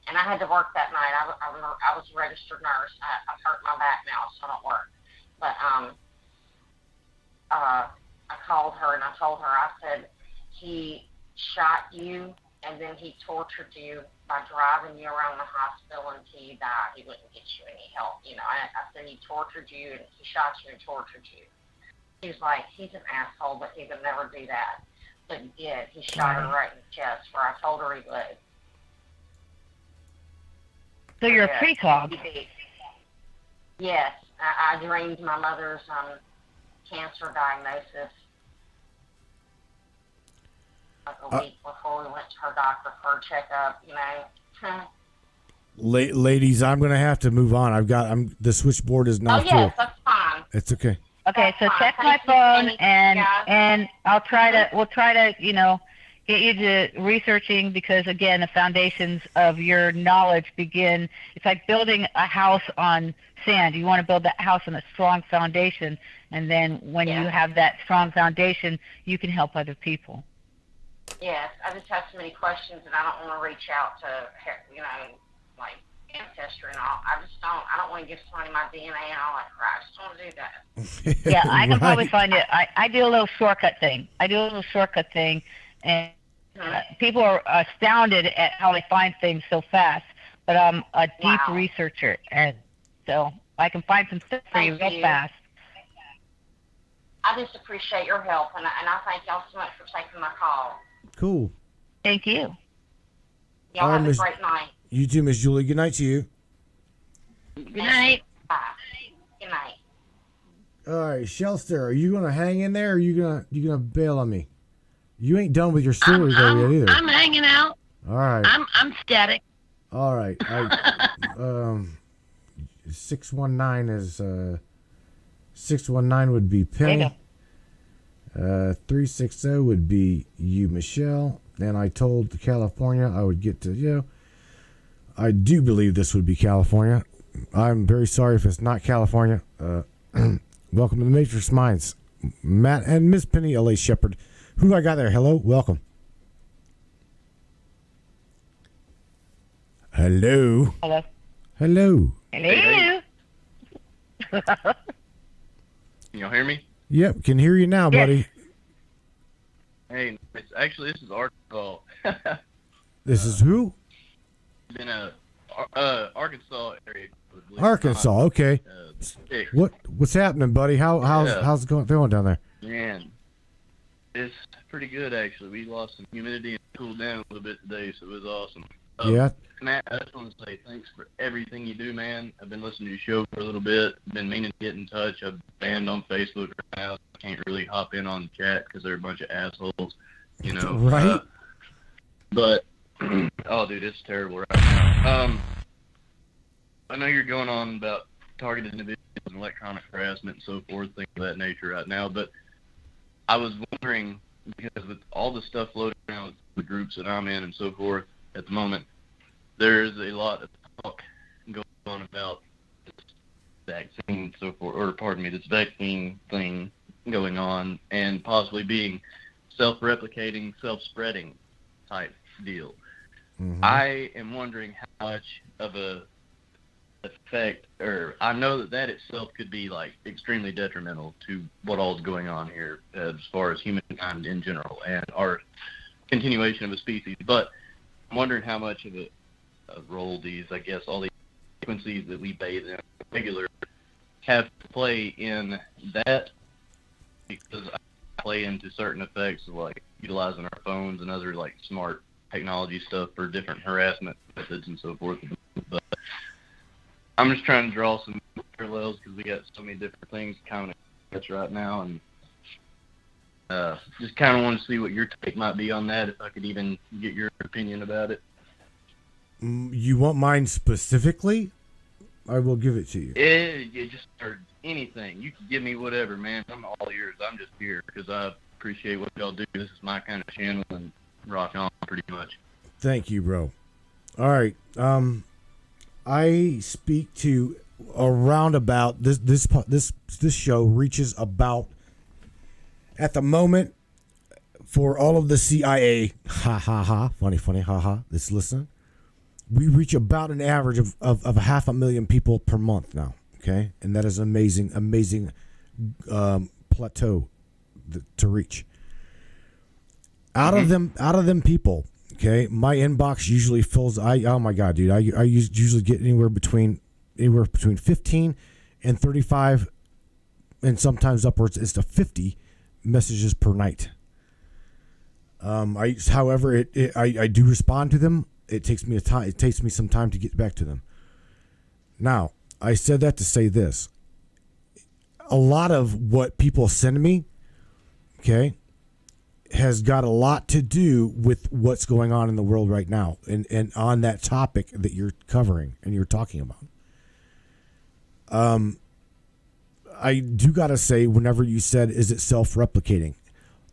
And I had to work that night. I was a registered nurse. I hurt my back now, so I don't work. But I called her and I told her, I said, he shot you and then he tortured you by driving you around the hospital until you died. He wouldn't get you any help. You know, I said he tortured you and he shot you and tortured you. He was like, he's an asshole, but he would never do that. But he did. He shot her right in the chest where I told her he would. So you're a precog. Yes. I dreamed my mother's cancer diagnosis like a week before we went to her doctor for a checkup, you know. Ladies, I'm gonna have to move on. The switchboard is now Oh, full. yes, that's fine. It's okay. Okay, so That's check fine. my Thank you, phone Penny. and Yeah. we'll try to, you know, get you to researching because again, the foundations of your knowledge begin. It's like building a house on sand. You want to build that house on a strong foundation, and then when you have that strong foundation, you can help other people. Yes, I just have so many questions, and I don't want to reach out to, you know, like ancestry and all. I don't want to give somebody my DNA and all that crap. I just don't want to do that. Yeah, I can probably Right. find it. I do a little shortcut thing. And people are astounded at how I find things so fast. But I'm a deep Wow. researcher, and so I can find some stuff for you Thank real you. fast. I just appreciate your help, and I thank y'all so much for taking my call. Cool. Thank you. Y'all have a Miss- great night. You too, Miss Julie. Good night to you. Good night. Bye. Good night. All right, Shelster, are you gonna hang in there, or you gonna bail on me? You ain't done with your story though yet either. I'm hanging out. All right. I'm static. All right. 619 is 619 would be Penny. 360 would be you, Michelle. And I told California I would get to you. I do believe this would be California. I'm very sorry if it's not California. Welcome to the Matrix Minds, Matt and Miss Penny L.A Shepard. Who I got there? Hello, welcome. Hello. Hello. Hello. Hello. Can y'all hear me? Yep, can hear you now, Yes. buddy. Hey, this is Arkansas. This is who? In a Arkansas area. Arkansas. Okay. Sick. What's happening, buddy? How's it going down there? Man, it's pretty good actually. We lost some humidity and cooled down a little bit today, so it was awesome. Yeah. Matt, I just want to say thanks for everything you do, man. I've been listening to your show for a little bit. Been meaning to get in touch. I've banned on Facebook right now. I can't really hop in on the chat because they're a bunch of assholes, you know. Right. But oh, dude, it's terrible right now. I know you're going on about targeted individuals and electronic harassment and so forth, things of that nature right now. But I was wondering, because with all the stuff floating around with the groups that I'm in and so forth at the moment, there's a lot of talk going on about this vaccine, so forth, or pardon me, this vaccine thing going on, and possibly being self-replicating, self-spreading type deal. Mm-hmm. I am wondering how much of a effect, or I know that itself could be like extremely detrimental to what all's going on here as far as humankind in general and our continuation of a species. But I'm wondering how much of a role these, I guess, all these frequencies that we bathe in regular have to play in that, because I play into certain effects of like utilizing our phones and other like smart technology stuff for different harassment methods and so forth. But I'm just trying to draw some parallels because we got so many different things kind of catch right now, and just kind of want to see what your take might be on that, if I could even get your opinion about it. You want mine specifically? I will give it to you. It just, or anything. You can give me whatever, man. I'm all ears. I'm just here because I appreciate what y'all do. This is my kind of channel, and rock on pretty much. Thank you, bro. All right. I speak to around about this show reaches about at the moment for all of the CIA. Ha ha ha. Funny ha ha. This listen. We reach about an average of 500,000 people per month now. Okay, and that is amazing plateau to reach. Out of them people, okay, my inbox usually fills. Oh my god, dude, I usually get anywhere between 15 and 35, and sometimes upwards is to 50 messages per night. However, I do respond to them. It takes me some time to get back to them. Now, I said that to say this. A lot of what people send me, okay, has got a lot to do with what's going on in the world right now and on that topic that you're covering and you're talking about. I do got to say, whenever you said, is it self-replicating?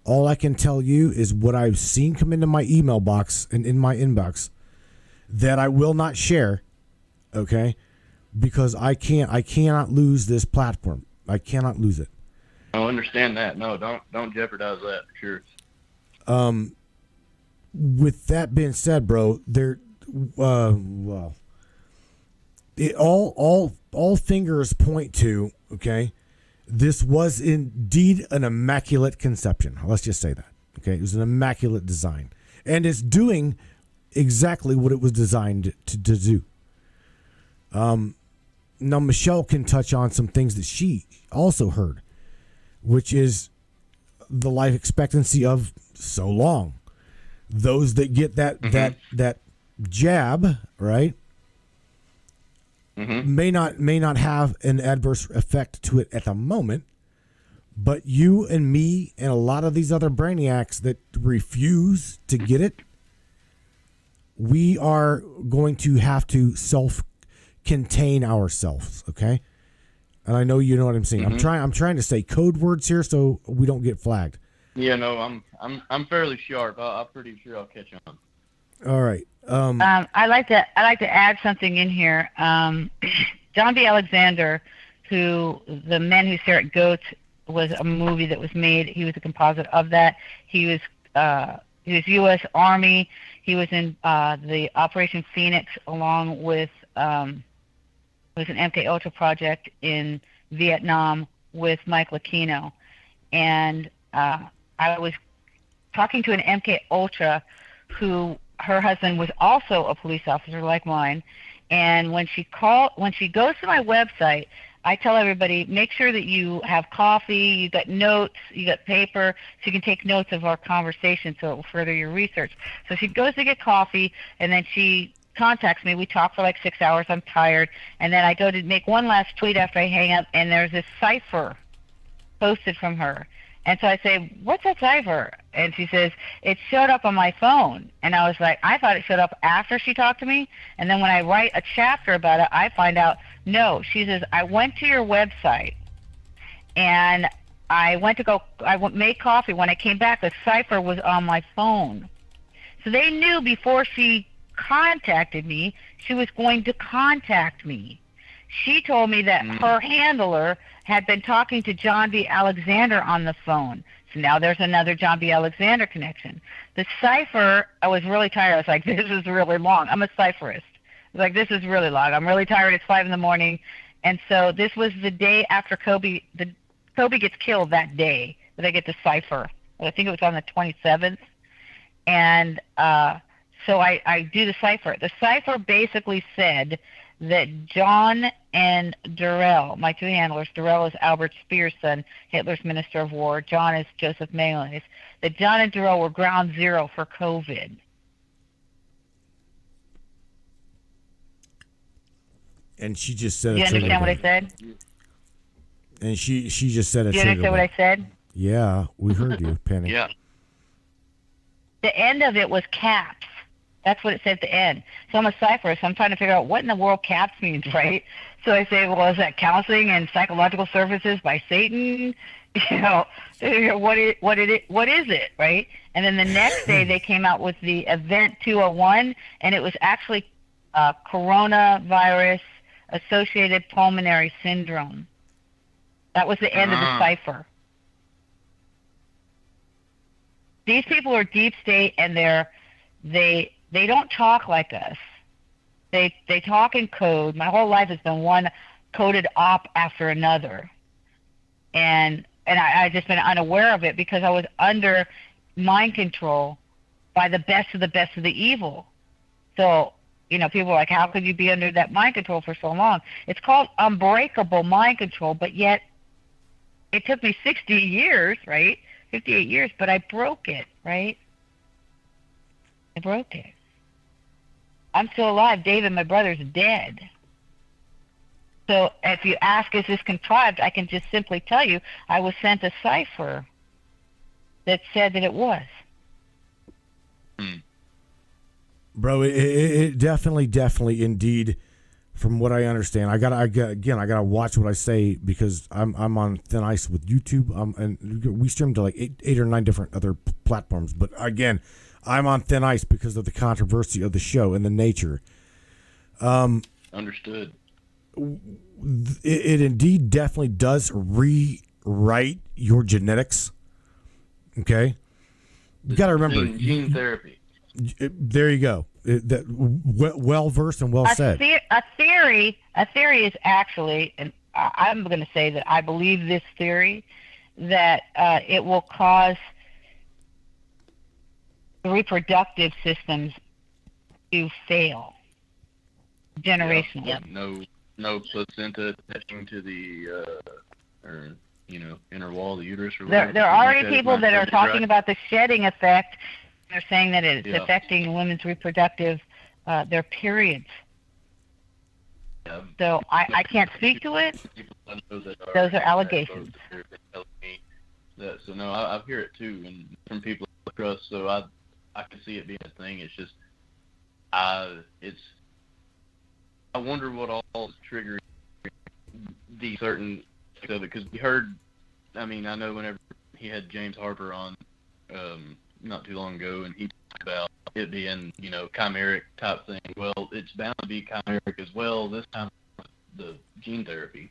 All I can tell you is what I've seen come into my email box and in my inbox that I will not share, okay? Because I cannot lose this platform. I cannot lose it. I understand that. No, don't jeopardize that for sure. With that being said, bro, all fingers point to, okay, this was indeed an immaculate conception. Let's just say that. Okay, it was an immaculate design, and it's doing exactly what it was designed to do. Now Michelle can touch on some things that she also heard, which is the life expectancy of so long. Those that get that jab, right, may not have an adverse effect to it at the moment, but you and me and a lot of these other brainiacs that refuse to get it, we are going to have to self-contain ourselves, okay? And I know you know what I'm saying. I'm trying to say code words here so we don't get flagged. Yeah, no, I'm fairly sharp. I'm pretty sure I'll catch on. All right. I like to add something in here. John B. Alexander, who The Men Who Stare at Goats was a movie that was made. He was a composite of that. He was U.S. Army. He was in the Operation Phoenix along with an MK Ultra project in Vietnam with Mike Lucchino. And I was talking to an MK Ultra who her husband was also a police officer like mine. And when she goes to my website, I tell everybody, make sure that you have coffee, you got notes, you got paper, so you can take notes of our conversation so it will further your research. So she goes to get coffee, and then she contacts me. We talk for like 6 hours. I'm tired. And then I go to make one last tweet after I hang up, and there's this cipher posted from her. And so I say, what's that cipher? And she says, it showed up on my phone. And I was like, I thought it showed up after she talked to me. And then when I write a chapter about it, I find out, no. She says, I went to your website, and I made coffee. When I came back, the cipher was on my phone. So they knew before she contacted me, she was going to contact me. She told me that her handler had been talking to John B. Alexander on the phone. So now there's another John B. Alexander connection. The cipher, I was really tired. I was like, this is really long. I'm a cipherist. I was like, this is really long. I'm really tired. It's 5 a.m. And so this was the day after Kobe gets killed that day that I get the cipher. I think it was on the 27th. And so I do the cipher. The cipher basically said that John and Durrell, my two handlers, Durrell is Albert Speer's son, Hitler's Minister of War. John is Joseph Mene's. That John and Durrell were ground zero for COVID. And she just said it. Do you understand what I said? And she just said it. Do you understand what I said? Yeah, we heard you, Penny. Yeah. The end of it was caps. That's what it said at the end. So I'm a cipherist. I'm trying to figure out what in the world CAPS means, right? So I say, well, is that counseling and psychological services by Satan? What is it, right? And then the next day they came out with the Event 201, and it was actually coronavirus associated pulmonary syndrome. That was the end of the cipher. These people are deep state, and they don't talk like us. They talk in code. My whole life has been one coded op after another, and I just been unaware of it because I was under mind control by the best of the evil. So, people are like, how could you be under that mind control for so long? It's called unbreakable mind control, but yet it took me 60 years, right? 58 years, but I broke it, right? I broke it. I'm still alive. David, my brother's dead. So if you ask, is this contrived, I can just simply tell you I was sent a cipher that said that it was. Bro, it definitely, indeed, from what I understand, I gotta watch what I say because I'm on thin ice with YouTube. And we stream to like eight or nine different other platforms. But again, I'm on thin ice because of the controversy of the show and the nature. Understood. It indeed definitely does rewrite your genetics. Okay, you got to remember gene therapy. There you go. Well versed and well said. A theory is actually, and I'm going to say that I believe this theory, that it will cause the reproductive systems to fail generationally. Yeah, no placenta attaching to the inner wall of the uterus. Or there are already people that are talking about the shedding effect. They're saying that it's affecting women's reproductive, their periods. Yeah. So I can't speak to it. Those are allegations. So no, I hear it too, and from people I trust. So I can see it being a thing. It's just, I wonder what all is triggering the certain of it, because we heard. I mean, I know whenever he had James Harper on not too long ago, and he talked about it being, chimeric type thing. Well, it's bound to be chimeric as well this time with the gene therapy.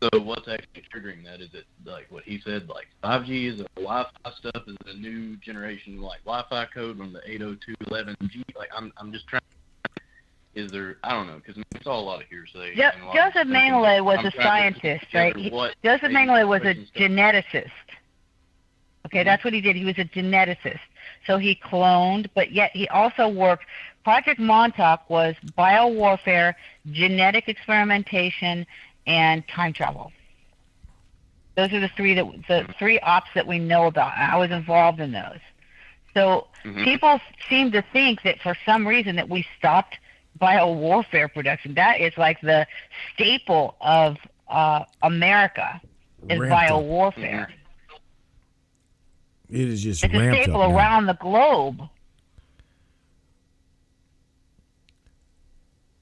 So what's actually triggering that? Is it like what he said, like 5G? Is it Wi-Fi stuff? Is it a new generation like Wi-Fi code from the 802.11g? Like I'm just trying. Is there? I don't know, because I saw a lot of hearsay. Joseph Mengele was a scientist, right? Joseph Mengele was a geneticist. Okay, that's what he did. He was a geneticist. So he cloned, but yet he also worked. Project Montauk was biowarfare, genetic experimentation, and time travel. Those are the three ops that we know about. I was involved in those. So people seem to think that for some reason that we stopped biowarfare production. That is like the staple of America is biowarfare. It is just it's a staple around the globe.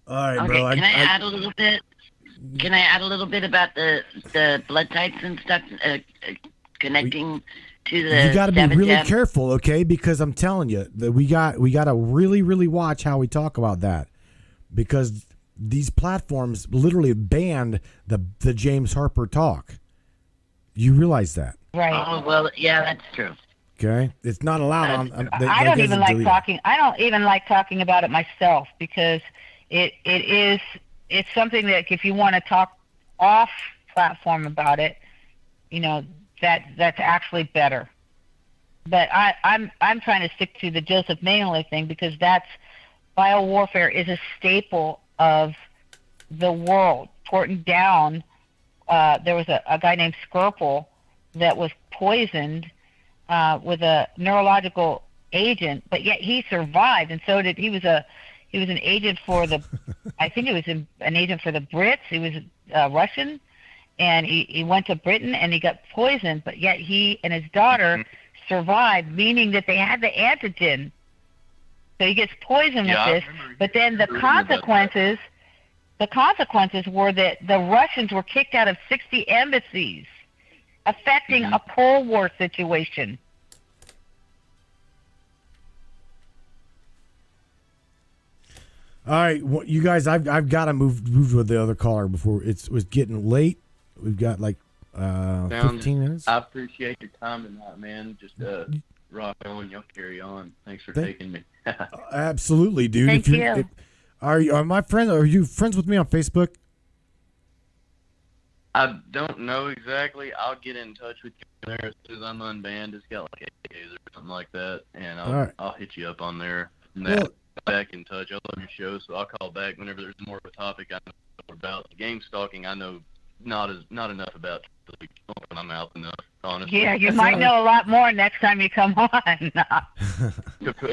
All right, okay, bro. Can I add a little bit? Can I add a little bit about the blood types and stuff connecting to the? You got to be really careful, okay? Because I'm telling you that we got to really, really watch how we talk about that, because these platforms literally banned the James Harper talk. You realize that? Right. Oh well, yeah, that's true. Okay, it's not allowed on. I don't even like talking. I don't even like talking about it myself because it's something that if you want to talk off platform about it, that's actually better. But I'm trying to stick to the Joseph Mengele thing because biowarfare is a staple of the world. Porton Down, there was a guy named Skirple that was poisoned with a neurological agent, but yet he survived, and so did he was an agent for the I think it was an agent for the Brits. He was Russian, and he went to Britain and he got poisoned, but yet he and his daughter survived, meaning that they had the antigen. So he gets poisoned Yeah, I with this. remember But then the reading about that. consequences were that the Russians were kicked out of 60 embassies, affecting Mhm. a Cold War situation. All right, well, you guys, I've got to move with the other caller before it was getting late. We've got like 15 minutes. I appreciate your time tonight, man. Just rock on, y'all carry on. Thanks for taking me. Absolutely, dude. Thank you. Are my friend? Are you friends with me on Facebook? I don't know exactly. I'll get in touch with you there as soon as I'm unbanned. It's got like 8 days or something like that, and I'll hit you up on there. And back in touch. I love your show, so I'll call back whenever there's more of a topic I know more about. Game stalking, I know not enough about to open my mouth enough, honestly. Yeah, you might know a lot more next time you come on.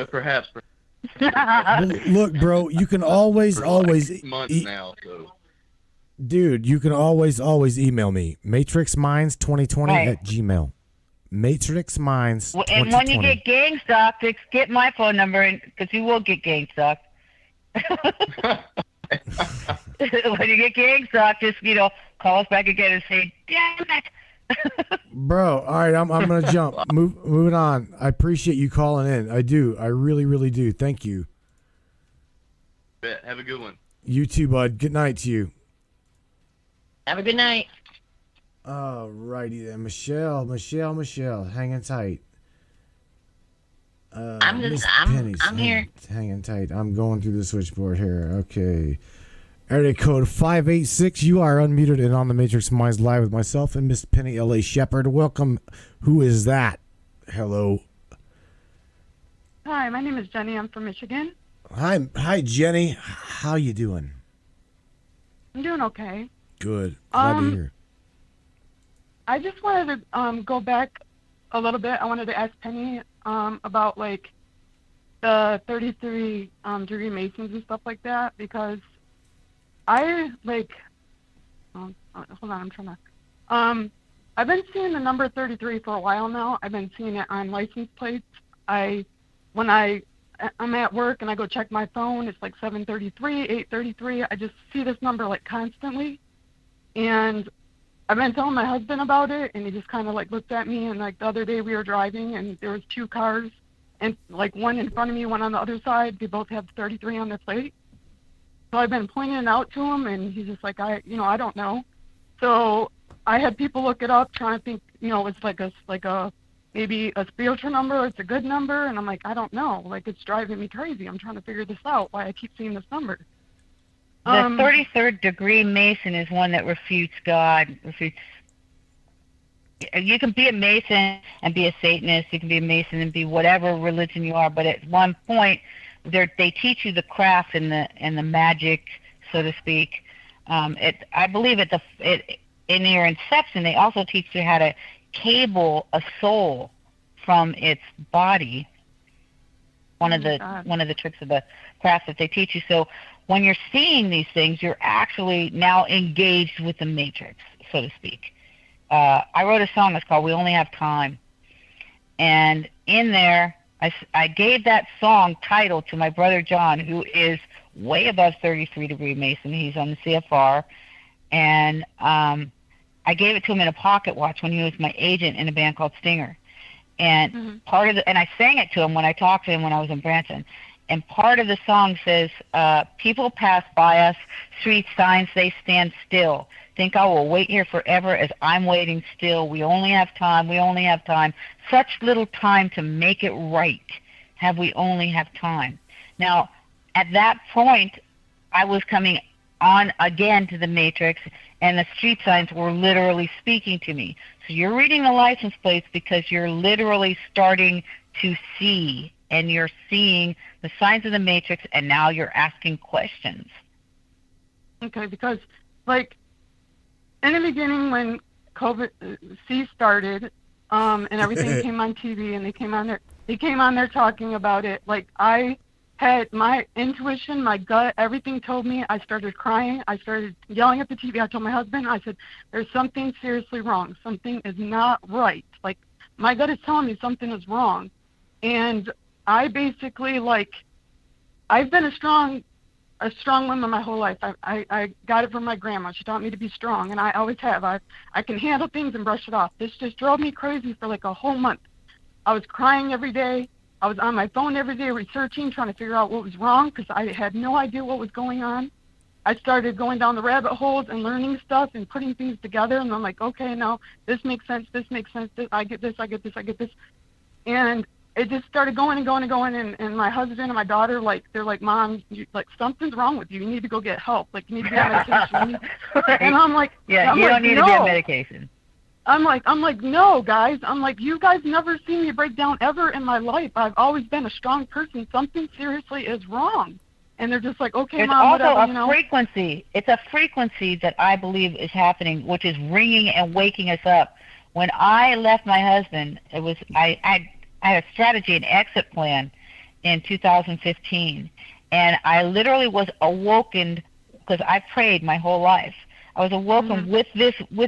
Perhaps. Look, bro, you can always months now, so. Dude, you can always email me, matrixminds2020 at gmail. Matrixminds2020. And when you get gang stalked, get my phone number, because you will get gang stalked. When you get gang stalked, just call us back again and say, "Damn it." Bro, all right, I'm gonna jump. Moving on. I appreciate you calling in. I do. I really, really do. Thank you. Bet. Have a good one. You too, bud. Good night to you. Have a good night. All righty then, Michelle, hanging tight. I'm here. Hanging tight. I'm going through the switchboard here. Okay. Area code 586. You are unmuted and on the Matrix Minds live with myself and Miss Penny L.A. Shepard. Welcome. Who is that? Hello. Hi, my name is Jenny. I'm from Michigan. Hi, Jenny. How you doing? I'm doing okay. Good. Glad to hear. I just wanted to go back a little bit. I wanted to ask Penny about like the 33 degree Masons and stuff like that, because I like hold on, I'm trying to I've been seeing the number 33 for a while now. I've been seeing it on license plates. When I'm at work and I go check my phone, it's like 733, 833. I just see this number like constantly. And I've been telling my husband about it, and he just kind of like looked at me. And like the other day we were driving, and there was two cars, and like one in front of me, one on the other side. They both have 33 on their plate. So I've been pointing it out to him, and he's just like, I don't know. So I had people look it up, trying to think, it's like a maybe a spiritual number, or it's a good number, and I'm like, I don't know. Like, it's driving me crazy. I'm trying to figure this out, why I keep seeing this number. The 33rd degree Mason is one that refutes God. You can be a Mason and be a Satanist. You can be a Mason and be whatever religion you are. But at one point, they teach you the craft and the magic, so to speak. I believe in your inception, they also teach you how to cable a soul from its body. One of the tricks of the craft that they teach you. So when you're seeing these things, you're actually now engaged with the Matrix, so to speak. I wrote a song that's called "We Only Have Time," and in there, I gave that song title to my brother John, who is way above 33 degree Mason. He's on the CFR, and I gave it to him in a pocket watch when he was my agent in a band called Stinger. And and I sang it to him when I talked to him when I was in Branson. And part of the song says, people pass by us, street signs, they stand still. Think I will wait here forever as I'm waiting still. We only have time, we only have time. Such little time to make it right. Have we only have time? Now, at that point, I was coming on again to the Matrix, and the street signs were literally speaking to me. So you're reading the license plates because you're literally starting to see, and you're seeing the signs of the Matrix, and now you're asking questions. Okay, because like in the beginning when COVID started, and everything came on TV, and they came on there talking about it, like I had my intuition, my gut, everything told me. I started crying. I started yelling at the TV. I told my husband, I said, there's something seriously wrong. Something is not right. Like, my gut is telling me something is wrong. And I basically, like, I've been a strong woman my whole life. I got it from my grandma. She taught me to be strong, and I always have. I can handle things and brush it off. This just drove me crazy for like a whole month. I was crying every day. I was on my phone every day researching, trying to figure out what was wrong because I had no idea what was going on. I started going down the rabbit holes and learning stuff and putting things together, and I'm like, okay, now this makes sense, I get this. And it just started going and going and going, and my husband and my daughter, like, they're like, Mom, something's wrong with you. You need to go get help. Like, you need to be on medication. Right. And I'm like, yeah, you don't need to be on medication. I'm like, no, guys. I'm like, you guys never seen me break down ever in my life. I've always been a strong person. Something seriously is wrong. And they're just like, okay, There's Mom, also whatever, a frequency. It's a frequency that I believe is happening, which is ringing and waking us up. When I left my husband, it was I had a strategy, an exit plan in 2015, and I literally was awoken because I prayed my whole life. I was awoken with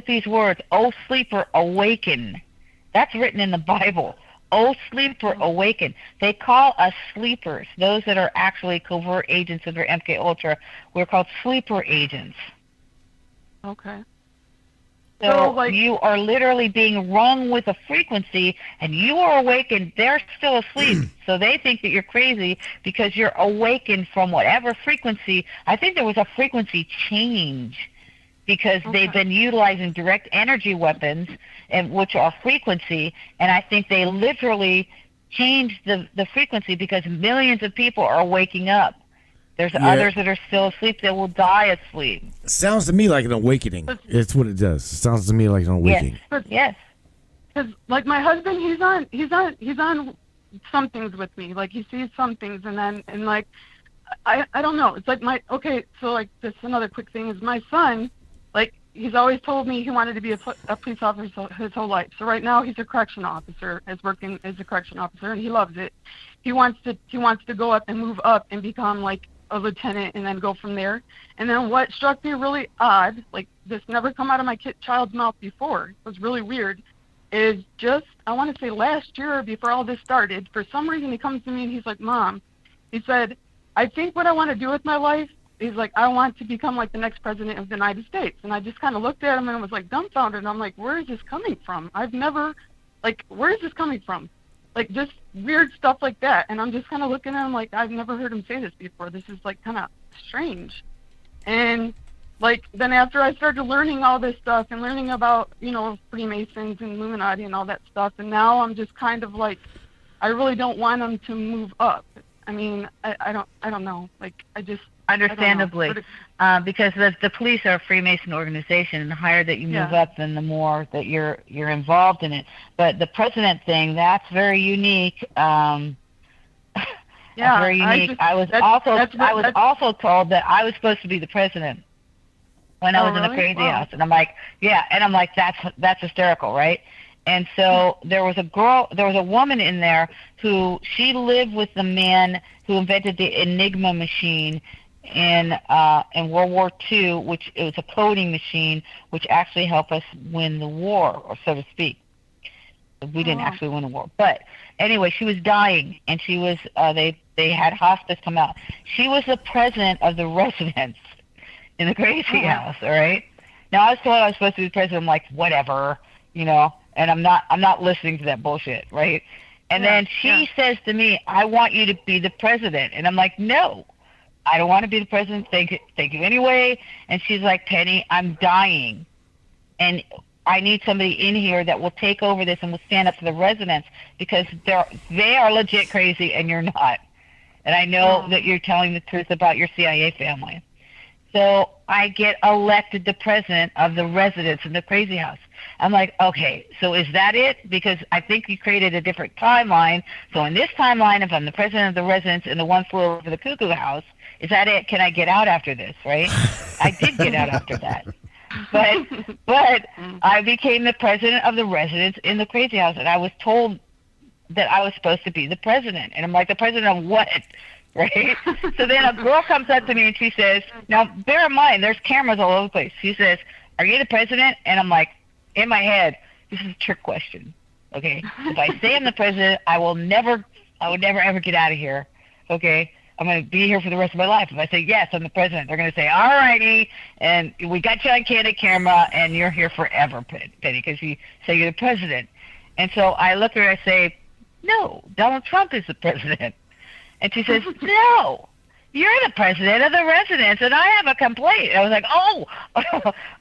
these words, "Oh sleeper, awaken." That's written in the Bible. Oh sleeper, awaken. They call us sleepers. Those that are actually covert agents of their MK Ultra, we're called sleeper agents. Okay. So like, you are literally being rung with a frequency, and you are awakened. They're still asleep, so they think that you're crazy because you're awakened from whatever frequency. I think there was a frequency change because they've been utilizing direct energy weapons, and which are frequency, and I think they literally changed the frequency because millions of people are waking up. There's others that are still asleep that will die asleep. Sounds to me like an awakening. It's what it does. It sounds to me like an awakening. Yes. Because like my husband, he's on some things with me. Like he sees some things, and like I don't know. It's like so like this another quick thing is my son, like he's always told me he wanted to be a police officer his whole life. So right now he's a correction officer, is working as a correction officer, and he loves it. He wants to go up and move up and become like a lieutenant and then go from there. And then what struck me really odd, like this never come out of my child's mouth before, it was really weird, is just, I want to say last year before all this started, for some reason he comes to me and he's like, Mom, he said, I think what I want to do with my life is like, I want to become like the next president of the United States. And I just kind of looked at him and was like dumbfounded. And I'm like, where is this coming from? Where is this coming from? Like just weird stuff like that. And I'm just kind of looking at him like, I've never heard him say this before. This is like kind of strange. And like then after I started learning all this stuff and learning about, Freemasons and Illuminati and all that stuff, and now I'm just kind of like, I really don't want them to move up. I mean, I don't know. Like I just, understandably, because the police are a Freemason organization, and the higher that you move up, then the more that you're involved in it. But the president thing, that's very unique. Very unique. I was also told that I was supposed to be the president when I was in the crazy house, and I'm like, that's hysterical, right? And so there was a woman in there who she lived with the man who invented the Enigma machine in World War II, which it was a coding machine, which actually helped us win the war, or so to speak. We didn't actually win the war, but anyway, she was dying, and she was they had hospice come out. She was the president of the residents in the crazy house. All right. Now I was told I was supposed to be the president. I'm like, whatever, and I'm not listening to that bullshit, right? And then she says to me, I want you to be the president, and I'm like, no. I don't want to be the president. Thank you anyway. And she's like, Penny, I'm dying, and I need somebody in here that will take over this and will stand up for the residents because they are legit crazy and you're not. And I know that you're telling the truth about your CIA family. So I get elected the president of the residents in the crazy house. I'm like, okay, so is that it? Because I think you created a different timeline. So in this timeline, if I'm the president of the residents in the one floor of the cuckoo house, is that it? Can I get out after this, right? I did get out after that. But I became the president of the residents in the crazy house, and I was told that I was supposed to be the president. And I'm like, the president of what? Right? So then a girl comes up to me and she says, now bear in mind, there's cameras all over the place. She says, are you the president? And I'm like, in my head, this is a trick question. Okay? If I say I'm the president, I would never ever get out of here. Okay? I'm going to be here for the rest of my life. If I say, yes, I'm the president, they're going to say, all righty, and we got you on candid camera, and you're here forever, Penny, because you say you're the president. And so I look at her and I say, no, Donald Trump is the president. And she says, no, you're the president of the residents, and I have a complaint. And I was like, oh,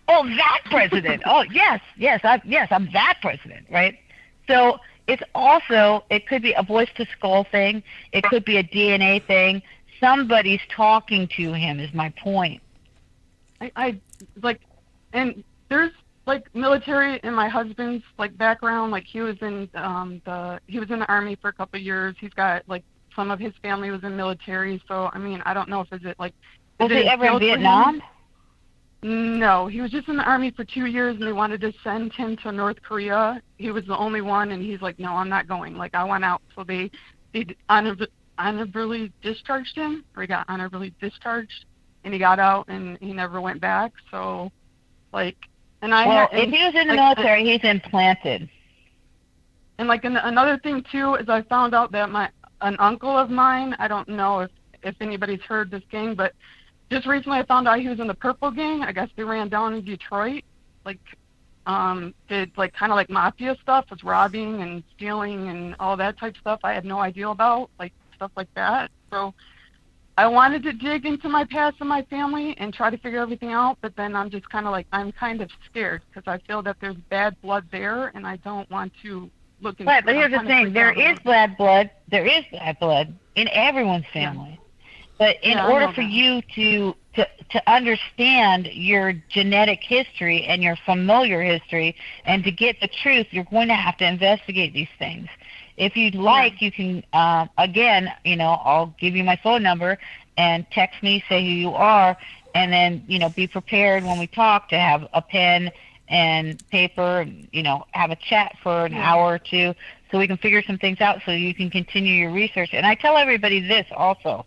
that president. Oh, yes, I'm that president, right? So it's also, it could be a voice-to-skull thing. It could be a DNA thing. Somebody's talking to him is my point. I like, and there's like military in my husband's like background. Like he was in the army for a couple of years. He's got like some of his family was in military. So I mean, I don't know if was he ever in Vietnam? No, he was just in the army for 2 years, and they wanted to send him to North Korea. He was the only one, and he's like, no, I'm not going. Like, I want out. So they honorably discharged him, or he got honorably discharged, and he got out, and he never went back. So, like, if he was in the military, he's implanted. And like another thing too is I found out that an uncle of mine, I don't know if anybody's heard this gang, but just recently I found out he was in the Purple Gang. I guess they ran down in Detroit, like did like kind of like mafia stuff, was robbing and stealing and all that type of stuff I had no idea about, like stuff like that. So I wanted to dig into my past and my family and try to figure everything out, but then I'm just kind of like, I'm kind of scared because I feel that there's bad blood there, and I don't want to look into it. But here's the thing, there is bad blood in everyone's family. Yeah. But in order for you to understand your genetic history and your familiar history and to get the truth, you're going to have to investigate these things. If you'd like, you can, again, I'll give you my phone number and text me, say who you are, and then, be prepared when we talk to have a pen and paper, have a chat for an hour or two so we can figure some things out so you can continue your research. And I tell everybody this also.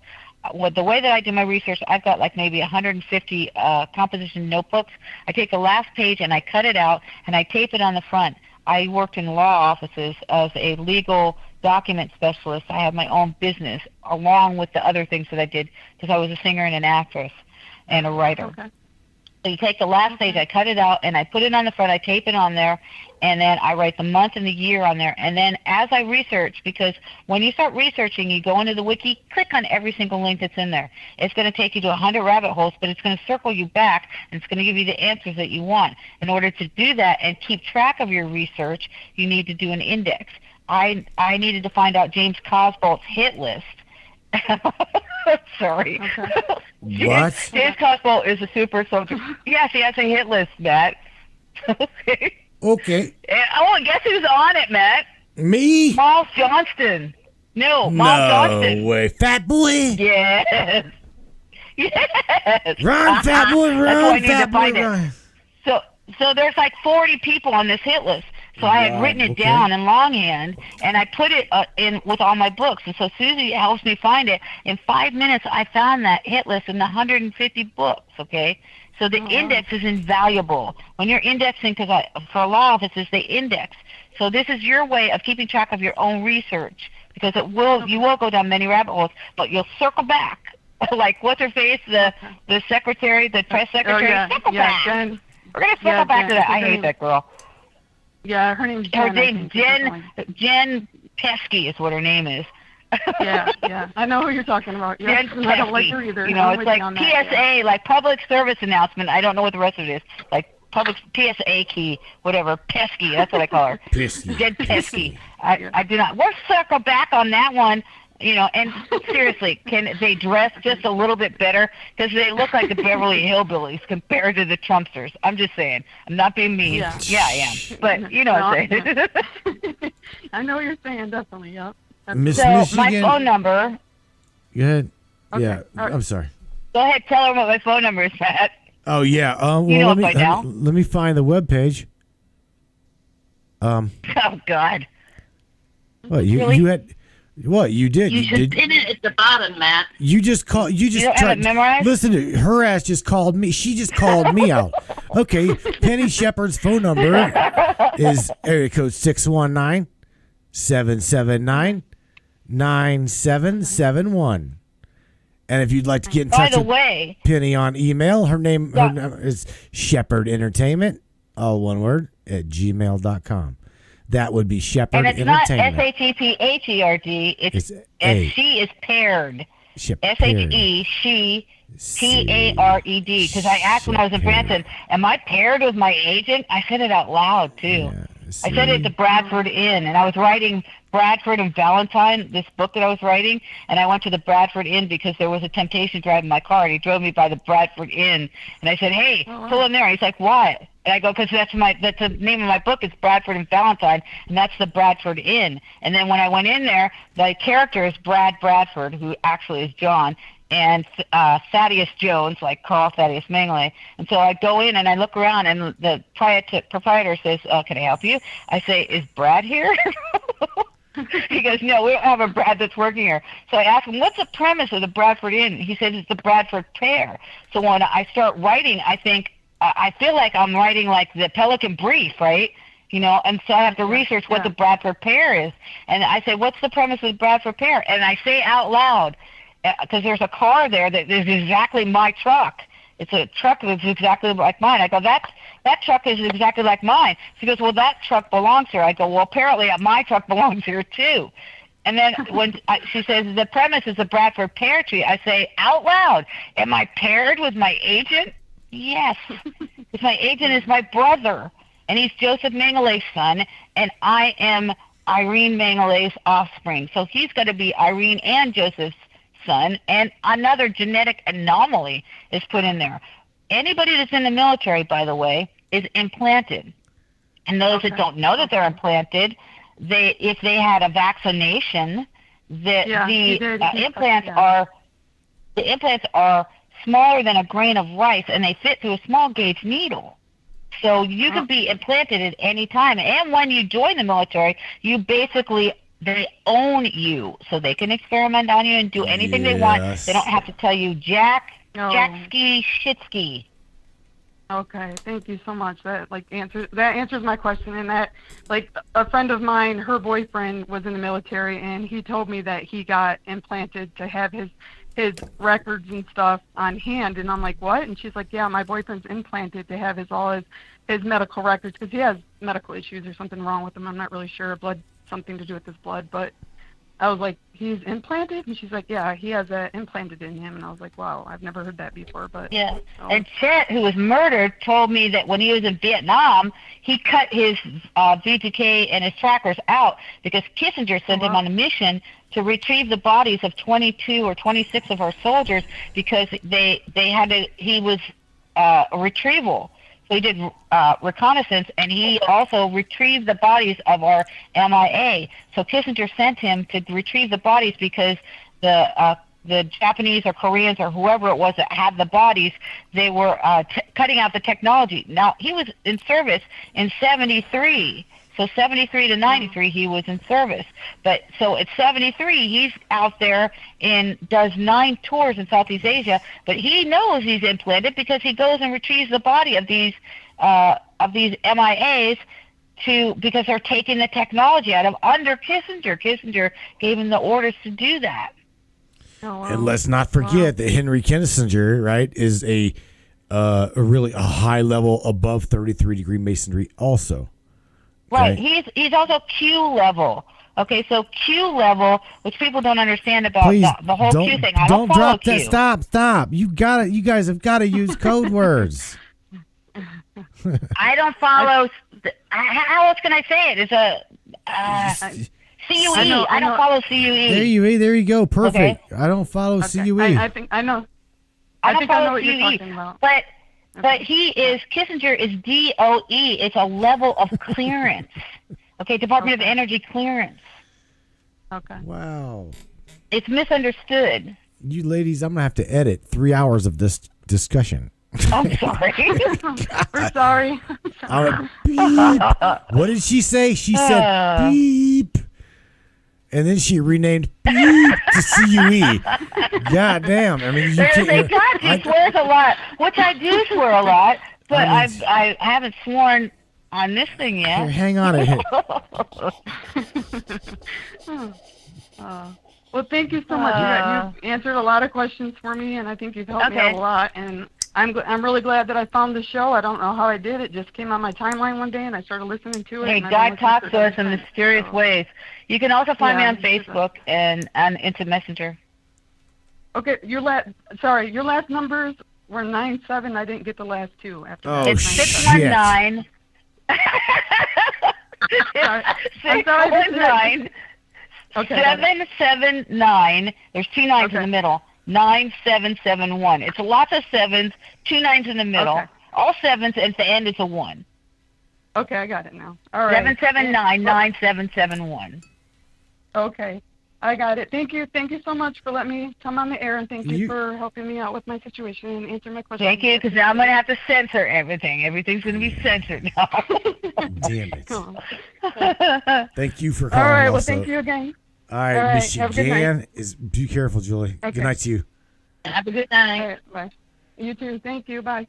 The way that I do my research, I've got like maybe 150 composition notebooks. I take the last page and I cut it out and I tape it on the front. I worked in law offices as a legal document specialist. I have my own business along with the other things that I did because I was a singer and an actress and a writer. Okay. So you take the last page, I cut it out, and I put it on the front, I tape it on there, and then I write the month and the year on there. And then as I research, because when you start researching, you go into the wiki, click on every single link that's in there. It's going to take you to 100 rabbit holes, but it's going to circle you back, and it's going to give you the answers that you want. In order to do that and keep track of your research, you need to do an index. I needed to find out James Cosbolt's hit list. Sorry. Okay. What? James Cosbolt is a super soldier. Yes, he has a hit list, Matt. Okay. And guess who's on it, Matt? Me? Miles Johnston. No, Johnston. No way. Fat boy? Yes. Yes. Run, fat boy, run, fat boy, run. So there's like 40 people on this hit list. So I had written it down in longhand, and I put it in with all my books. And so Susie helps me find it. In 5 minutes, I found that hit list in the 150 books, okay? So the index is invaluable. When you're indexing, because for law offices, they index. So this is your way of keeping track of your own research, because you will go down many rabbit holes, but you'll circle back. Like, what's her face, the secretary, the press secretary? Circle back. Jen. We're going to circle back to that. I hate that girl. Yeah, her name's Jen. Her name's Jen Pesky is what her name is. yeah. I know who you're talking about. Yeah, I don't like her either. It's like PSA, like public service announcement. I don't know what the rest of it is. Like public PSA key, whatever. Pesky, that's what I call her. Pesky. Jen Pesky. I do not. We'll circle back on that one. And seriously, can they dress just a little bit better? Because they look like the Beverly Hillbillies compared to the Trumpsters. I'm just saying. I'm not being mean. Yeah, I am. But you know what I'm saying. I know what you're saying, definitely, yep. So my phone number. Go ahead. Okay. Yeah, right. I'm sorry. Go ahead, tell her what my phone number is, Pat. Oh, yeah. Well, let me find the webpage. Oh, God. Well, really? you had... What you did? You should pin it at the bottom, Matt. You just called. You just don't have it memorized? Listen to her ass. Just called me. She just called me out. Okay, Penny Shepard's phone number is area code 619-779-9771. And if you'd like to get in By touch the with way, Penny on email, her name is Shepard Entertainment, all one word, at gmail.com. That would be Shepard and it's Entertainment. not SHEPHERD. It's she is paired. SHE, she, PARED. Because I asked when I was in Branson, am I paired with my agent? I said it out loud, too. Yeah, I said it at the Bradford Inn, and I was writing Bradford and Valentine, this book that I was writing, and I went to the Bradford Inn because there was a temptation driving my car, and he drove me by the Bradford Inn, and I said, hey, pull in there. He's like, what? And I go, because that's the name of my book. It's Bradford and Valentine, and that's the Bradford Inn. And then when I went in there, the character is Brad Bradford, who actually is John, and Thaddeus Jones, like Carl Thaddeus Mengele. And so I go in and I look around, and the proprietor says, can I help you? I say, is Brad here? He goes, no, we don't have a Brad that's working here. So I asked him, what's the premise of the Bradford Inn? He says it's the Bradford Pair. So when I start writing, I think, I feel like I'm writing like the Pelican Brief, right? And so I have to research what the Bradford Pair is. And I say, what's the premise of the Bradford Pair? And I say out loud, because there's a car there that is exactly my truck. It's a truck that's exactly like mine. I go, that truck is exactly like mine. She goes, well, that truck belongs here. I go, well, apparently my truck belongs here too. And then when she says, the premise is the Bradford Pear Tree, I say out loud, am I paired with my agent? Yes. Because my agent is my brother, and he's Joseph Mengele's son, and I am Irene Mengele's offspring. So he's going to be Irene and Joseph's son, and another genetic anomaly is put in there. Anybody that's in the military, by the way, is implanted. And those that don't know that they're implanted, if they had a vaccination, the implants are smaller than a grain of rice, and they fit through a small gauge needle. So you can be implanted at any time. And when you join the military, you basically, they own you, so they can experiment on you and do anything they want. They don't have to tell you jack ski, shit ski. Okay, thank you so much. That answers my question. And that, like, a friend of mine, her boyfriend was in the military, and he told me that he got implanted to have his records and stuff on hand. And I'm like, what? And she's like, yeah, my boyfriend's implanted to have all his medical records because he has medical issues or something wrong with him. I'm not really sure. Something to do with his blood. But I was like, he's implanted? And she's like, yeah, he has that implanted in him. And I was like, wow, I've never heard that before. But yeah. And Chet, who was murdered, told me that when he was in Vietnam, he cut his V2K and his trackers out because Kissinger sent him on a mission to retrieve the bodies of 22 or 26 of our soldiers because he was a retrieval. So he did reconnaissance, and he also retrieved the bodies of our MIA. So Kissinger sent him to retrieve the bodies because the Japanese or Koreans or whoever it was that had the bodies, they were cutting out the technology. Now, he was in service in 73. So 73 to 93, he was in service. But so at 73, he's out there and does 9 tours in Southeast Asia. But he knows he's implanted because he goes and retrieves the body of these MIAs because they're taking the technology out of under Kissinger. Kissinger gave him the orders to do that. Oh, wow. And let's not forget that Henry Kissinger, right, is a really a high level above 33 degree masonry also. Right. Okay. He's also Q level. Okay, so Q level, which people don't understand about Please, the whole Q thing. I don't don't follow drop Q. that. Stop. You guys have got to use code words. I don't follow. How else can I say it? It's a CUE. I don't follow CUE. There you go. Perfect. Okay. I don't follow CUE. I think I know. I don't follow know what CUE. you're talking about. But Kissinger is DOE. It's a level of clearance. Okay, Department of Energy clearance. Okay. Wow. It's misunderstood. You ladies, I'm going to have to edit 3 hours of this discussion. I'm sorry. We're sorry. Beep. What did she say? She said beep. And then she renamed beep to CUE. God damn. I mean, you can't. God, she swears a lot, which I do swear a lot, but I haven't sworn on this thing yet. Here, hang on a minute. Well, thank you so much. You've answered a lot of questions for me, and I think you've helped me out a lot. And I'm really glad that I found the show. I don't know how I did. It just came on my timeline one day, and I started listening to it. Hey, God talks to us in mysterious ways. You can also find me on Facebook and on Instant Messenger. Okay, your last numbers were 97. I didn't get the last two after that. It's 619. 619. Okay. 779. There's two nines in the middle. 9771. It's lots of sevens, two nines in the middle, all sevens, and at the end it's a 1. Okay, I got it now. All right. 779-9771. Okay, I got it. Thank you so much for letting me come on the air, and thank you for helping me out with my situation and answering my questions. Thank you, because now I'm going to have to censor everything. Everything's going to be censored now. Damn it. Thank you for calling. All right, well, also. Thank you again. All right, Michigan be careful, Julie. Okay. Good night to you. Have a good night. All right, bye. You too. Thank you. Bye.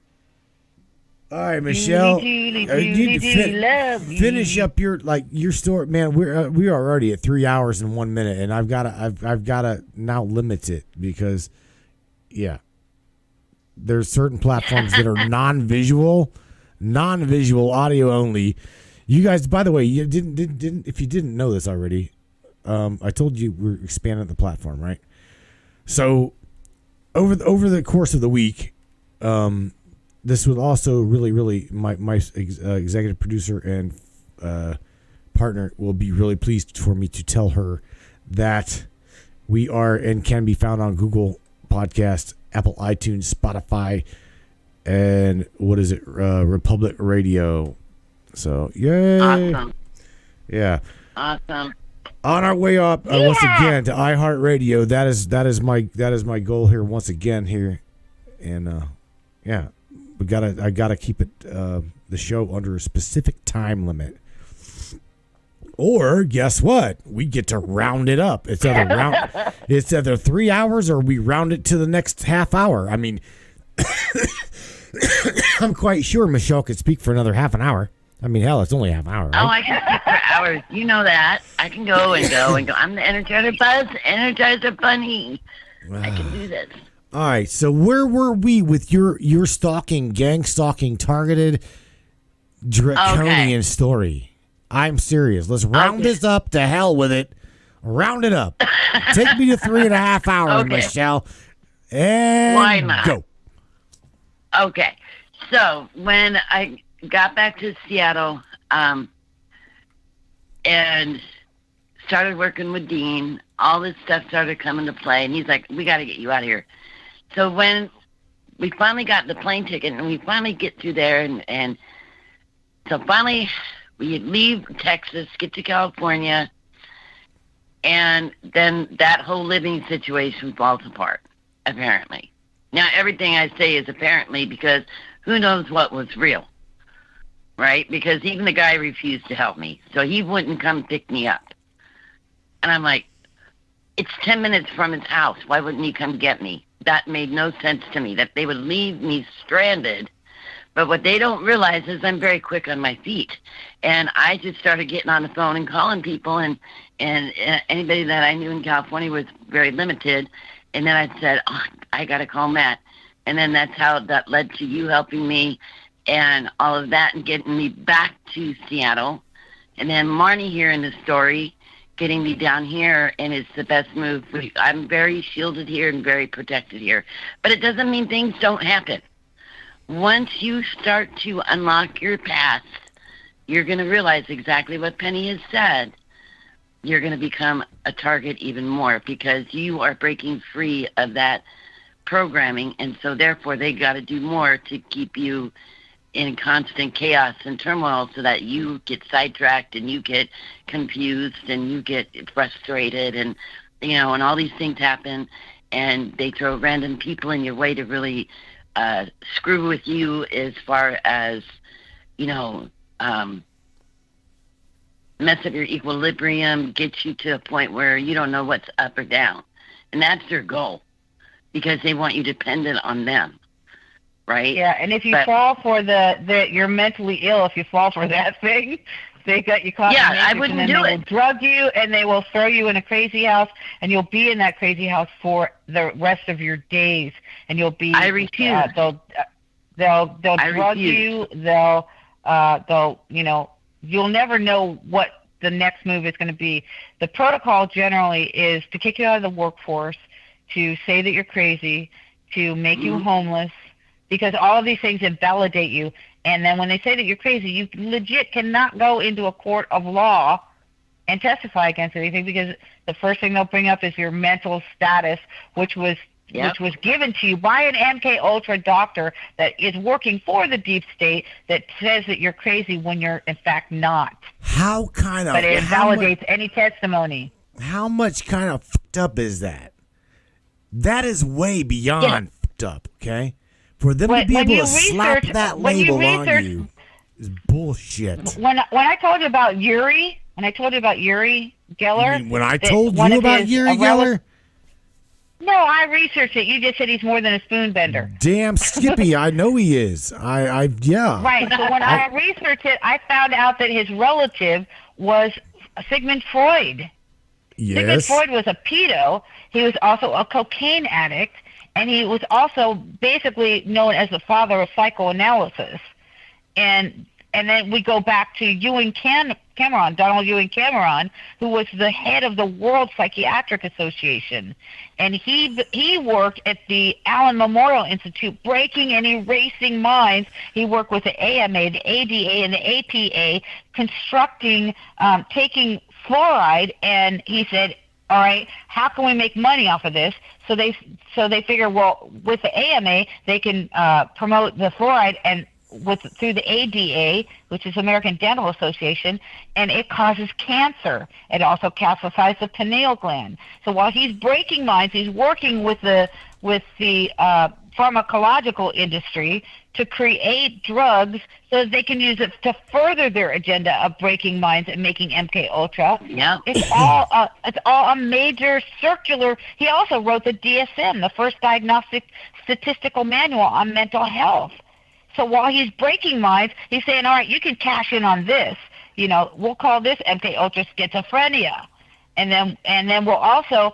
All right, Michelle. Julie, You need to love you. finish up your story, man. We are already at 3 hours and 1 minute, and I've gotta now limit it because, there's certain platforms that are non-visual audio only. You guys, by the way, you didn't if you didn't know this already. I told you we're expanding the platform, right? So over the course of the week, this was also really my executive producer and partner will be really pleased for me to tell her that we are and can be found on Google Podcast, Apple iTunes, Spotify, and Republic Radio. So yay! Awesome. Yeah. Awesome. On our way up once again to iHeartRadio. That is my goal here once again here, and I gotta keep it the show under a specific time limit. Or guess what? We get to round it up. It's either 3 hours or we round it to the next half hour. I mean, I'm quite sure Michelle could speak for another half an hour. I mean, hell, it's only a half hour, right? Oh, I can speak for hours. You know that. I can go and go and go. I'm the Energizer Bunny. I can do this. All right, so where were we with your gang stalking, targeted, draconian story? I'm serious. Let's round this up. To hell with it. Round it up. Take me to 3.5 hours, Michelle. And why not? Go. Okay. So when I got back to Seattle and started working with Dean, all this stuff started coming to play, and he's like, we got to get you out of here. So when we finally got the plane ticket and we finally get through there, and so finally we leave Texas, get to California, and then that whole living situation falls apart, apparently. Now, everything I say is apparently because who knows what was real, right? Because even the guy refused to help me, so he wouldn't come pick me up. And I'm like, it's 10 minutes from his house. Why wouldn't he come get me? That made no sense to me, that they would leave me stranded. But what they don't realize is I'm very quick on my feet. And I just started getting on the phone and calling people, and anybody that I knew in California was very limited. And then I said, I got to call Matt. And then that's how that led to you helping me and all of that and getting me back to Seattle. And then Marnie here in the story, getting me down here, and it's the best move. I'm very shielded here and very protected here. But it doesn't mean things don't happen. Once you start to unlock your past, you're going to realize exactly what Penny has said. You're going to become a target even more because you are breaking free of that programming, and so therefore they got to do more to keep you in constant chaos and turmoil so that you get sidetracked and you get confused and you get frustrated, and and all these things happen, and they throw random people in your way to really screw with you as far as mess up your equilibrium, get you to a point where you don't know what's up or down. And that's their goal, because they want you dependent on them, right? Yeah, and if you fall for you're mentally ill if you fall for that thing, They got you caught. Yeah, in the I matrix, wouldn't and do then they it. will drug you, and they will throw you in a crazy house, and you'll be in that crazy house for the rest of your days, and you'll be. I refuse. They'll drug you. They'll you'll never know what the next move is going to be. The protocol generally is to kick you out of the workforce, to say that you're crazy, to make you homeless, because all of these things invalidate you. And then when they say that you're crazy, you legit cannot go into a court of law and testify against anything, because the first thing they'll bring up is your mental status, which was given to you by an MK Ultra doctor that is working for the deep state, that says that you're crazy when you're in fact not. But it invalidates any testimony. How much kind of fucked up is that? That is way beyond fucked up, okay? For them to be able to slap that label on you is bullshit. When I told you about Uri, Geller. When I told you about Uri Geller? No, I researched it. You just said he's more than a spoon bender. Damn Skippy, I know he is. Yeah. Right. So when I researched it, I found out that his relative was Sigmund Freud. Yes. Sigmund Freud was a pedo. He was also a cocaine addict, and he was also basically known as the father of psychoanalysis. And then we go back to Donald Ewing Cameron, who was the head of the World Psychiatric Association. And he worked at the Allen Memorial Institute, breaking and erasing minds. He worked with the AMA, the ADA, and the APA, constructing, taking fluoride, and he said, all right, how can we make money off of this? So they figure, well, with the AMA, they can promote the fluoride and through the ADA, which is American Dental Association, and it causes cancer. It also calcifies the pineal gland. So while he's breaking minds, he's working with the pharmacological industry to create drugs so that they can use it to further their agenda of breaking minds and making MK Ultra. Yeah. It's all a major circular. He also wrote the DSM, the first diagnostic statistical manual on mental health. So while he's breaking minds, he's saying, all right, you can cash in on this. We'll call this MK Ultra schizophrenia. And then we'll also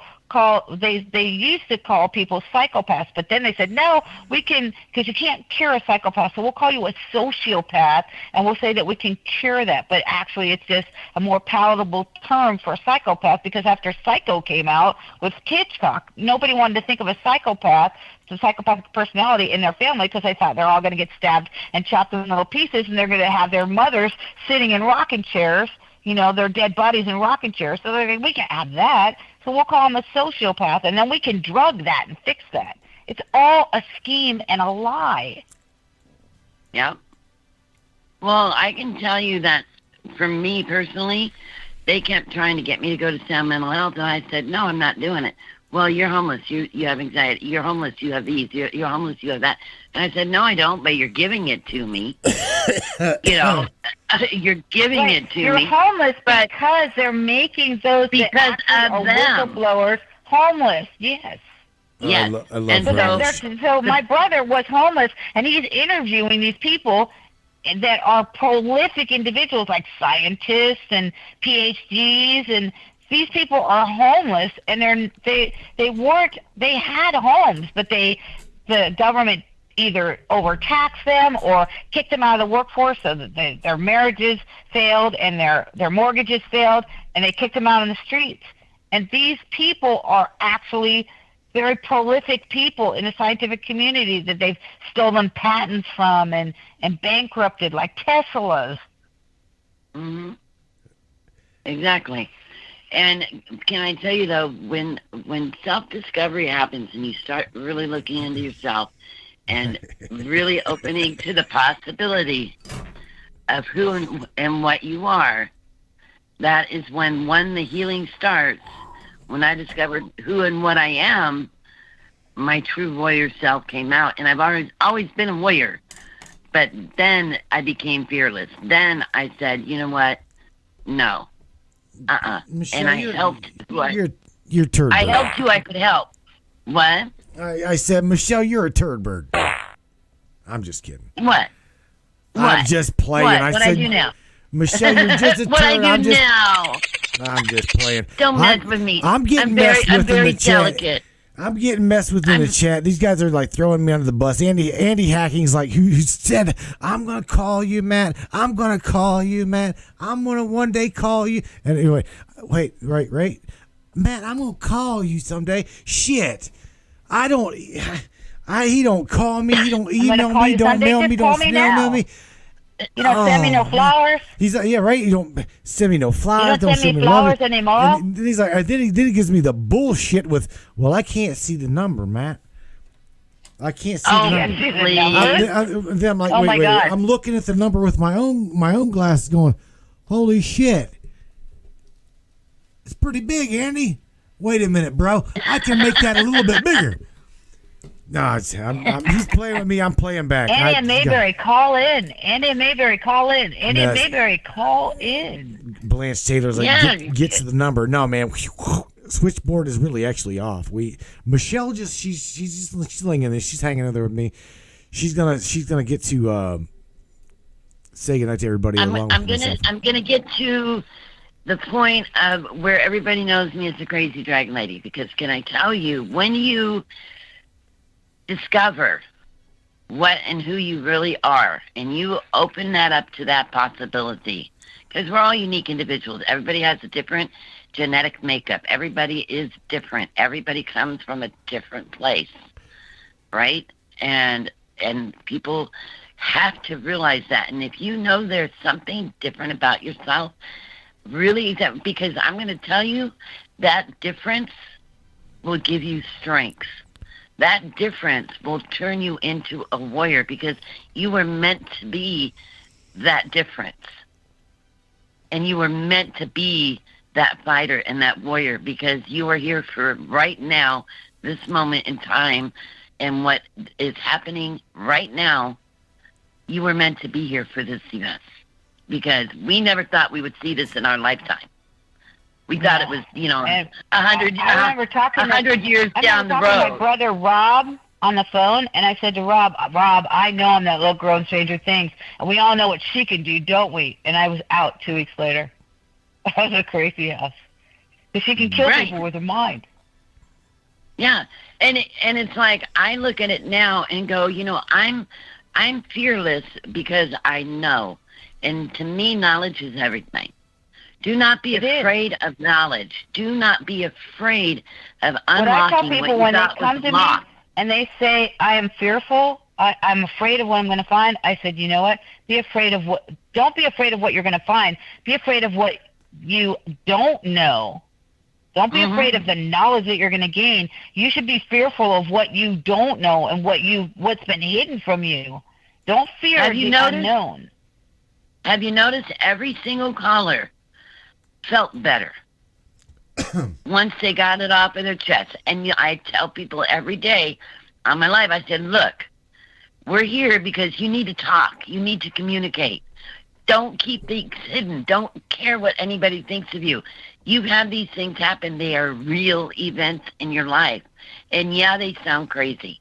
they used to call people psychopaths, but then they said, no, we can, because you can't cure a psychopath, so we'll call you a sociopath, and we'll say that we can cure that. But actually it's just a more palatable term for a psychopath, because after Psycho came out with Hitchcock, nobody wanted to think of a psychopath, the psychopathic personality, in their family, because they thought they're all going to get stabbed and chopped in little pieces, and they're going to have their mothers sitting in rocking chairs, their dead bodies in rocking chairs. So they're like, we can't have that. So we'll call him a sociopath, and then we can drug that and fix that. It's all a scheme and a lie. Yep. Well, I can tell you that for me personally, they kept trying to get me to go to Sound Mental Health, and I said, no, I'm not doing it. Well, you're homeless. You have anxiety. You're homeless. You have these. You're homeless. You have that. And I said, no, I don't, but you're giving it to me. You're giving it to me. You're homeless because they're making those because of them. Whistleblowers homeless. Yes. Yes. I love that. So my brother was homeless, and he's interviewing these people that are prolific individuals, like scientists and PhDs, and these people are homeless, and they had homes, but the government either overtaxed them or kicked them out of the workforce, so that their marriages failed and their mortgages failed, and they kicked them out on the streets. And these people are actually very prolific people in the scientific community that they've stolen patents from and bankrupted, like Tesla's. Mm-hmm. Exactly. And can I tell you, though, when self-discovery happens and you start really looking into yourself and really opening to the possibility of who and what you are, that is when, the healing starts. When I discovered who and what I am, my true warrior self came out. And I've always been a warrior. But then I became fearless. Then I said, you know what? No. Michelle, and I helped who you're turd bird. I helped who I could help. What? I said, Michelle, you're a turd bird. I'm just kidding. What? I'm just playing. What? I What said, I do now? Michelle, you're just a what turd. I do now. I'm just playing. Don't mess with me. I'm getting messed with in the chat. I'm getting messed with in the chat. These guys are like throwing me under the bus. Andy Hacking's like, who said, I'm going to call you, Matt. I'm going to call you, Matt. I'm going to one day call you. And anyway, wait, right. Matt, I'm going to call you someday. Shit. He don't call me. He don't email me. Don't mail me. Don't snail me. You don't send me no flowers. He's like, yeah, right. You don't send me no flowers. You don't send me flowers anymore. And then he's like, then he gives me the bullshit with, well, I can't see the number, Matt. I can't see the number. Then I'm like, wait. I'm looking at the number with my own glasses, going, holy shit, it's pretty big, Andy. Wait a minute, bro. I can make that a little bit bigger. No, he's playing with me. I'm playing back. Andy and Mayberry, call in. Andy and Mayberry, call in. Andy and Mayberry, call in. Blanche Taylor's like, get to the number. No, man. Switchboard is really actually off. Michelle she's just slinging this. She's hanging in there with me. She's gonna get to say goodnight to everybody. I'm gonna get to the point of where everybody knows me as the crazy dragon lady, because can I tell you, when you discover what and who you really are, and you open that up to that possibility, because we're all unique individuals. Everybody has a different genetic makeup. Everybody is different. Everybody comes from a different place, right? And people have to realize that. And if you know there's something different about yourself, really, because I'm going to tell you, that difference will give you strength. That difference will turn you into a warrior, because you were meant to be that difference. And you were meant to be that fighter and that warrior, because you are here for right now, this moment in time, and what is happening right now. You were meant to be here for this event, because we never thought we would see this in our lifetime. We thought it was, 100 years down the road. To my brother Rob on the phone, and I said to Rob, I know I'm that little girl in Stranger Things, and we all know what she can do, don't we? And I was out 2 weeks later. That was a crazy house. Because she can kill people with her mind. Yeah, and it's like, I look at it now and go, I'm fearless because I know. And to me, knowledge is everything. Do not be afraid of knowledge. Do not be afraid of unlocking what you thought was locked. What I tell people when they come to me and they say, I am fearful, I'm afraid of what I'm going to find, I said, you know what? Don't be afraid of what you're going to find. Be afraid of what you don't know. Don't be afraid of the knowledge that you're going to gain. You should be fearful of what you don't know and what's been hidden from you. Don't fear the unknown. Have you noticed every single caller felt better once they got it off of their chest? And I tell people every day on my live, I said, look, we're here because you need to talk. You need to communicate. Don't keep things hidden. Don't care what anybody thinks of you. You've had these things happen. They are real events in your life. And yeah, they sound crazy.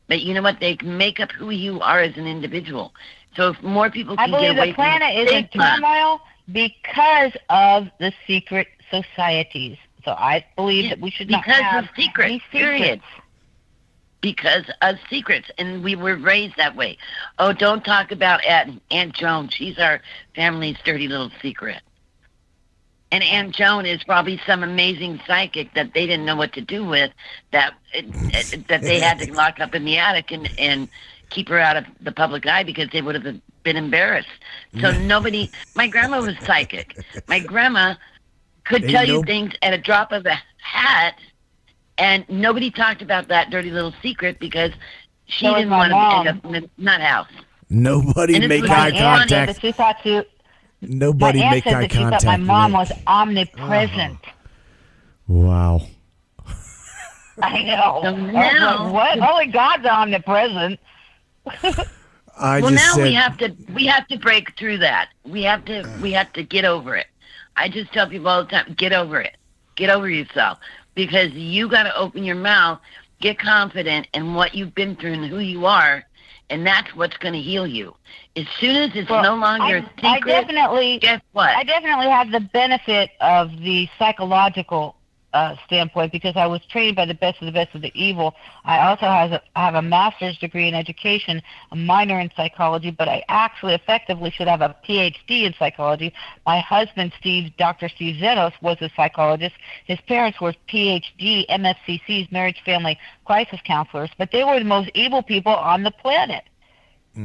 But you know what? They make up who you are as an individual. So if more people can get away from the planet is in turmoil because of the secret societies. So I believe that we should not have of secrets, period. Because of secrets, and we were raised that way. Oh, don't talk about Aunt Joan. She's our family's dirty little secret. And Aunt Joan is probably some amazing psychic that they didn't know what to do with, that they had to lock up in the attic and keep her out of the public eye, because they would have been embarrassed. So nobody, my grandma was psychic. My grandma could tell you things at a drop of a hat, and nobody talked about that dirty little secret because she didn't want to end up in the nut house. Nobody make eye contact. Nobody make eye contact. She thought my mom was omnipresent. Wow. I know. So now, what? Only God's omnipresent. We have to break through that. We have to get over it. I just tell people all the time, get over it. Get over yourself, because you got to open your mouth, get confident in what you've been through and who you are, And that's what's going to heal you. As soon as it's no longer a secret, guess what? I definitely have the benefit of the psychological standpoint because I was trained by the best of the evil. I also have a master's degree in education, a minor in psychology, but I actually effectively should have a PhD in psychology. My husband, Dr. Steve Zenos, was a psychologist. His parents were PhD MFCCs, marriage family crisis counselors, but they were the most evil people on the planet.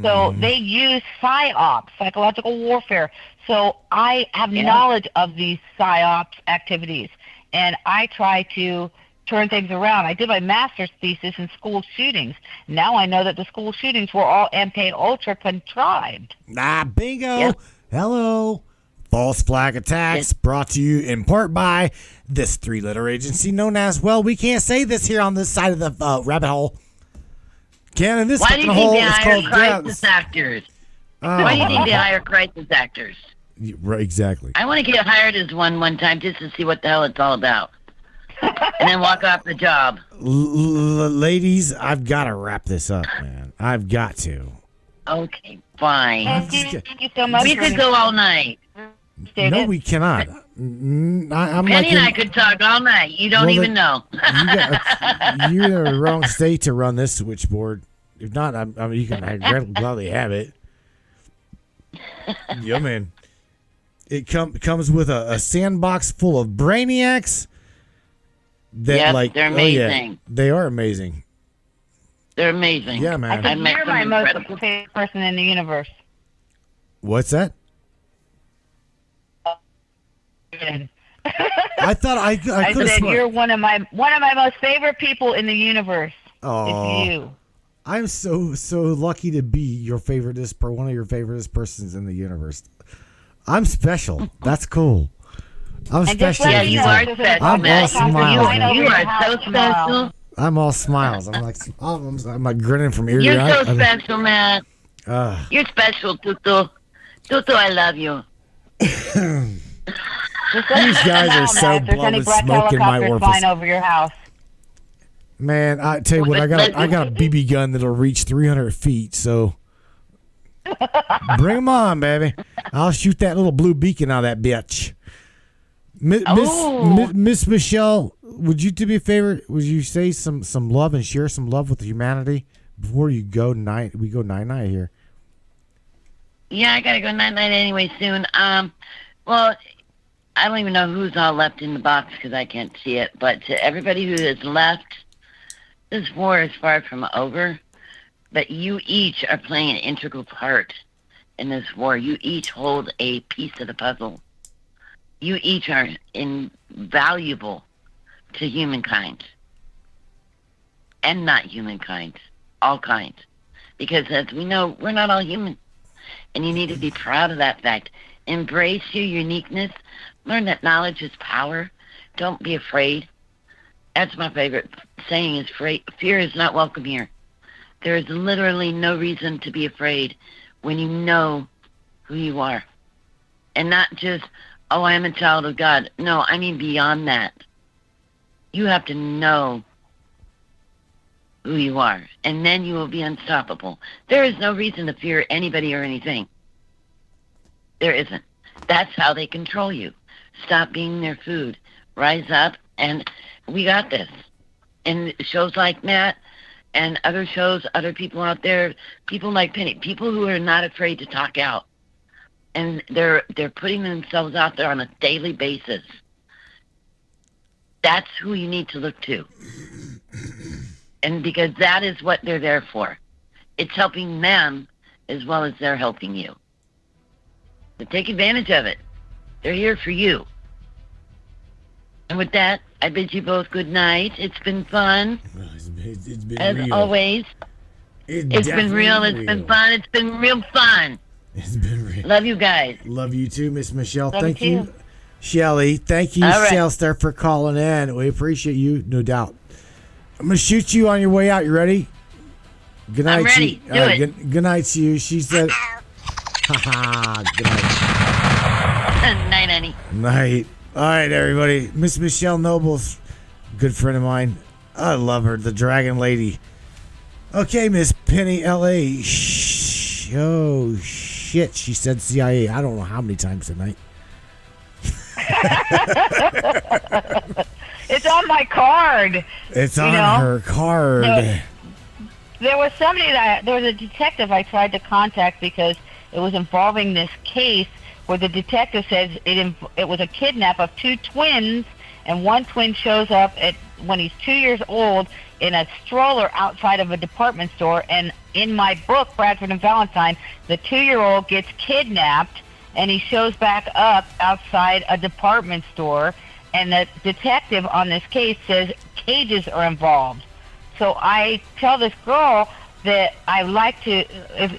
So they use PSYOPs, psychological warfare. So I have knowledge of these PSYOPs activities. And I try to turn things around. I did my master's thesis in school shootings. Now I know that the school shootings were all MK Ultra contrived. Bingo. Yep. Hello. False flag attacks brought to you in part by this 3-letter agency known as, well, we can't say this here on this side of the rabbit hole. Can in this Why do you hole think they is hire called crisis actors? Why do you think they hire crisis actors? Right, exactly. I want to get hired as one time just to see what the hell it's all about. And then walk off the job. Ladies, I've got to wrap this up, man. I've got to. Okay, fine. Thank you so much. We could go all night. No, we cannot. I'm Penny and I could talk all night. You don't even know. You're in the wrong state to run this switchboard. If not, I mean, you can gladly have it. Yeah, man. It comes with a sandbox full of brainiacs. That they're amazing. They are amazing. They're amazing. Yeah, man. I think you're my most favorite person in the universe. What's that? I thought I could have said you're one of my most favorite people in the universe. Oh, it's you. I'm so lucky to be your favoriteest, one of your favoriteest persons in the universe. I'm special. That's cool. I'm special. Yeah, you are special. I'm all smiles. You are so special. I'm all smiles. I'm like grinning from ear to eye. You're so special, Matt. You're special, Tutu. Tutu, I love you. These guys are so blowing smoke in my orifice. Over your house. Man, I tell you what, I got a BB gun that'll reach 300 feet. So bring them on, baby. I'll shoot that little blue beacon out of that bitch. Miss Michelle, would you do me a favor? Would you say some love and share some love with humanity before you go night? We go night here. Yeah, I gotta go night anyway soon. Well, I don't even know who's all left in the box because I can't see it. But to everybody who is left, this war is far from over. But you each are playing an integral part in this war. You each hold a piece of the puzzle. You each are invaluable to humankind. And not humankind. All kinds. Because as we know, we're not all human. And you need to be proud of that fact. Embrace your uniqueness. Learn that knowledge is power. Don't be afraid. That's my favorite saying is fear is not welcome here. There is literally no reason to be afraid when you know who you are. And not just, oh, I am a child of God. No, I mean beyond that. You have to know who you are, and then you will be unstoppable. There is no reason to fear anybody or anything. There isn't. That's how they control you. Stop being their food. Rise up, and we got this. And shows like Matt and other shows, other people out there, people like Penny, people who are not afraid to talk out. And they're putting themselves out there on a daily basis. That's who you need to look to. And because that is what they're there for. It's helping them as well as they're helping you. So take advantage of it. They're here for you. And with that, I bid you both good night. It's been fun. It's been as real. Always. It's been real. It's been fun. It's been real fun. It's been real. Love you guys. Love you too, Miss Michelle. Love Thank you you, too. Shelly. Thank you, All right. Shellster, for calling in. We appreciate you, no doubt. I'm gonna shoot you on your way out. You ready? Good night. I'm ready. To you. Do it. Good night to you. She said. Haha. Good night. Night, honey. Night. All right, everybody. Miss Michelle Noble's a good friend of mine. I love her, the Dragon Lady. Okay, Miss Penny L.A. Oh, shit. She said CIA. I don't know how many times tonight. It's on my card. It's on her card. There was there was a detective I tried to contact because it was involving this case where the detective says it was a kidnap of 2 twins, and one twin shows up when he's 2 years old in a stroller outside of a department store. And in my book, Bradford and Valentine, the 2-year-old gets kidnapped, and he shows back up outside a department store, and the detective on this case says cages are involved. So I tell this girl that I like to,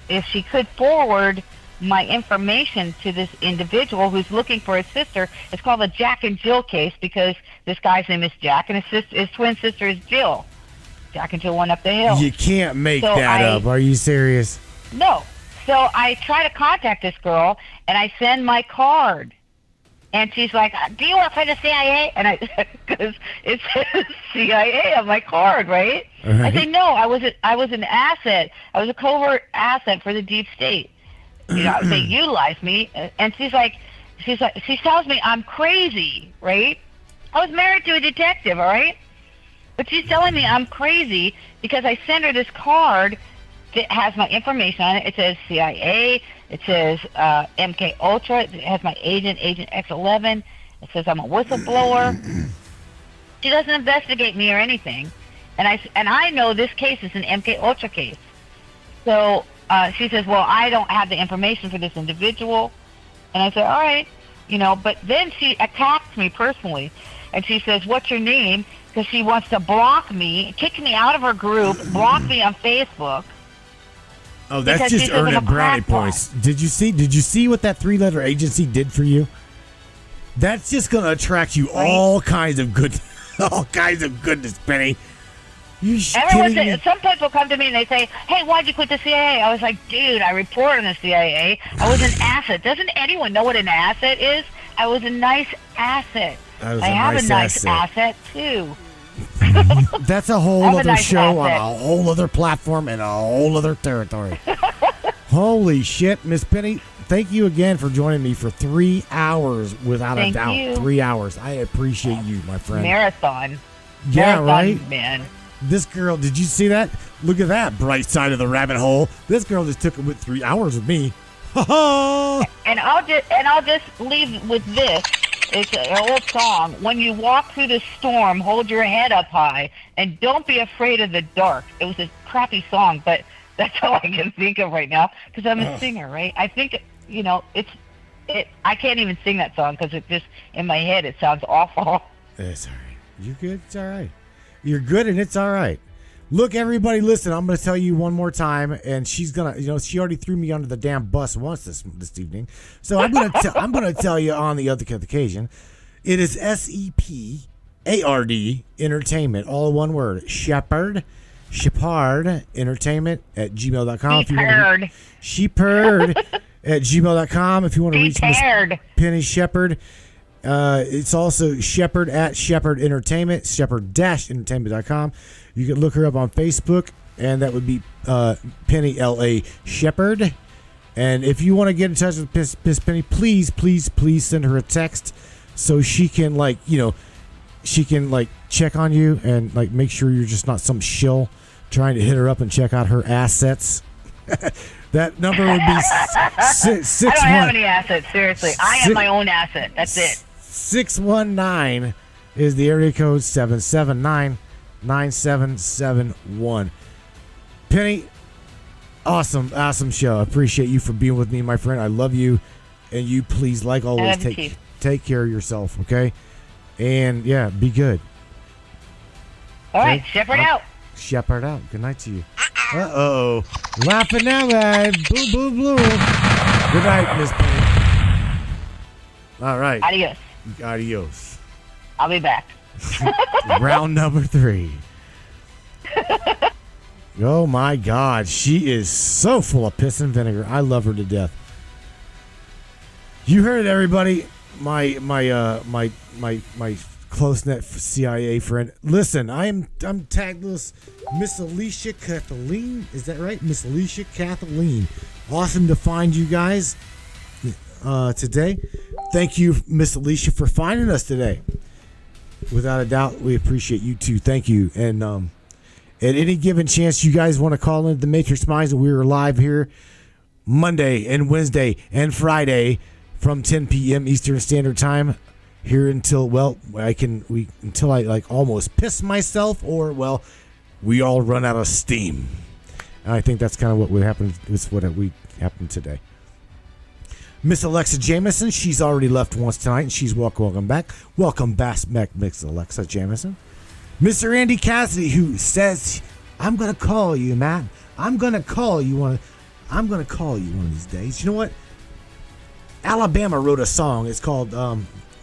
if she could forward my information to this individual who's looking for his sister. It's called the Jack and Jill case because this guy's name is Jack and his twin sister is Jill. Jack and Jill went up the hill. You can't make that up. Are you serious? No. So I try to contact this girl, and I send my card. And she's like, do you work for the CIA? And because it says CIA on my card, right? I say, no, I was an asset. I was a covert asset for the deep state. You know, they utilized me. And she tells me I'm crazy, right? I was married to a detective, all right? But she's telling me I'm crazy because I sent her this card that has my information on it. It says CIA. It says MK Ultra. It has my Agent X11. It says I'm a whistleblower. She doesn't investigate me or anything, and I know this case is an MK Ultra case. So she says, well, I don't have the information for this individual, and I said, all right, you know. But then she attacks me personally, and she says, what's your name? Because she wants to block me, kick me out of her group, block me on Facebook. Oh, that's just earning brownie points. Did you see what that 3-letter agency did for you? That's just going to attract you all kinds of goodness, Penny. Some people come to me and they say, hey, why'd you quit the CIA? I was like, dude, I reported on the CIA. I was an asset. Doesn't anyone know what an asset is? I was a nice asset. I have a nice asset too. That's a whole other show on a whole other platform and a whole other territory. Holy shit, Miss Penny. Thank you again for joining me for 3 hours without a doubt. You. 3 hours. I appreciate you, my friend. Marathon. Yeah, Marathon, right? Man. This girl, did you see that? Look at that bright side of the rabbit hole. This girl just took it with 3 hours with me. And I'll just leave with this. It's an old song. When you walk through the storm, hold your head up high, and don't be afraid of the dark. It was a crappy song, but that's all I can think of right now because I'm a singer, right? I think, you know, I can't even sing that song because it just, in my head, it sounds awful. It's all right. You're good. It's all right. You're good, and it's all right. Look, everybody, listen, I'm going to tell you one more time, and she's going to, you know, she already threw me under the damn bus once this evening. So I'm going to tell you on the other occasion. It is SEPARD Entertainment, all one word. Shepard Entertainment at gmail.com. Shepard at gmail.com if you want to reach Miss Penny Shepard. It's also Shepard at Shepard Entertainment, Shepard-entertainment.com. You can look her up on Facebook, and that would be Penny L.A. Shepard. And if you want to get in touch with Miss Penny, please send her a text so she can, check on you and, make sure you're just not some shill trying to hit her up and check out her assets. That number would be 619. I don't have any assets, seriously. I am my own asset. That's it. 619 is the area code 779-9771. Penny, awesome show. I appreciate you for being with me, my friend. I love you, and you please, like always, take care of yourself, okay? And yeah, be good. All right, Shepard out. Shepard out. Good night to you. Uh-oh. Laughing now, guys. Boo, boo, blue. Good night, Miss Penny. All right. Adios. I'll be back. Round number 3. Oh my God, she is so full of piss and vinegar. I love her to death. You heard it, everybody. My close net CIA friend. Listen, I'm tagless Miss Alicia Kathleen. Is that right? Miss Alicia Kathleen. Awesome to find you guys today. Thank you, Miss Alicia, for finding us today. Without a doubt, we appreciate you too. Thank you. And at any given chance you guys want to call into the Matrix Minds, we are live here Monday and Wednesday and Friday from 10 p.m. Eastern Standard Time. Here until until I like almost piss myself, or we all run out of steam. And I think that's kind of what would happen. Is what happened today. Miss Alexa Jameson, she's already left once tonight, and she's welcome back. Welcome back, Miss Alexa Jameson. Mr. Andy Cassidy, who says, "I'm gonna call you, Matt. I'm gonna call you one of these days." You know what? Alabama wrote a song. It's called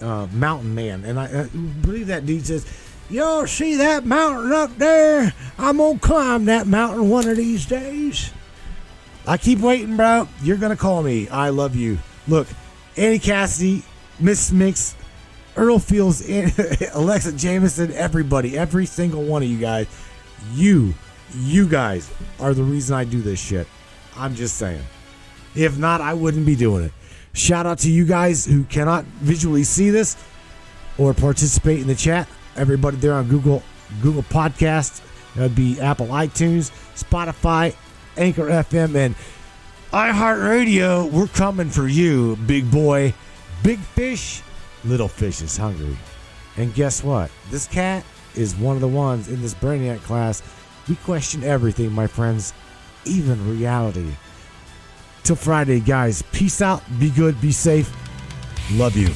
Mountain Man, and I believe that dude says, "Y'all see that mountain up there? I'm gonna climb that mountain one of these days." I keep waiting, bro. You're gonna call me. I love you. Look, Andy Cassidy, Miss Mix, Earl Fields, Alexa Jameson, everybody, every single one of you guys, you guys are the reason I do this shit. I'm just saying. If not, I wouldn't be doing it. Shout out to you guys who cannot visually see this or participate in the chat. Everybody there on Google Podcasts. That would be Apple iTunes, Spotify, Anchor FM, and iHeartRadio. We're coming for you, big boy. Big fish, little fish is hungry. And guess what? This cat is one of the ones in this Brainiac class. We question everything, my friends, even reality. Till Friday, guys. Peace out. Be good. Be safe. Love you.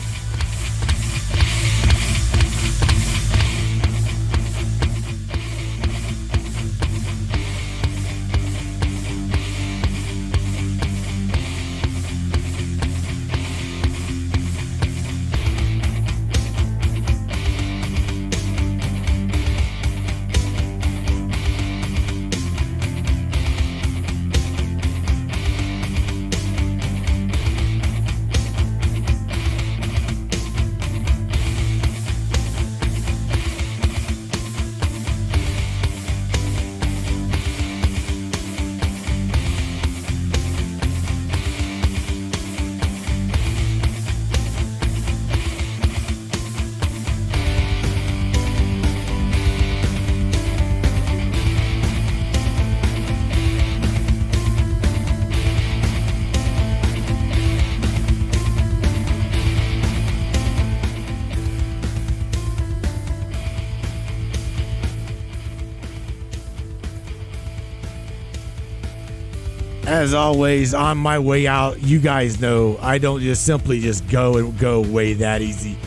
As always, on my way out, you guys know I don't just simply just go away that easy.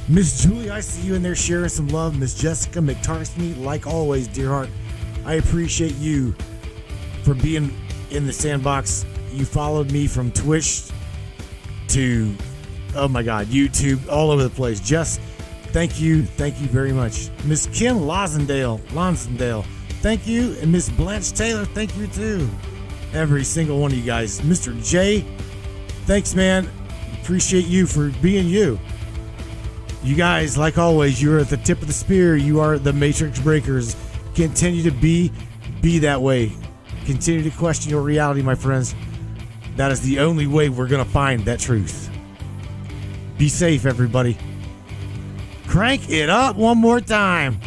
Miss Julie, I see you in there sharing some love. Miss Jessica McTarsney, like always, dear heart, I appreciate you for being in the sandbox. You followed me from Twitch to, oh my God, YouTube, all over the place. Just thank you very much. Miss Kim Lonsdale, thank you. And Miss Blanche Taylor, thank you too. Every single one of you guys. Mr. J, thanks, man. Appreciate you for being you. You guys, like always, you're at the tip of the spear. You are the Matrix Breakers. Continue to be that way. Continue to question your reality, my friends. That is the only way we're going to find that truth. Be safe, everybody. Crank it up one more time.